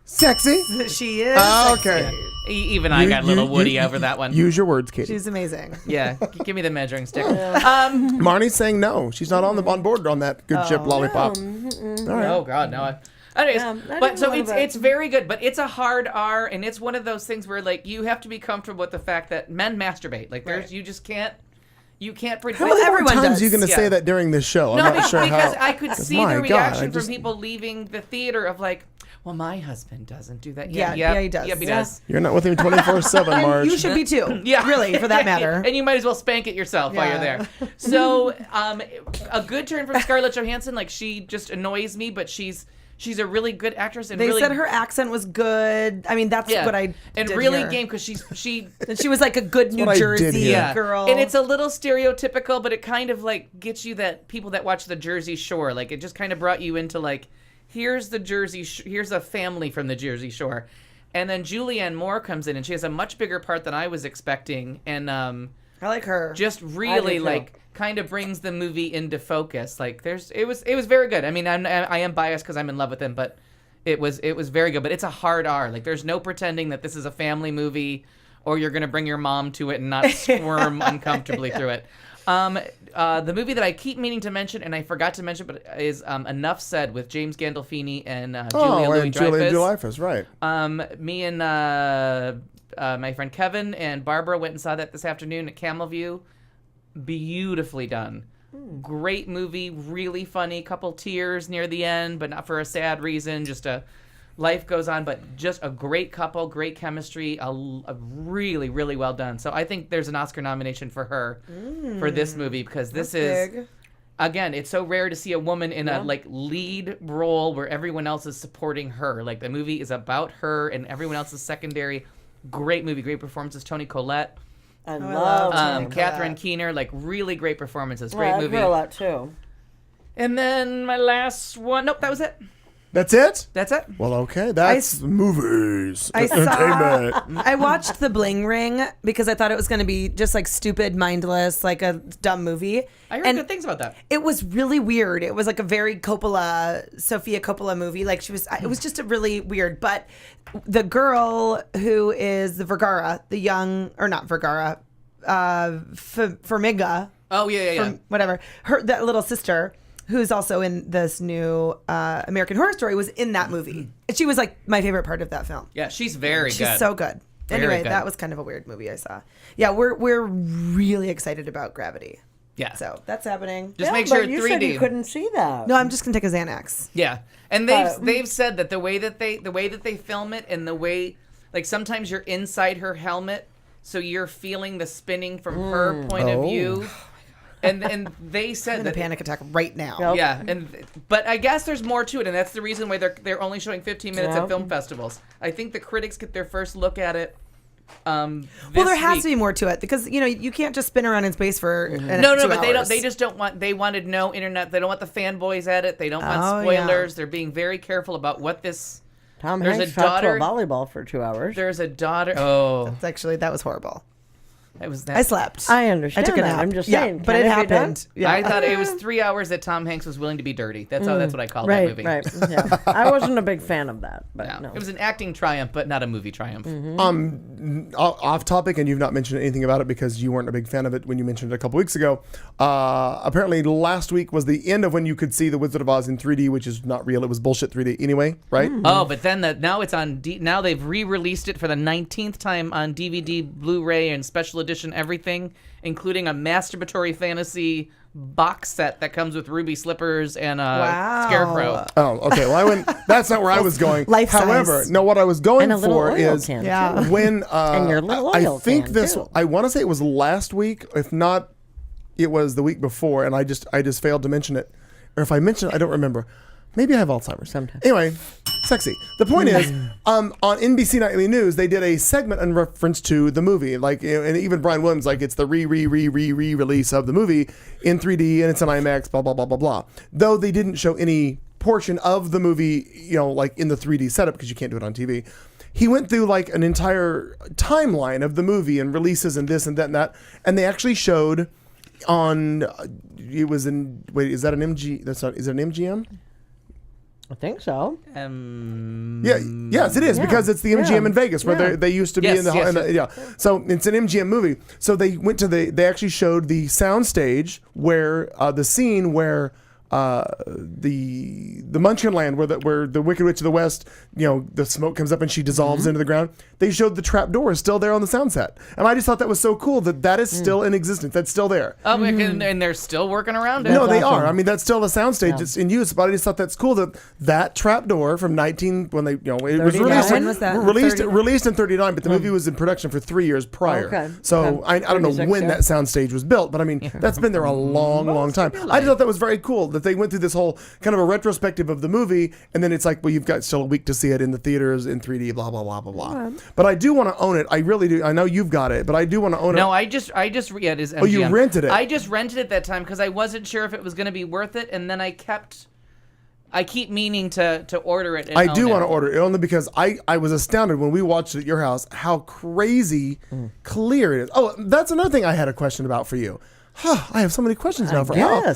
sexy? She is. Oh, okay. Sexy. Even I got a little woody over that one. Use your words, Katie. She's amazing. Yeah, give me the measuring stick. Marnie's saying no. She's not on board on that good ship lollipop. No. All right. Oh God, no. Anyways, but so it's very good, but it's a hard R, and it's one of those things where like you have to be comfortable with the fact that men masturbate. Like you just can't. You can't predict. How many times are you going to say that during this show? I'm not sure because how. I could see the reaction from people leaving the theater of like, well, my husband doesn't do that. Yeah, he does. Yeah, he does. You're not with him 24/7, Marge. You should be too. Yeah, really, for that matter. And you might as well spank it yourself while you're there. So, a good turn from Scarlett Johansson. Like, she just annoys me, but she's a really good actress. And they really, said her accent was good. I mean, that's what I and did really hear. game because she was like a good New Jersey girl. And it's a little stereotypical, but it kind of like gets you that people that watch the Jersey Shore. Like, it just kind of brought you into like, here's the here's a family from the Jersey Shore, and then Julianne Moore comes in and she has a much bigger part than I was expecting, and I like her. Just really like kind of brings the movie into focus. Like it was very good. I mean, I am biased because I'm in love with him, but it was very good. But it's a hard R. Like, there's no pretending that this is a family movie or you're gonna bring your mom to it and not squirm uncomfortably through it. The movie that I keep meaning to mention and I forgot to mention, but is Enough Said with James Gandolfini and Julia Louis-Dreyfus. Right. Me and my friend Kevin and Barbara went and saw that this afternoon at Camel View. Beautifully done. Great movie, really funny. Couple tears near the end, but not for a sad reason. Just life goes on, but just a great couple, great chemistry, a really, really well done. So I think there's an Oscar nomination for her for this movie because this is big. Again, it's so rare to see a woman in a like lead role where everyone else is supporting her. Like, the movie is about her and everyone else is secondary. Great movie, great performances. Toni Collette. I love Catherine Keener, like really great performances. Great movie. I like her a lot too. And then my last one. Nope, that was it. That's it? That's it. Well, okay. That's movies. I watched The Bling Ring because I thought it was going to be just like stupid, mindless, like a dumb movie. I heard good things about that. It was really weird. It was like a very Sofia Coppola movie. Like, it was just a really weird. But the girl who is the Vergara, Farmiga. Oh, yeah. Whatever. That little sister, who's also in this new American Horror Story, was in that movie. And she was like my favorite part of that film. Yeah, she's very good. She's so good. Anyway, that was kind of a weird movie I saw. Yeah, we're really excited about Gravity. Yeah. So that's happening. Just make sure you 3D. Said you couldn't see that. No, I'm just gonna take a Xanax. Yeah, and they've said that the way that they film it and the way, like, sometimes you're inside her helmet, so you're feeling the spinning from her point of view. And they said I'm in a that panic attack right now. Yeah, but I guess there's more to it, and that's the reason why they're only showing 15 minutes at film festivals. I think the critics get their first look at it. Well, there has to be more to it because you can't just spin around in space for No, 2 but hours. they just don't want. They wanted no internet. They don't want the fanboys at it. They don't want spoilers. They're being very careful about what this. Tom There's Hanks a talked to daughter. a volleyball for 2 hours. There's a daughter. Oh, that was horrible. It was I slept. I understand. I took a that. nap. I'm just Yeah, saying. but can it be done? happened. Yeah. I thought it was 3 hours that Tom Hanks was willing to be dirty. That's what I called that movie. Right. Yeah. I wasn't a big fan of that, but no. It was an acting triumph, but not a movie triumph. Off topic, and you've not mentioned anything about it because you weren't a big fan of it when you mentioned it a couple weeks ago. Apparently, last week was the end of when you could see The Wizard of Oz in 3D, which is not real. It was bullshit 3D anyway, right? Oh, but then now it's on. Now they've re-released it for the 19th time on DVD, Blu-ray, and special edition everything, including a masturbatory fantasy box set that comes with ruby slippers and a scarecrow. Oh, okay. Well, I went. That's not where I was going. Life size. However, no, what I was going And a little for oil is can, Yeah. when And your little oil I think can, this. too. I want to say it was last week. If not, it was the week before, and I just failed to mention it. Or if I mentioned it, I don't remember. Maybe I have Alzheimer's. Sometimes. Anyway, sexy. The point is, on NBC Nightly News, they did a segment in reference to the movie. Like, and even Brian Williams, like, it's the re-release of the movie in 3D, and it's an IMAX, blah, blah, blah, blah, blah. Though they didn't show any portion of the movie, like in the 3D setup, because you can't do it on TV. He went through like an entire timeline of the movie and releases and this and that and that. And they actually showed on, it was in, wait, is that an MG? That's not, is it an MGM? I think so. Yes, it is because it's the MGM in Vegas where they used to be in the So it's an MGM movie. So they went to they actually showed the sound stage where the scene where the Munchkinland where the Wicked Witch of the West, the smoke comes up and she dissolves into the ground. They showed the trap door is still there on the sound set, and I just thought that was so cool that is still in existence. That's still there. Oh, and they're still working around it. No, they are. I mean, that's still the soundstage that's in use. But I just thought that's cool that trap door from when they it was released. When was that? Released in '39, but the movie was in production for 3 years prior. Okay. So I don't know when that soundstage was built, but I mean that's been there a long time. I just thought that was very cool that they went through this whole kind of a retrospective of the movie, and then it's like, well, you've got still a week to see it in the theaters in 3D, blah blah blah blah blah. But I do want to own it. I really do. I know you've got it, but I do want to own it. No, I just it is MGM. Oh, you rented it. I just rented it that time because I wasn't sure if it was going to be worth it, and then I keep meaning to order it. And I do own want to it. order it only because I was astounded when we watched it at your house how crazy clear it is. Oh, that's another thing I had a question about for you. I have so many questions now for Al.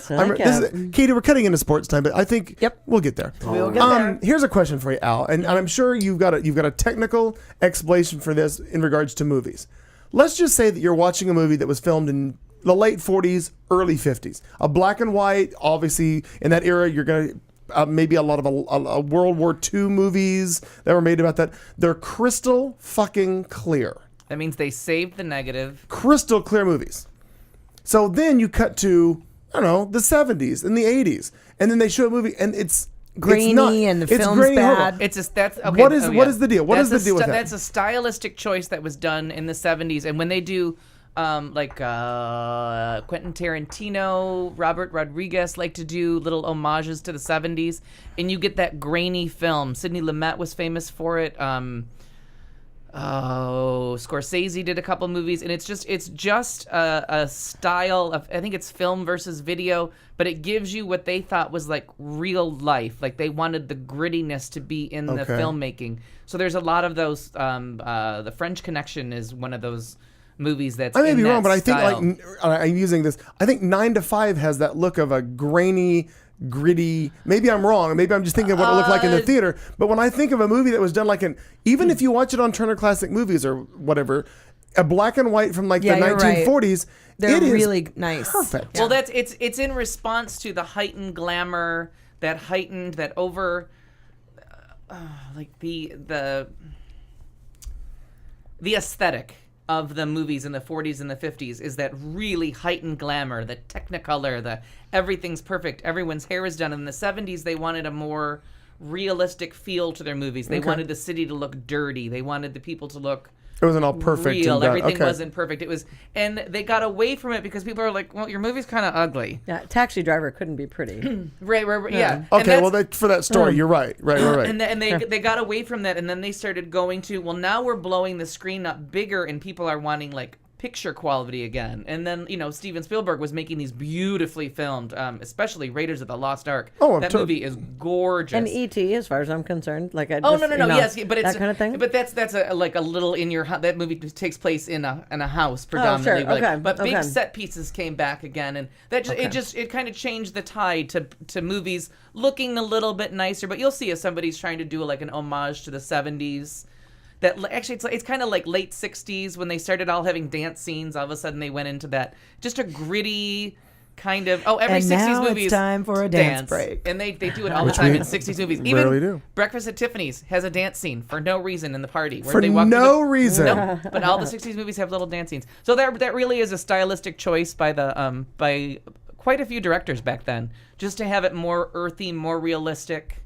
Katie, we're cutting into sports time, but I think we'll get there. We'll get there. Here's a question for you, Al, and I'm sure you've got a technical explanation for this in regards to movies. Let's just say that you're watching a movie that was filmed in the late 40s, early 50s, a black and white. Obviously, in that era, you're going to maybe a lot of a World War II movies that were made about that. They're crystal fucking clear. That means they saved the negative. Crystal clear movies. So then you cut to, I don't know, the 70s and the 80s, and then they show a movie, and it's grainy and the film's bad. Okay. What is the deal? What is the deal with that? That's a stylistic choice that was done in the 70s, and when they do Quentin Tarantino, Robert Rodriguez like to do little homages to the 70s, and you get that grainy film. Sidney Lumet was famous for it. Scorsese did a couple movies, and it's just a style of, I think it's film versus video, but it gives you what they thought was like real life. Like they wanted the grittiness to be in the filmmaking. So there's a lot of those. The French Connection is one of those movies that's I may be wrong, but I style. think I'm using this. I think 9 to 5 has that look of a grainy, gritty. Maybe I'm wrong. Maybe I'm just thinking of what it looked like in the theater. But when I think of a movie that was done like even if you watch it on Turner Classic Movies or whatever, a black and white from like the 1940s, they're it is really nice. Perfect. Well, it's in response to the heightened glamour, that over, like the aesthetic of the movies in the 40s and the 50s is that really heightened glamour, the technicolor, the everything's perfect, everyone's hair is done. In the 70s, they wanted a more realistic feel to their movies. They wanted the city to look dirty. They wanted the people to look It wasn't all perfect. real. Everything wasn't perfect. It was, and they got away from it because people are like, well, your movie's kind of ugly. Yeah, Taxi Driver couldn't be pretty. Right, yeah. Okay, well, for that story, you're right. And they got away from that, and then they started going to, well, now we're blowing the screen up bigger, and people are wanting like picture quality again. And then, Steven Spielberg was making these beautifully filmed, especially Raiders of the Lost Ark. That movie is gorgeous. And E.T., as far as I'm concerned, like no, yes, but it's that kind of thing. But that's a little in your that movie takes place in a house predominantly. Oh, sure. Okay. But big set pieces came back again, and that it kind of changed the tide to movies looking a little bit nicer. But you'll see if somebody's trying to do like an homage to the 70s. That actually, it's kind of like late 60s when they started all having dance scenes. All of a sudden, they went into that just a gritty kind of every and 60s now movie it's time for a dance break, and they do it all the time in 60s movies. Even rarely do. Breakfast at Tiffany's has a dance scene for no reason in the party where For they walk no reason. No, but all the 60s movies have little dance scenes. So that really is a stylistic choice by the by quite a few directors back then, just to have it more earthy, more realistic.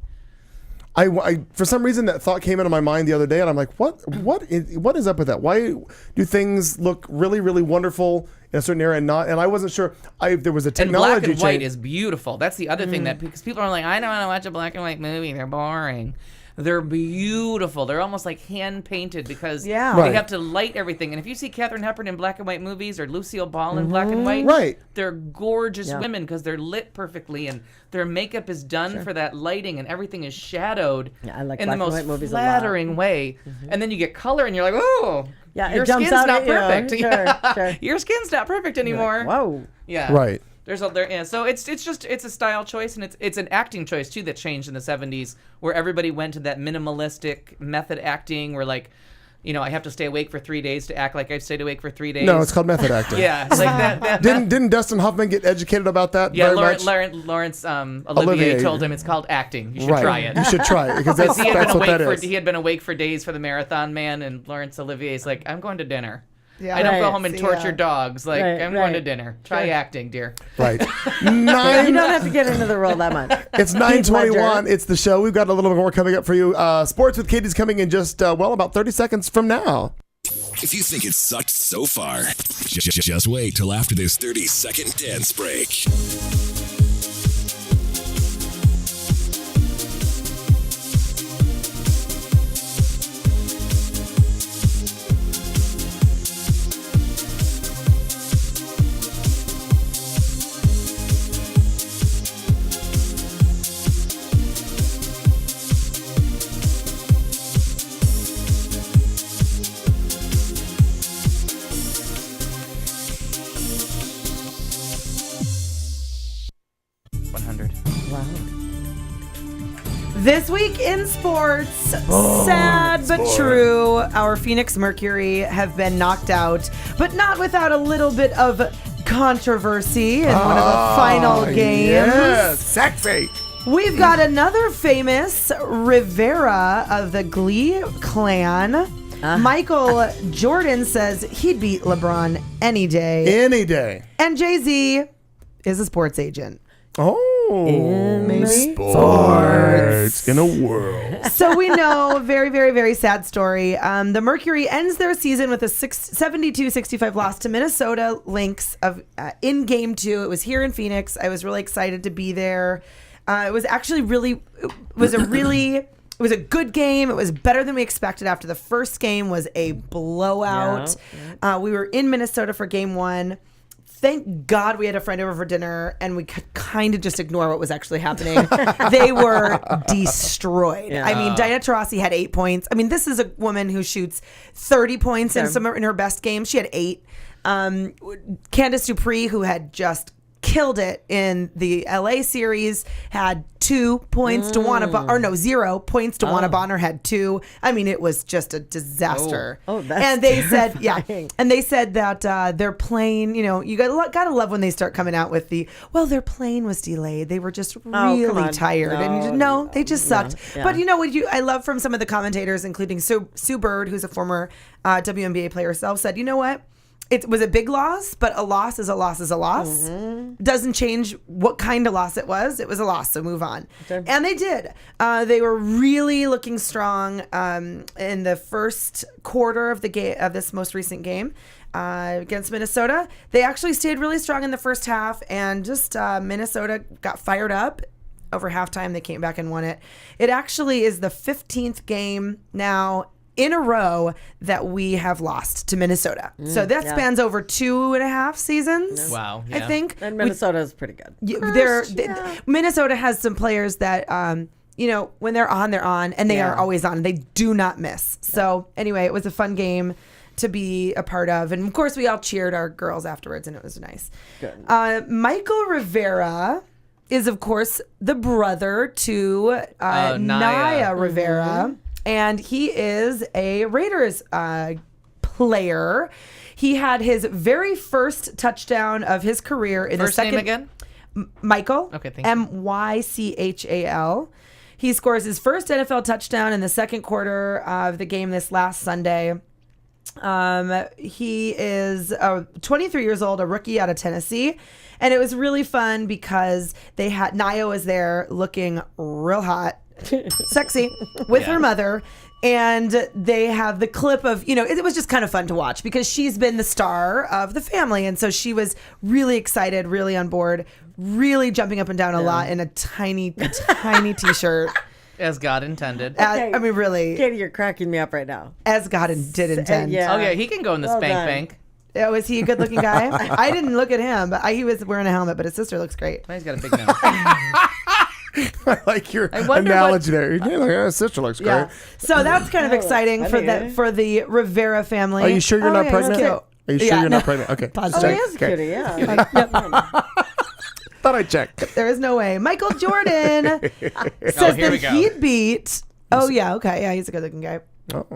I for some reason that thought came into my mind the other day, and I'm like, what is up with that? Why do things look really, really wonderful in a certain area and not? And I wasn't sure. There was a technology and black and white change. is beautiful. That's the other thing because people are like, I don't want to watch a black and white movie. They're boring. They're beautiful. They're almost like hand painted because they have to light everything. And if you see Katharine Hepburn in black and white movies or Lucille Ball in black and white, they're gorgeous women because they're lit perfectly and their makeup is done for that lighting and everything is shadowed in the most flattering way. And then you get color and you're like, oh, your skin's not perfect. Sure. Your skin's not perfect anymore. Like, whoa. Yeah. Right. So it's a style choice and it's an acting choice too that changed in the 70s where everybody went to that minimalistic method acting where like, I have to stay awake for 3 days to act like I've stayed awake for 3 days. No, it's called method acting. Yeah, like that. Didn't Dustin Hoffman get educated about that? Yeah, very much? Lawrence Olivier told him it's called acting. You should try it. You should try it because that's what that is. He had been awake for days for the Marathon Man, and Lawrence Olivier's like, I'm going to dinner. Yeah. I don't go home and torture dogs. Like, I'm going to dinner. Try acting, dear. Right. You don't have to get into the role that much. It's 9:21. It's the show. We've got a little bit more coming up for you. Sports with Katie's coming in just, about 30 seconds from now. If you think it sucked so far, just wait till after this 30-second dance break. This week in sports, sad but true, our Phoenix Mercury have been knocked out, but not without a little bit of controversy in one of the final games. Yes, sexy. We've got another famous Rivera of the Glee clan. Michael Jordan says he'd beat LeBron any day. Any day. And Jay-Z is a sports agent. In sports in a world. So we know, very, very, very sad story. The Mercury ends their season with a 72-65 loss to Minnesota Lynx in Game 2. It was here in Phoenix. I was really excited to be there. It was actually it was a good game. It was better than we expected after the first game was a blowout. Yeah. We were in Minnesota for Game 1. Thank God we had a friend over for dinner and we could kind of just ignore what was actually happening. They were destroyed. Yeah. I mean, Diana Taurasi had 8 points. I mean, this is a woman who shoots 30 points in her best game. She had 8. Candace Dupree, who had just killed it in the LA series, had 2 points to Wanna, or no, 0 points to Wanna Bonner had 2. I mean, it was just a disaster. That's and they said, terrifying. and they said that their plane, you gotta love when they start coming out with their plane was delayed. They were just really tired, and they just sucked. Yeah. But what I love from some of the commentators, including Sue Bird, who's a former WNBA player herself, said, you know what? it was a big loss, but a loss is a loss is a loss. Mm-hmm. Doesn't change what kind of loss it was. It was a loss, so move on. Okay. And they did. They were really looking strong in the first quarter of the game of this most recent game against Minnesota. They actually stayed really strong in the first half, and just Minnesota got fired up. Over halftime, they came back and won it. It actually is the 15th game now in a row that we have lost to Minnesota. So that spans over 2.5 seasons. Wow. I think. And Minnesota is pretty good. Minnesota has some players that, when they're on, and they are always on. They do not miss. So anyway, it was a fun game to be a part of. And of course, we all cheered our girls afterwards, and it was nice. Good. Michael Rivera is, of course, the brother to Naya Rivera. Mm-hmm. And he is a Raiders player. He had his very first touchdown of his career in the second. First name again? Michael. Okay, thank you. Mychal. He scores his first NFL touchdown in the second quarter of the game this last Sunday. He is 23 years old, a rookie out of Tennessee. And it was really fun because Naya was there looking real hot. Sexy with her mother, and they have the clip of, it was just kind of fun to watch because she's been the star of the family, and so she was really excited, really on board, really jumping up and down a lot in a tiny t-shirt. As God intended. I mean, really. Katie, you're cracking me up right now. As God did intend. Oh yeah, he can go in the spank bank. Oh, is he a good looking guy? I didn't look at him, but he was wearing a helmet, but his sister looks great. He's got a big nose. I like your analogy there. Yeah, his sister looks great. Yeah. So that's kind of exciting for the Rivera family. Are you sure you're not pregnant? Cute. Are you sure you're not pregnant? Okay. Positive. He is a cutie, yeah. Thought I'd check. There is no way. Michael Jordan says that he'd beat. Oh, yeah. Okay. Yeah, he's a good looking guy. Oh.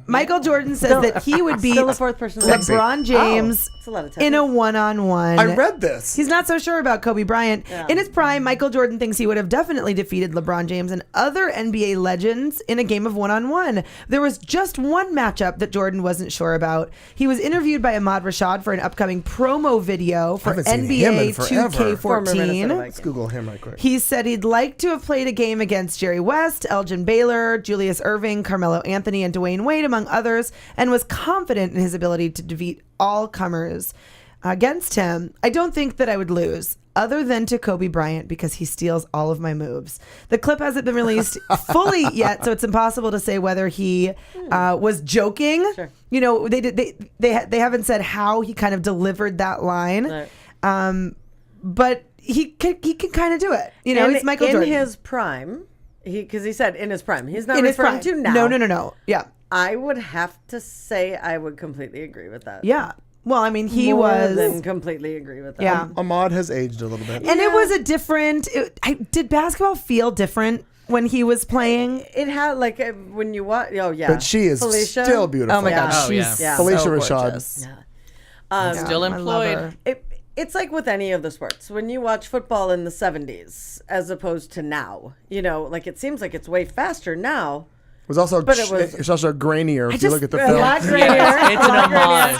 Michael Jordan says that he would beat LeBron James in a one-on-one. I read this. He's not so sure about Kobe Bryant. Yeah. In his prime, Michael Jordan thinks he would have definitely defeated LeBron James and other NBA legends in a game of one-on-one. There was just one matchup that Jordan wasn't sure about. He was interviewed by Ahmad Rashad for an upcoming promo video for NBA 2K14. Let's Google him right quick. He said he'd like to have played a game against Jerry West, Elgin Baylor, Julius Erving, Carmelo Anthony, and Dwayne Wade, among others, and was confident in his ability to defeat all comers against him. I don't think that I would lose, other than to Kobe Bryant, because he steals all of my moves. The clip hasn't been released fully yet, so it's impossible to say whether he was joking. Sure. They haven't said how he kind of delivered that line, but he can kind of do it. He's Michael Jordan in his prime. Because he said in his prime. He's not referring to now. No. Yeah. I would have to say I would completely agree with that. Yeah. Well, I mean, he More was... than completely agree with that. Yeah. Ahmad has aged a little bit. And it was a different... did basketball feel different when he was playing? It had, when you watch... Oh, yeah. But she is Felicia. still beautiful. Oh, my God. She's Felicia so Rashad. Yeah. Still employed. It's like with any of the sports. When you watch football in the 70s as opposed to now, it seems like it's way faster now. It's also grainier if you look at the film. A lot grainier. It's an homage.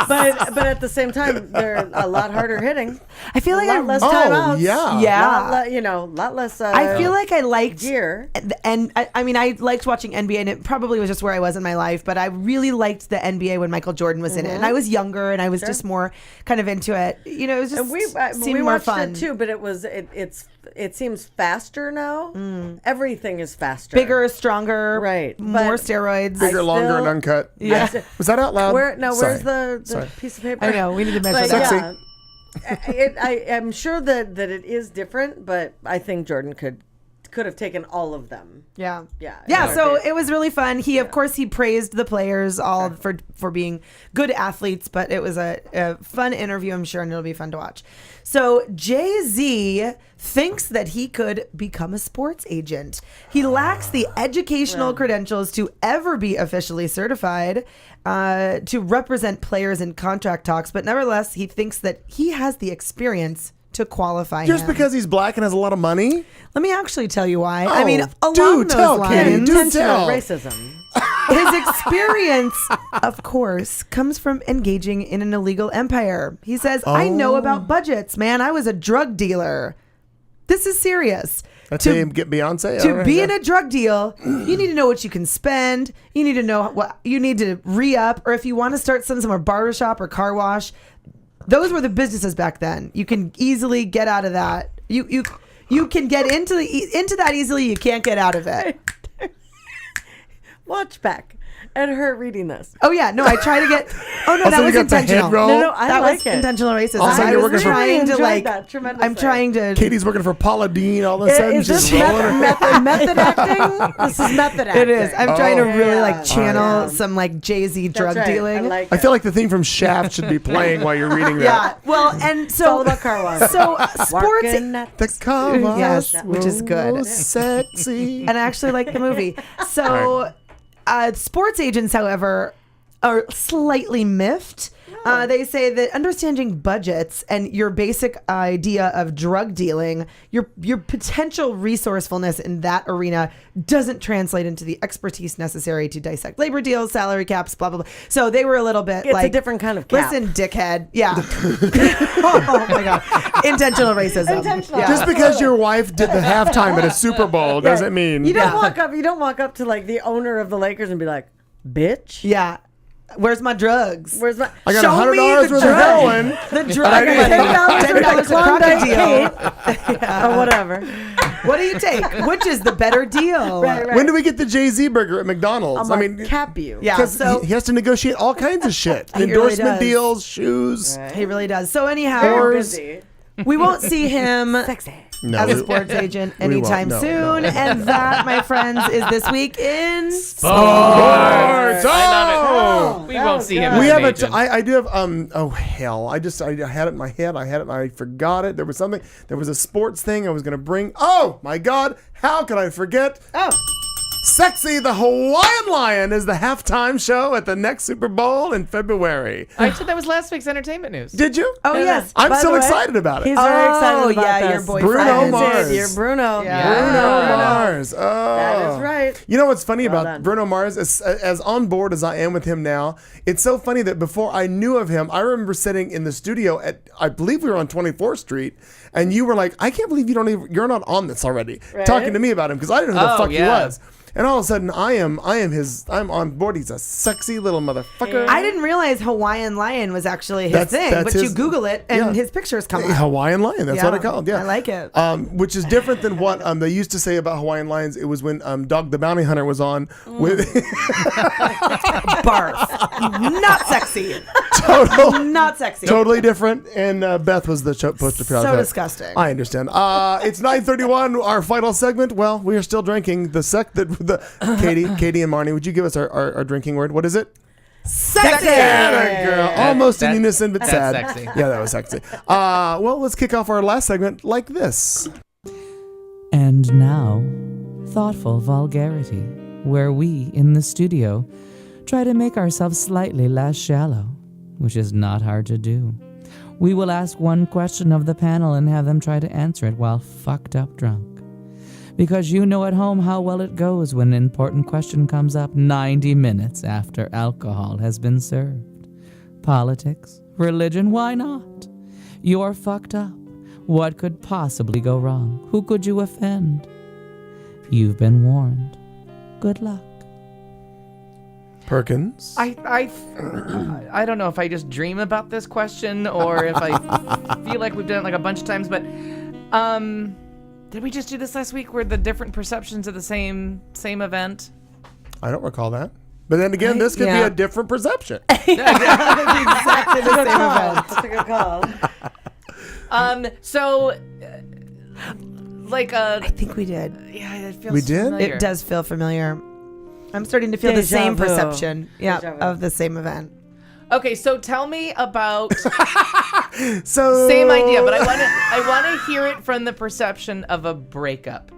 But at the same time, they're a lot harder hitting. I feel like a lot less timeouts. Yeah. Lot less. I feel like I liked gear. And I liked watching NBA, and it probably was just where I was in my life. But I really liked the NBA when Michael Jordan was in it, and I was younger, and I was just more kind of into it. It was just we more watched fun it too, but it seems faster now. Everything is faster, bigger, stronger, right? More steroids, bigger, longer, and uncut. Yeah. Was that out loud? Where's the piece of paper? I know we need to measure that. I'm sure that it is different, but I think Jordan could have taken all of them. Yeah. So it was really fun. He, of course, he praised the players all for being good athletes, but it was a fun interview, I'm sure, and it'll be fun to watch. So Jay-Z thinks that he could become a sports agent. He lacks the educational credentials to ever be officially certified to represent players in contract talks, but nevertheless, he thinks that he has the experience to qualify just him. Because he's black and has a lot of money? Let me actually tell you why. I mean, along those lines, intentional racism. His experience, of course, comes from engaging in an illegal empire. He says, I know about budgets, man. I was a drug dealer. This is serious. That's how you get Beyonce? To be in a drug deal, you need to know what you can spend. You need to know what you need to re-up. Or if you want to start some sort of barbershop or car wash, those were the businesses back then. You can easily get out of that. You can get into that easily. You can't get out of it. Watch back at her reading this. Oh yeah, no, I try to get. Oh no, Also, that was you got the head intentional. roll? No, I that like was it. intentional racism. Also, I you're was working for- trying to like. that tremendously. I'm trying to. Katie's working for Paula Deen all of a sudden. Is this She's rolling her- method acting? This is method acting. It is. I'm trying to really Yeah. like channel some like Jay-Z drug right. dealing. I feel like the theme from Shaft should be playing while you're reading that. Yeah. Well, and so all about car wash. So sports. Working at The car wash Yes, which is good. was sexy. And I actually like the movie. So, sports agents, however, are slightly miffed. They say that understanding budgets and your basic idea of drug dealing, your potential resourcefulness in that arena doesn't translate into the expertise necessary to dissect labor deals, salary caps, blah, blah, blah. So they were a little bit It's like... a different kind of cap. Listen, dickhead. Yeah. Oh, my God. Intentional racism. Intentional. Yeah. Just because your wife did the halftime at a Super Bowl doesn't mean... You don't walk up to like the owner of the Lakers and be like, bitch. Yeah. Where's my drugs? Where's my? I got Show me $100 the worth of drug. heroin. The drug. I got $10 for Klondike crocodile. or whatever. What do you take? Which is the better deal? Right. When do we get the Jay-Z burger at McDonald's? I mean, cap you. Yeah. Because So he has to negotiate all kinds of shit. He really Endorsement does. deals, shoes. he really does. So anyhow, Very busy. we won't see him No, as a we- sports agent we won't. anytime No, soon. no. And that, my friends, is this week in Sports. I love it. Oh! We won't see him. We as have an a. agent. I do have. Oh hell! I had it in my head. I had it. And I forgot it. There was something. There was a sports thing I was going to bring. Oh my God! How could I forget? Oh. Sexy the Hawaiian Lion is the halftime show at the next Super Bowl in February. I said that was last week's entertainment news. Did you? Oh yes. I'm By so the way, excited about it. He's very excited about yeah, this. your boyfriend. Bruno Mars. You're Bruno. Yeah. Bruno Mars. Oh. That is right. You know what's funny Well about done. Bruno Mars? As on board as I am with him now, it's so funny that before I knew of him, I remember sitting in the studio at, I believe we were on 24th Street, and you were like, I can't believe you're not on this already, Right? talking to me about him because I didn't know who the Oh, fuck yeah. he was. And all of a sudden, I'm on board. He's a sexy little motherfucker. I didn't realize Hawaiian Lion was actually his That's- thing, that's but his- you Google it and yeah. his pictures come up. Hawaiian Lion. That's what I called. Yeah, I like it. Which is different than what they used to say about Hawaiian Lions. It was when Dog the Bounty Hunter was on with Barf. Not sexy. Not sexy. Totally different. And Beth was the poster child. So disgusting. I understand. It's 9:31. Our final segment. Well, we are still drinking the Katie and Marnie. Would you give us our drinking word? What is it? Sexy. Yeah, girl. Almost in That's- unison, but that's sad. sexy. Yeah, that was sexy. Well, let's kick off our last segment like this. And now, thoughtful vulgarity, where we, in the studio, try to make ourselves slightly less shallow, which is not hard to do. We will ask one question of the panel and have them try to answer it while fucked up drunk. Because you know at home how well it goes when an important question comes up 90 minutes after alcohol has been served. Politics, religion, why not? You're fucked up. What could possibly go wrong? Who could you offend? You've been warned. Good luck. Perkins. I don't know if I just dream about this question or if I feel like we've done it like a bunch of times, but did we just do this last week? Were the different perceptions of the same event? I don't recall that. But then again, this could be a different perception. Exactly the same event. That's a good call. I think we did. Yeah, it feels We did? familiar. It does feel familiar. I'm starting to feel the Deja same vu. perception. Yeah, Deja vu. of the same event. Okay, so tell me about So same idea, but I want to hear it from the perception of a breakup.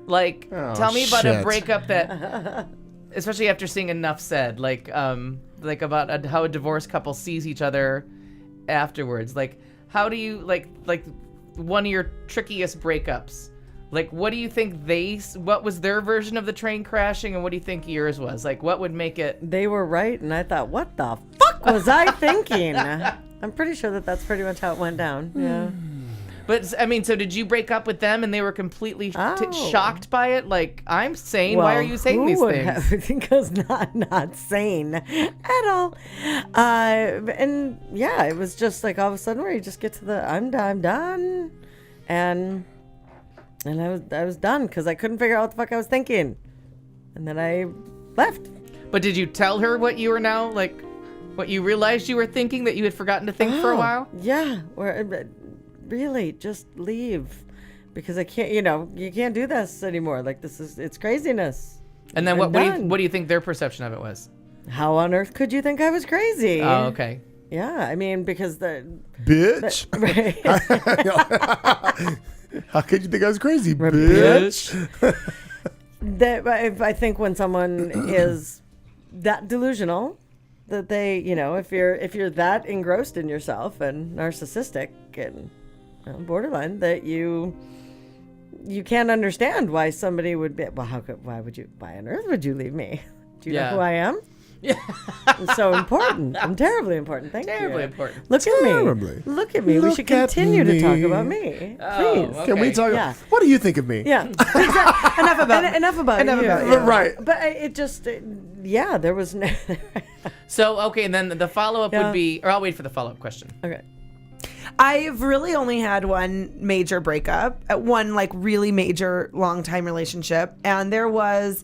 Like, tell me about a shit. breakup that, especially after seeing Enough Said, like about how a divorced couple sees each other afterwards. Like, how do you like one of your trickiest breakups? Like, what do you think what was their version of the train crashing, and what do you think yours was? Like, what would make it? They were right, and I thought, what the fuck was I thinking? I'm pretty sure that's pretty much how it went down. Yeah. But, I mean, so did you break up with them, and they were completely shocked by it? Like, I'm sane. Why are you saying these things? Because not sane at all. And, yeah, it was just like all of a sudden where you just get to the, I'm done. And I was done because I couldn't figure out what the fuck I was thinking. And then I left. But did you tell her what you were now, like, what you realized you were thinking that you had forgotten to think for a while? Yeah. Really, just leave. Because I can't, you can't do this anymore. Like, it's craziness. And then what do you think their perception of it was? How on earth could you think I was crazy? Oh, okay. Yeah, I mean, because bitch. Right. How could you think I was crazy, bitch? I think when someone is that delusional, that they, if you're that engrossed in yourself and narcissistic and borderline, that you can't understand why somebody would be. Well, why on earth would you leave me? Do you know who I am? Yeah. It's so important. I'm terribly important. Thank you. Terribly important. Look at me. Look at me. We should continue to talk about me. Please. Can we talk? Yeah. What do you think of me? Yeah. Enough about you. Right. But it just, there was no. So, okay, and then the follow-up would be, or I'll wait for the follow-up question. Okay. I've really only had one major breakup, one like really major long time relationship, and there was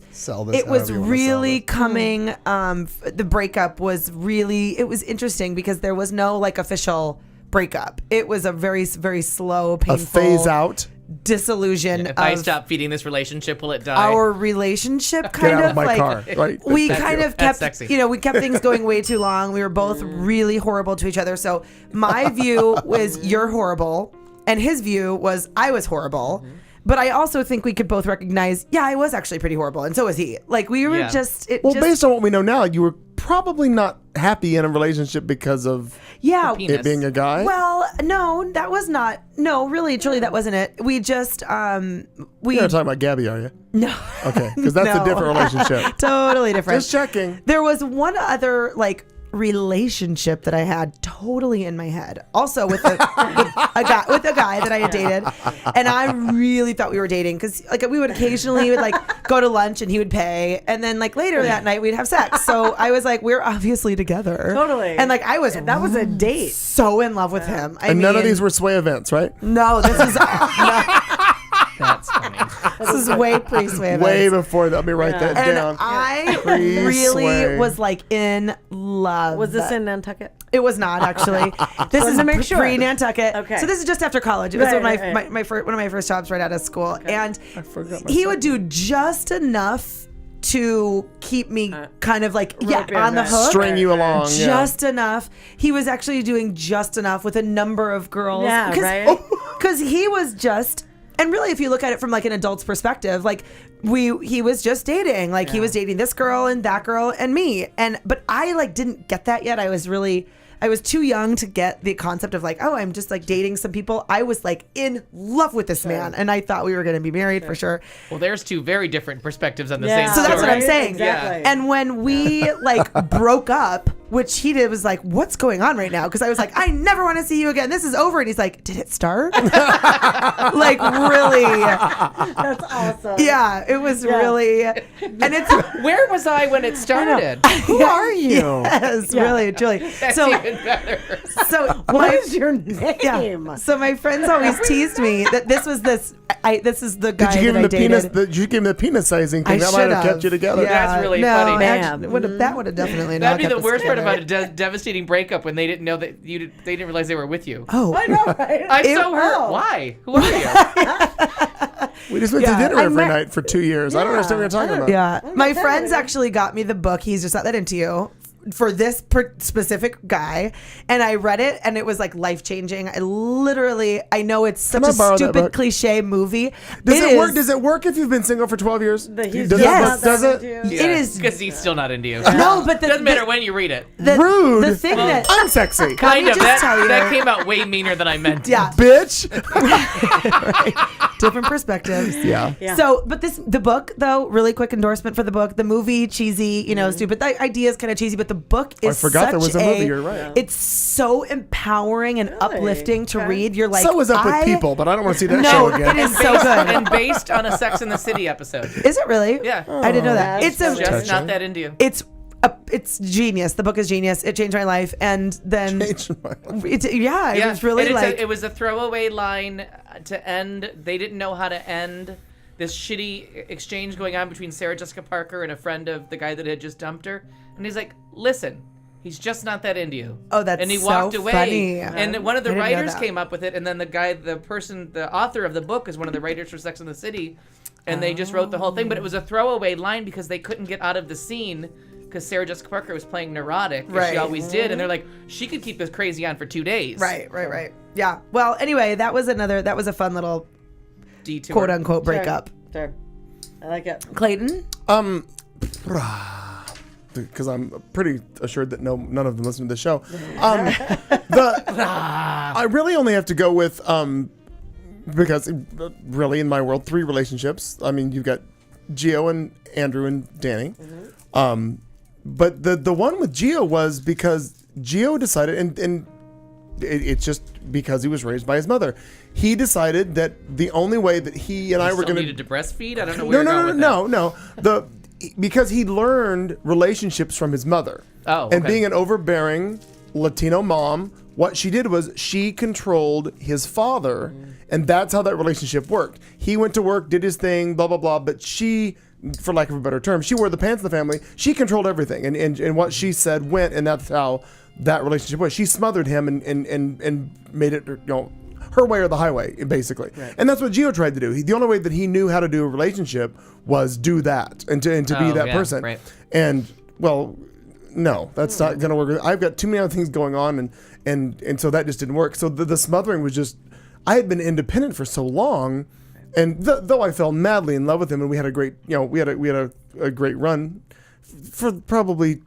it was really coming. The breakup was it was interesting because there was no like official breakup. It was a very, very slow, painful phase out. Disillusion. If I stop feeding this relationship, will it die? Our relationship kind Get out of of my like car. Right. we kind of kept we kept things going way too long. We were both really horrible to each other. So my view was you're horrible, and his view was I was horrible. But I also think we could both recognize, I was actually pretty horrible, and so was he. Like we were based on what we know now, you were probably not happy in a relationship because of it being a guy. Well, no, that was not. No, really, truly, that wasn't it. We just You're not talking about Gabby, are you? No. Okay, because that's a different relationship. Totally different. Just checking. There was one other relationship that I had totally in my head, also with a guy that I had dated, and I really thought we were dating because we would occasionally go to lunch and he would pay, and then later that night we'd have sex. So I was like, we're obviously together, totally, and that was a date. So in love with him. None of these were sway events, right? No, this is. That's funny. This is way pre-sway. Way before that. Let me write that down. I really was in love. Was this in Nantucket? It was not actually. This is pre-Nantucket. Okay. So this is just after college. It was one of my first jobs right out of school, and he would do just enough to keep me kind of on the hook, string you along, just enough. He was actually doing just enough with a number of girls, because he was just. And really, if you look at it from an adult's perspective, he was just dating, he was dating this girl and that girl and me, but I didn't get that yet. I was too young to get the concept of I'm just dating some people. I was in love with this man, and I thought we were going to be married for sure. Well, there's two very different perspectives on the same So story. that's what I'm saying. Exactly. And when we broke up, which he did, was what's going on right now? Because I was I never want to see you again. This is over. And he's like, did it start? Really? That's awesome. Yeah, it was really. And it's where was I when it started? Who are you? Yes, really, truly. That's even better. So what is your name? Yeah. So my friends always teased me that this is the guy Did you give him that I the dated. penis? Did you give him the penis sizing thing? That might have kept you together. Yeah, that's really funny. Actually, that would have definitely not. That'd be the worst part about a devastating breakup when they didn't know that they didn't realize they were with you. Oh, I know, right? I'm so hurt. Why? Who are you? We just went to dinner every night for 2 years. I don't understand what you're talking about. Yeah, my friends actually got me the book. He's just not that into you. For this specific guy, and I read it, and it was life-changing. I know it's such a stupid cliche movie. Does it work? Does it work if you've been single for 12 years? Yes. Does it? It is because he's still not into you. No, but doesn't matter when you read it. Rude. The thing that unsexy. Kind of. That came out way meaner than I meant. Yeah, bitch. Right. Different perspectives. Yeah. So, but the book, though, really quick endorsement for the book. The movie, cheesy, stupid. The idea is kind of cheesy, but the book is I forgot there was a movie. You're right. It's so empowering and uplifting to read. You're like, so is Up with People, but I don't want to see that show again. It is so good. And based on a Sex and the City episode. Is it really? Yeah. I didn't know that. It's just not that into you. It's genius. The book is genius. It changed my life, and then it was really it was a throwaway line to end. They didn't know how to end this shitty exchange going on between Sarah Jessica Parker and a friend of the guy that had just dumped her, and he's like, "Listen, he's just not that into you." Oh, that's and he so walked away. funny. And one of the I didn't know writers that. came up with it, and then the author of the book is one of the writers for Sex and the City, and they just wrote the whole thing. But it was a throwaway line because they couldn't get out of the scene. Because Sarah Jessica Parker was playing neurotic, as she always did, and they're like, she could keep this crazy on for 2 days. Right. Yeah. Well, anyway, that was a fun little detour, quote unquote breakup. Sure. I like it. Clayton? Because I'm pretty assured that none of them listen to the show. I really only have to go with because really in my world 3 relationships. I mean, you've got Gio and Andrew and Danny. But the one with Gio was because Gio decided, and it's just because he was raised by his mother. He decided that the only way that he and I were going to needed to breastfeed. I don't know where No. Because he learned relationships from his mother. Oh, and being an overbearing Latino mom, what she did was she controlled his father, and that's how that relationship worked. He went to work, did his thing, blah blah blah, but she, for lack of a better term, she wore the pants of the family. She controlled everything, and what she said went, and that's how that relationship was. She smothered him and made it, her way or the highway, basically. Right. And that's what Gio tried to do. The only way that he knew how to do a relationship was do that and to be that person. Right. And well, no, that's not going to work. I've got too many other things going on, and so that just didn't work. So the smothering was just, I had been independent for so long. And though I fell madly in love with him, and we had a great, we had a great run for probably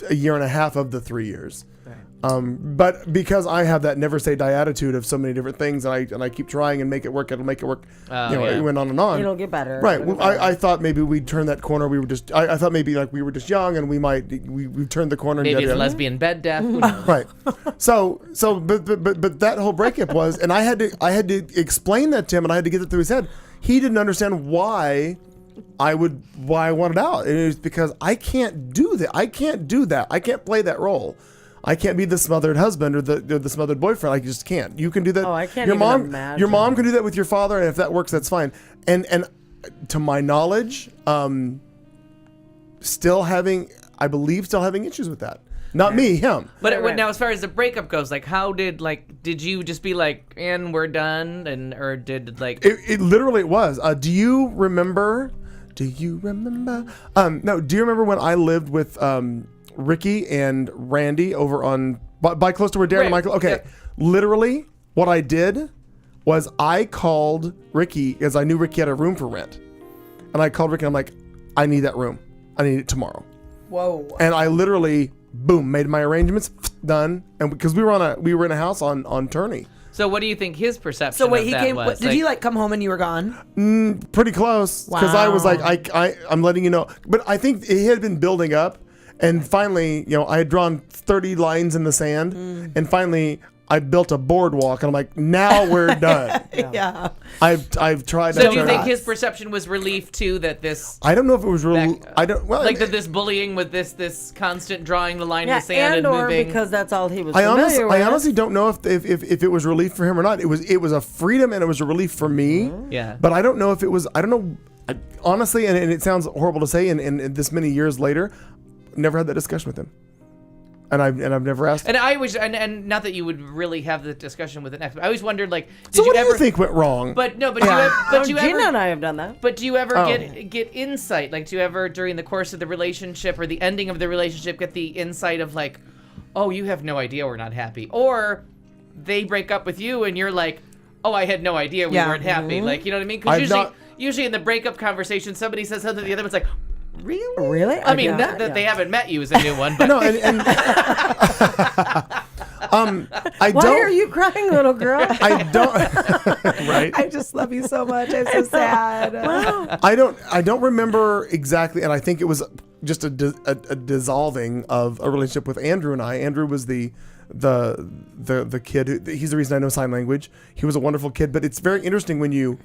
a year and a half of the 3 years. Right. But because I have that never say die attitude of so many different things, and I keep trying and make it work, it'll make it work. It went on and on. It'll get better. Right. I thought maybe we'd turn that corner. We were just. I thought maybe like we were just young, and we turned the corner. Maybe and it's lesbian bed death. Right. So but that whole breakup was, and I had to explain that to him, and I had to get it through his head. He didn't understand why I wanted out. And it was because I can't do that. I can't do that. I can't play that role. I can't be the smothered husband or the smothered boyfriend. I just can't. You can do that. Oh, I can't your even mom, imagine. Your mom can do that with your father, and if that works, that's fine. And to my knowledge, still having issues with that. Not me, him. But now, as far as the breakup goes, like, how did you just be like, and we're done, or did It literally was. Do you remember? No. Do you remember when I lived with Ricky and Randy over on by close to where Darren and Michael? Okay, literally, what I did was I called Ricky because I knew Ricky had a room for rent, and I called Ricky. And I'm like, I need that room. I need it tomorrow. Whoa! And I literally, boom, made my arrangements, done, and because we were in a house on Turney. So what do you think his perception So wait, of he that came. was? Did he come home and you were gone? Pretty close, because I was like, I'm letting you know. But I think it had been building up, and finally, I had drawn 30 lines in the sand, and finally I built a boardwalk, and I'm like, now we're done. Yeah. I've tried. So do you think his perception was relief too, that this? I don't know if it was relief. I don't. Well, that this bullying with this constant drawing the line in the sand and or moving. because that's all he was. I familiar honestly don't know if it was relief for him or not. It was a freedom, and it was a relief for me. Yeah. But I don't know if it was. I don't know. Honestly, and it sounds horrible to say, and this many years later, never had that discussion with him. And I've never asked. And I was, and not that you would really have the discussion with an ex. I always wondered, did so you what ever do you think went wrong? But no, but Gina and I have done that. But do you ever get insight? Like, do you ever during the course of the relationship or the ending of the relationship get the insight of like, oh, you have no idea we're not happy, or they break up with you and you're like, oh, I had no idea we weren't happy. Like, you know what I mean? Because usually in the breakup conversation, somebody says something, the other one's like, really? I mean, not that they haven't met you is a new one, but no. And Why are you crying, little girl? I don't. Right. I just love you so much. I'm so sad. Wow. I don't remember exactly, and I think it was just a dissolving of a relationship with Andrew and I. Andrew was the kid who, he's the reason I know sign language. He was a wonderful kid, but it's very interesting when you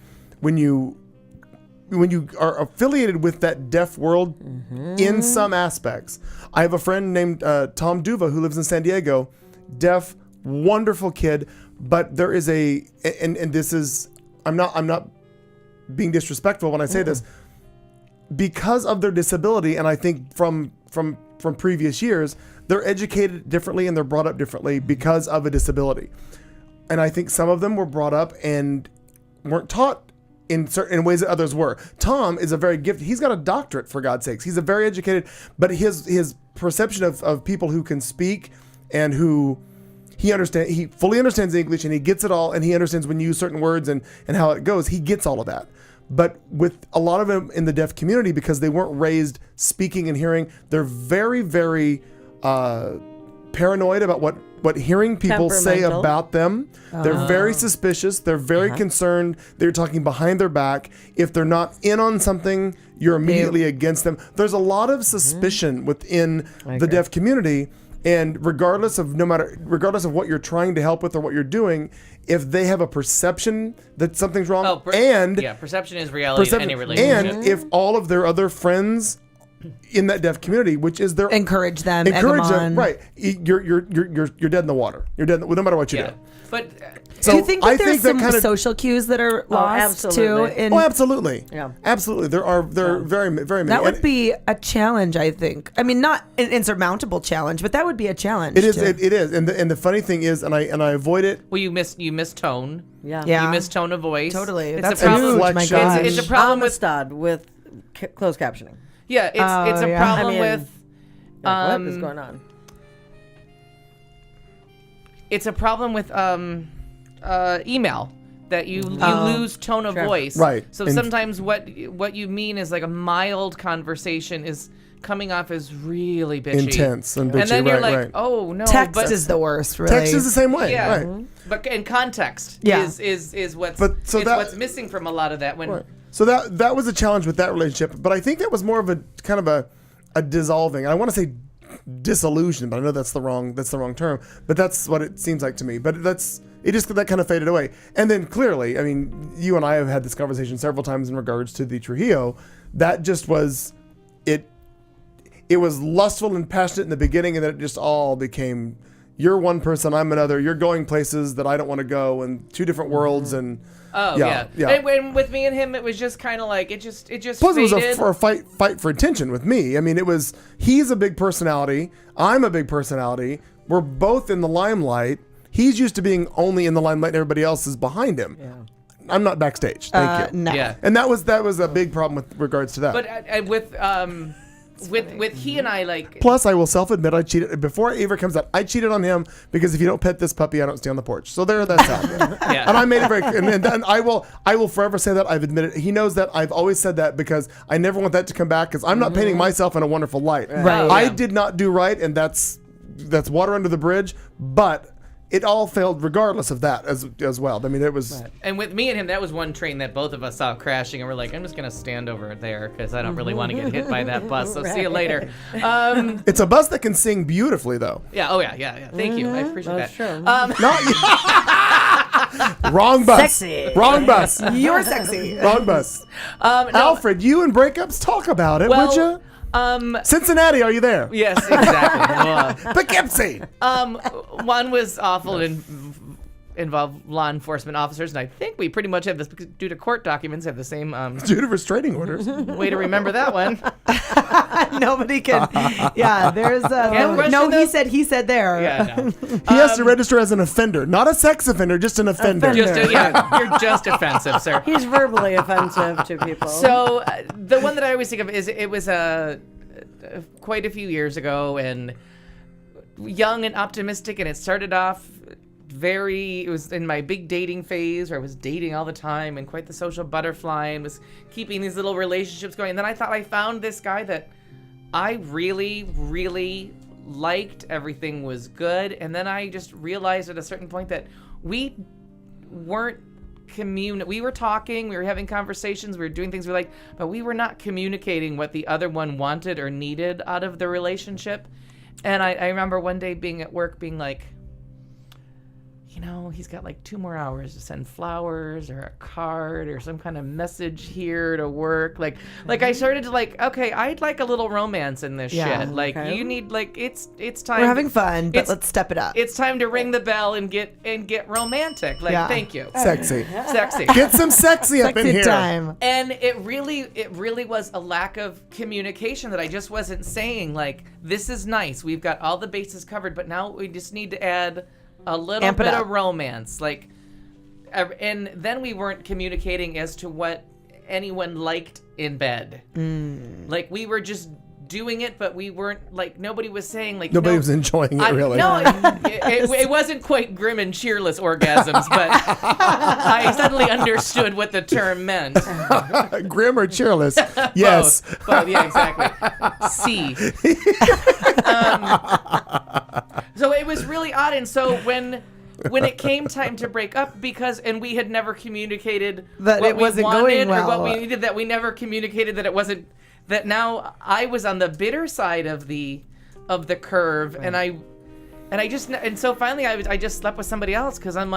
are affiliated with that deaf world in some aspects. I have a friend named Tom Duva who lives in San Diego, deaf, wonderful kid, but there is and this is, I'm not being disrespectful when I say this, because of their disability, and I think from previous years, they're educated differently and they're brought up differently because of a disability. And I think some of them were brought up and weren't taught in certain ways that others were. Tom is a very gifted, he's got a doctorate, for God's sakes. He's a very educated, but his perception of people who can speak and who he fully understands English and he gets it all, and he understands when you use certain words and how it goes. He gets all of that. But with a lot of them in the deaf community, because they weren't raised speaking and hearing, they're very, very paranoid about what hearing people say about them. They're very suspicious. They're very concerned. They're talking behind their back. If they're not in on something, you're immediately against them. There's a lot of suspicion within the deaf community. And regardless of what you're trying to help with or what you're doing, if they have a perception that something's wrong, perception is reality in any relationship. And if all of their other friends in that deaf community, which is their encourage them, right? You're dead in the water. You're dead no matter what you do. But do you think that there's some social cues that are lost too? Absolutely. Yeah, absolutely. There are very, very many. That would be a challenge, I think. I mean, not an insurmountable challenge, but that would be a challenge. It is. It is. And the funny thing is, and I avoid it. Well, you miss tone. Yeah. You miss tone of voice. Totally. It's That's a problem. huge. My gosh. It's a problem with closed captioning. Yeah, it's a problem with. What is going on? It's a problem with email, that you lose tone of voice. Right. So sometimes what you mean is like a mild conversation is coming off as really bitchy. Intense and bitchy. And then you're like, oh no. Text is the worst, really. Text is the same way. Yeah. Right. But in context is what's missing from a lot of that when. Right. So that was a challenge with that relationship, but I think that was more of a kind of a dissolving. I want to say disillusion, but I know that's the wrong term. But that's what it seems like to me. But that kind of faded away. And then clearly, I mean, you and I have had this conversation several times in regards to the Trujillo. That just was it. It was lustful and passionate in the beginning, and then it just all became, you're one person, I'm another. You're going places that I don't want to go, and two different worlds, and. Oh yeah. And with me and him, it was just kind of like it just. Plus, faded. it was a fight for attention with me. I mean, he's a big personality. I'm a big personality. We're both in the limelight. He's used to being only in the limelight, and everybody else is behind him. Yeah. I'm not backstage. Thank you. No. Yeah. And that was a big problem with regards to that. But with he and I, like. Plus, I will self-admit I cheated. Before it ever comes out, I cheated on him because if you don't pet this puppy, I don't stay on the porch. So that's out. Yeah. And I made it very, and I will forever say that. I've admitted it. He knows that. I've always said that because I never want that to come back because I'm not painting myself in a wonderful light. Right. I did not do right, and that's water under the bridge. But it all failed regardless of that as well. I mean, it was. Right. And with me and him, that was one train that both of us saw crashing, and we're like, I'm just going to stand over there because I don't really want to get hit by that bus. So see you later. It's a bus that can sing beautifully, though. Yeah. Oh, yeah. Thank you. I appreciate that. True. Wrong bus. Sexy. Wrong bus. You're sexy. Wrong bus. No. Alfred, you and breakups, talk about it, would you? Cincinnati, are you there? Yes, exactly. Poughkeepsie. One was awful and involved law enforcement officers, and I think we pretty much have this due to court documents have the same due to restraining orders. Way to remember that one. Nobody can. Yeah, there's no. He said there. Yeah, no. He has to register as an offender, not a sex offender, just an offender. You're just offensive, sir. He's verbally offensive to people. So the one that I always think of is it was quite a few years ago and young and optimistic, and it started off it was in my big dating phase where I was dating all the time and quite the social butterfly and was keeping these little relationships going. And then I thought I found this guy that I really, really liked, everything was good. And then I just realized at a certain point that we weren't we were talking, we were having conversations, we were doing things we liked, but we were not communicating what the other one wanted or needed out of the relationship. And I remember one day being at work being like, he's got like 2 more hours to send flowers or a card or some kind of message here to work. Like I started to okay, I'd like a little romance in this shit. Like you need it's time. We're having fun, but let's step it up. It's time to ring the bell and get romantic. Thank you. Sexy. Sexy. Get some sexy up in here. Time. And it really was a lack of communication that I just wasn't saying this is nice. We've got all the bases covered, but now we just need to add a little bit of romance, and then we weren't communicating as to what anyone liked in bed. We were just doing it, but we weren't nobody was saying nobody was enjoying it really. No, it wasn't quite grim and cheerless orgasms, but I suddenly understood what the term meant. Grim or cheerless? Yes. Both. Yeah, exactly. C. So it was really odd, and so when it came time to break up, and we had never communicated that what it wasn't we wanted going well, or what we needed, that we never communicated that it wasn't, that now I was on the bitter side of the curve, right. and so finally I just slept with somebody else because I'm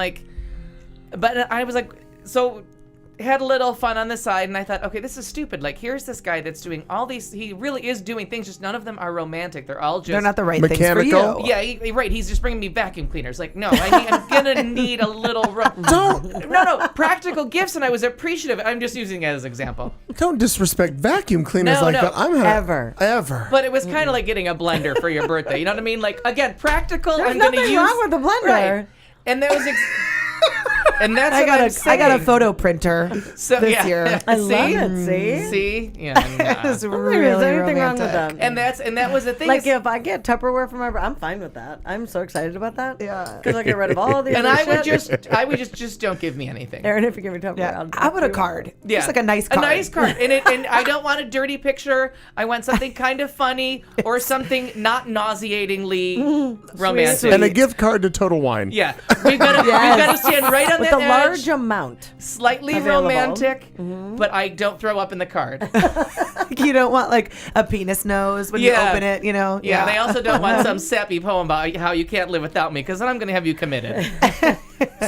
but I was so had a little fun on the side, and I thought, okay, this is stupid. Here's this guy that's doing all these, he really is doing things, just none of them are romantic. They're all just... They're not the right mechanical. things for you. Yeah, right. He's just bringing me vacuum cleaners. No, I'm gonna need a little... No, practical gifts, and I was appreciative. I'm just using it as an example. Don't disrespect vacuum cleaners that. Ever. Ever. But it was kind of like getting a blender for your birthday. You know what I mean? Again, practical. There's I'm gonna nothing use... wrong with the blender. Right. And that was... And that's what I'm saying. I got a photo printer this year. I love it. See? Yeah. It's really There's anything romantic. wrong with them. And that was the thing. If I get Tupperware from I'm fine with that. I'm so excited about that. Yeah. Because I get rid of all the and other I would just don't give me anything. Aaron, if you give me Tupperware, I want a card. Yeah. Just a nice card. A nice card. And I don't want a dirty picture. I want something kind of funny or something not nauseatingly romantic. And a gift card to Total Wine. Yeah. We've got to stand right on with that a edge. large amount. Slightly available. romantic, but I don't throw up in the card. You don't want a penis nose when you open it, Yeah, and I also don't want some sappy poem about how you can't live without me, because then I'm going to have you committed.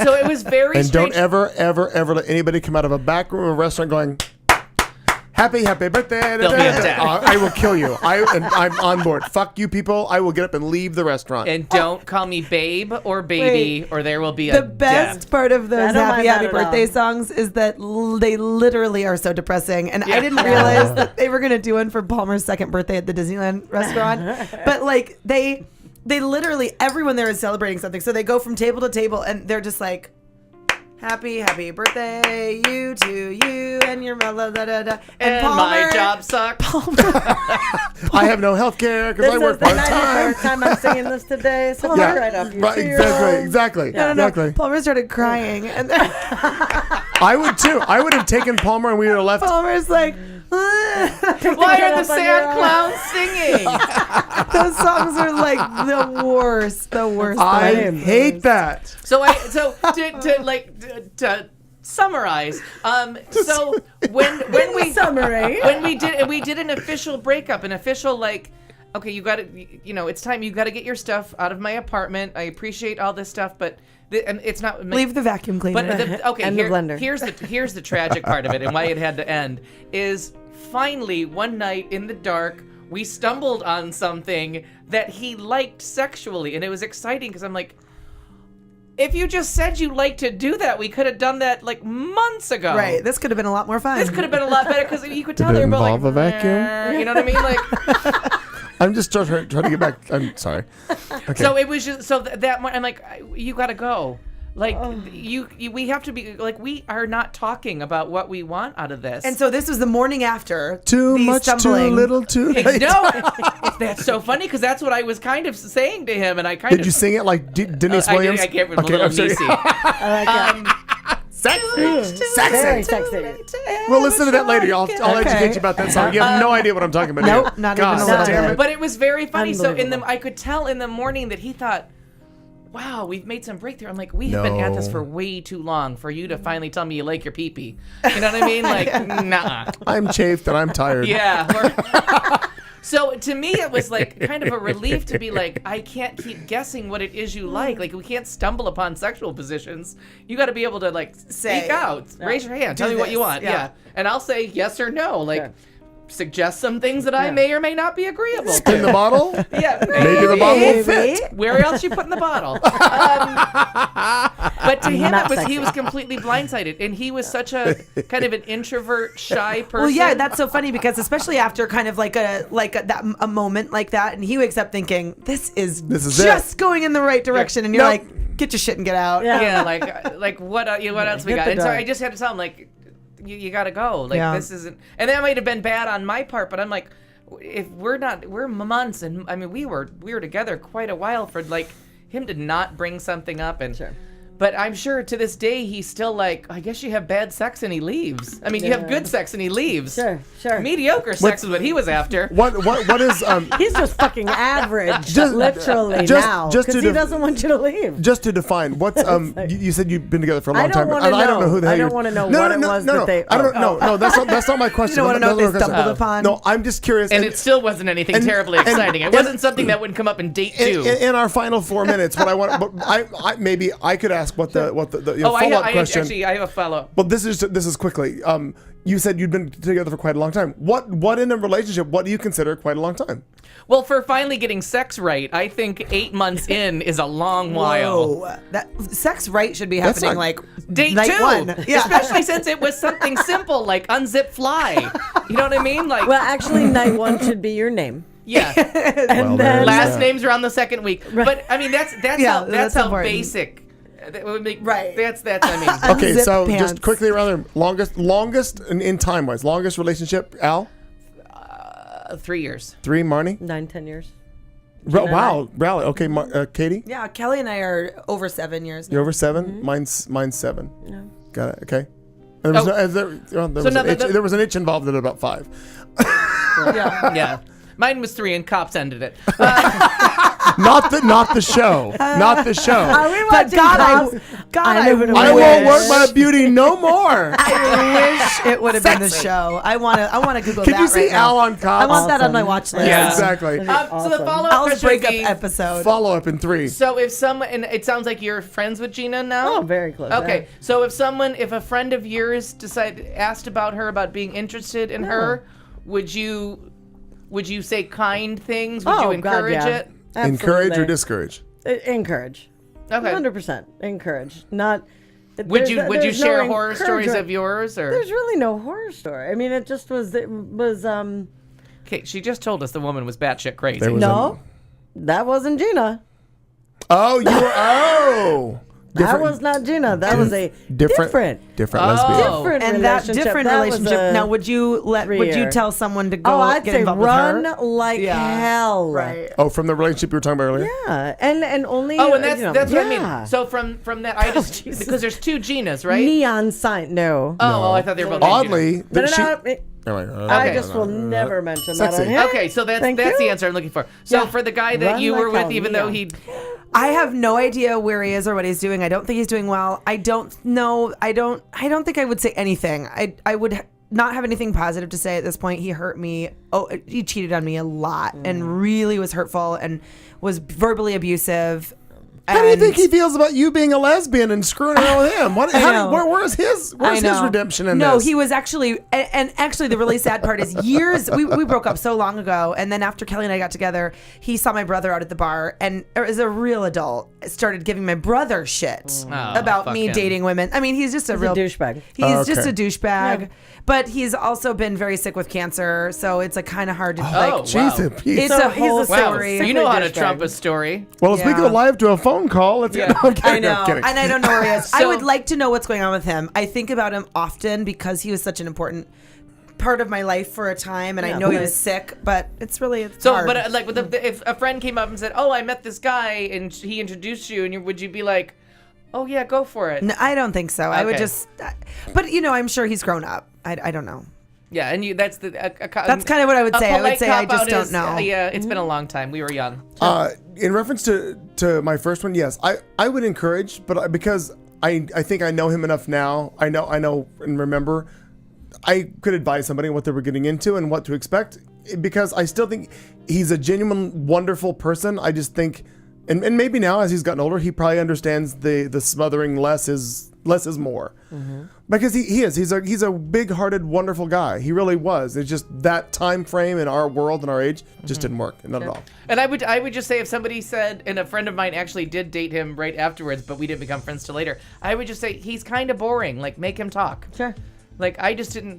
So it was very And strange. don't ever let anybody come out of a back room of a restaurant going, happy birthday. There'll be a death. I will kill you. I'm on board. Fuck you people. I will get up and leave the restaurant. And don't call me babe or baby, or there will be a The best death. part of those happy at birthday all. songs is that they literally are so depressing. And I didn't realize that they were going to do one for Palmer's second birthday at the Disneyland restaurant. But they literally, everyone there is celebrating something. So they go from table to table and they're just like, happy birthday, you to you and your mother, da da da. And Palmer, my job sucks. I have no health care because I work This is the part-time. 93rd time I'm singing this today, so right up your Exactly. No. Palmer started crying. And I would too. I would have taken Palmer and we would have left. Palmer's like, why are the sad clowns singing? Those songs are the worst. I hate that. So to summarize, so when we summary, when we did an official breakup, an official okay, you got to, it's time. You got to get your stuff out of my apartment. I appreciate all this stuff, but and it's not leave the vacuum cleaner. But and the blender. Here's the tragic part of it, and why it had to end is finally one night in the dark we stumbled on something that he liked sexually, and it was exciting because I'm like, if you just said you like to do that, we could have done that months ago. Right. This could have been a lot more fun. This could have been a lot better because you could tell Did it they were both involve a vacuum? You know what I mean? I'm just trying to get back. I'm sorry. Okay. So it was just that I'm like, you got to go. We have to be we are not talking about what we want out of this. And so this was the morning after. Too much, stumbling. too little, too late. No, that's so funny because that's what I was kind of saying to him, and I kind of. Did you sing it like Denise Williams? I can't remember. Okay, Little I'm sorry. Niecy. Very sexy. We'll listen to that later. I'll educate you about that song. You have no idea what I'm talking about. Nope, not even a little bit. But it was very funny. So I could tell in the morning that he thought, wow, we've made some breakthrough. I'm like, we have been at this for way too long for you to finally tell me you like your pee-pee. You know what I mean? Like, nah. I'm chafed and I'm tired. Yeah. So to me, it was like kind of a relief to be like, I can't keep guessing what it is you like. Like, we can't stumble upon sexual positions. You got to be able to like speak out, raise your hand, tell me what you want. Yeah. And I'll say yes or no. Like, suggest some things that I may or may not be agreeable to. In the bottle? Yeah. Maybe the bottle will fit. Where else you put in the bottle? But to him, he was completely blindsided. And he was such a kind of an introvert, shy person. Well, yeah, that's so funny because especially after kind of a moment like that, and he wakes up thinking, this is just going in the right direction. And you're like, get your shit and get out. Yeah, like what else we got? And so I just had to tell him, like, you got to go. Like, this isn't, and that might have been bad on my part, but I'm like, if we're months, and I mean, we were together quite a while for like him to not bring something up. And but I'm sure to this day he's still like, I guess you have bad sex and he leaves. I mean, you have good sex and he leaves. Sure. Mediocre sex is what he was after. What is He's just fucking average, literally now, because he doesn't want you to leave. Just to define, what's you said you've been together for a long time. I don't know who the hell. I don't want to know what it was that they. I don't know. No, that's not my question. You don't want to know what they stumbled upon. No, I'm just curious. And it still wasn't anything terribly exciting. It wasn't something that would come up in date 2. In our final 4 minutes, what I want, but I maybe I could ask what the follow-up question. I have a follow-up. Well, this is quickly. You said you'd been together for quite a long time. What in a relationship? What do you consider quite a long time? Well, for finally getting sex right, I think 8 months in is a long while. Whoa. That sex right should be happening like date night 2, 1. Yeah. Especially since it was something simple like unzip fly. You know what I mean? Like, well, actually, night 1 should be your name. Yeah, and then last name's around the second week. Right. But I mean, that's how basic. Right. That's I mean. Okay, so just quickly around there, longest in time wise, longest relationship, Al. 3 years. 3, Marnie. 9-10 years. Wow, rally. Okay, Katie. Yeah, Kelly and I are over 7 years now. You're over 7. Mm-hmm. Mine's 7. Yeah. Got it. Okay. And there was an itch involved at about 5. Yeah. Mine was 3 and cops ended it. Not the show. Not the show. Are we watching Cops? I won't work my beauty no more. I wish it would have been the show. I want to Google that. Can you see Al on Cops? I want that on my watch list. Yeah, exactly. So the follow-up Al's breakup episode. Follow-up in 3. So if someone, and it sounds like you're friends with Gina now? Oh, very close. Okay. So if a friend of yours asked about her, about being interested in her, would you say kind things? Would you encourage it? Absolutely. Encourage or discourage? Encourage. Okay. 100% encourage. Not. Would you share horror stories of yours, or? There's really no horror story. I mean, it just was. Okay, she just told us the woman was batshit crazy. No, that wasn't Gina. Oh, you were. That was not Gina. That was a different lesbian. Different and relationship. That different relationship. Now, would you tell someone to go I'd get say involved run with her? like hell. Right. Oh, from the relationship you were talking about earlier? Yeah, and only. Oh, and that's what I mean. So from that, I just because there's 2 Ginas, right? Neon sign. No. Oh, I thought they were both. Oddly, I just will never mention that on here. Okay, so that's the answer I'm looking for. So for the guy that you were with, even though I have no idea where he is or what he's doing. I don't think he's doing well. I don't know. I don't think I would say anything. I would not have anything positive to say at this point. He hurt me. Oh, he cheated on me a lot and really was hurtful and was verbally abusive. How do you think he feels about you being a lesbian and screwing around with him? Where's his redemption in this? No, he was actually, and actually the really sad part is we broke up so long ago, and then after Kelly and I got together, he saw my brother out at the bar, and as a real adult, started giving my brother shit about me dating women. I mean, he's just a douchebag. He's just a douchebag, but he's also been very sick with cancer, so it's like kind of hard to it's a whole story. You know how to trump a story. Well, as we go live to a phone call, let's get I know, and I don't know where he is. I would like to know what's going on with him. I think about him often because he was such an important part of my life for a time, and I know he was sick, but it's hard. But like, if a friend came up and said, "Oh, I met this guy, and he introduced you," and would you be like, Oh yeah, go for it. No, I don't think so. I would Okay. just, but I'm sure he's grown up. I don't know. Yeah, and that's the. That's kind of what I would say. I would say I just don't know. Yeah, it's been a long time. We were young. In reference to my first one, yes, I would encourage, but because I think I know him enough now, I know and remember, I could advise somebody what they were getting into and what to expect, because I still think he's a genuine, wonderful person. I just think, and maybe now as he's gotten older, he probably understands the smothering less is more. Mm-hmm. Because he's a big-hearted, wonderful guy. He really was. It's just that time frame in our world and our age just didn't work, not at all. And I would just say, if somebody said, and a friend of mine actually did date him right afterwards, but we didn't become friends till later, I would just say he's kind of boring. Like, make him talk. Sure. Like, I just didn't,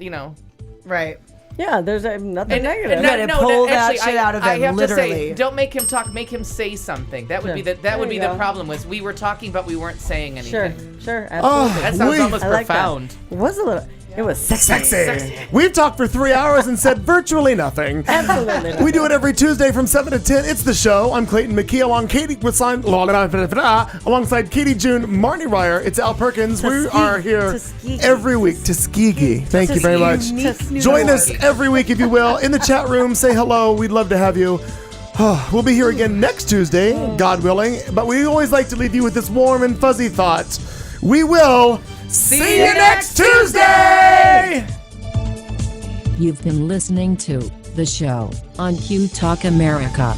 Right. Yeah, there's nothing negative. Pull that shit out of him, I have literally. to say, don't make him talk. Make him say something. That would be the the problem. Was we were talking, but we weren't saying anything. Sure, absolutely. That sounds almost profound. It was a little. It was sexy. We've talked for 3 hours and said virtually nothing. Absolutely nothing. We do it every Tuesday from 7 to 10. It's the show. I'm Clayton McKee alongside Katie June Marnie Ryer. It's Al Perkins. We are here every week. Tuskegee. Thank you very much. Join us every week, if you will, in the chat room. Say hello. We'd love to have you. We'll be here again next Tuesday, God willing. But we always like to leave you with this warm and fuzzy thought. We will see you next Tuesday! You've been listening to The Show on Q Talk America.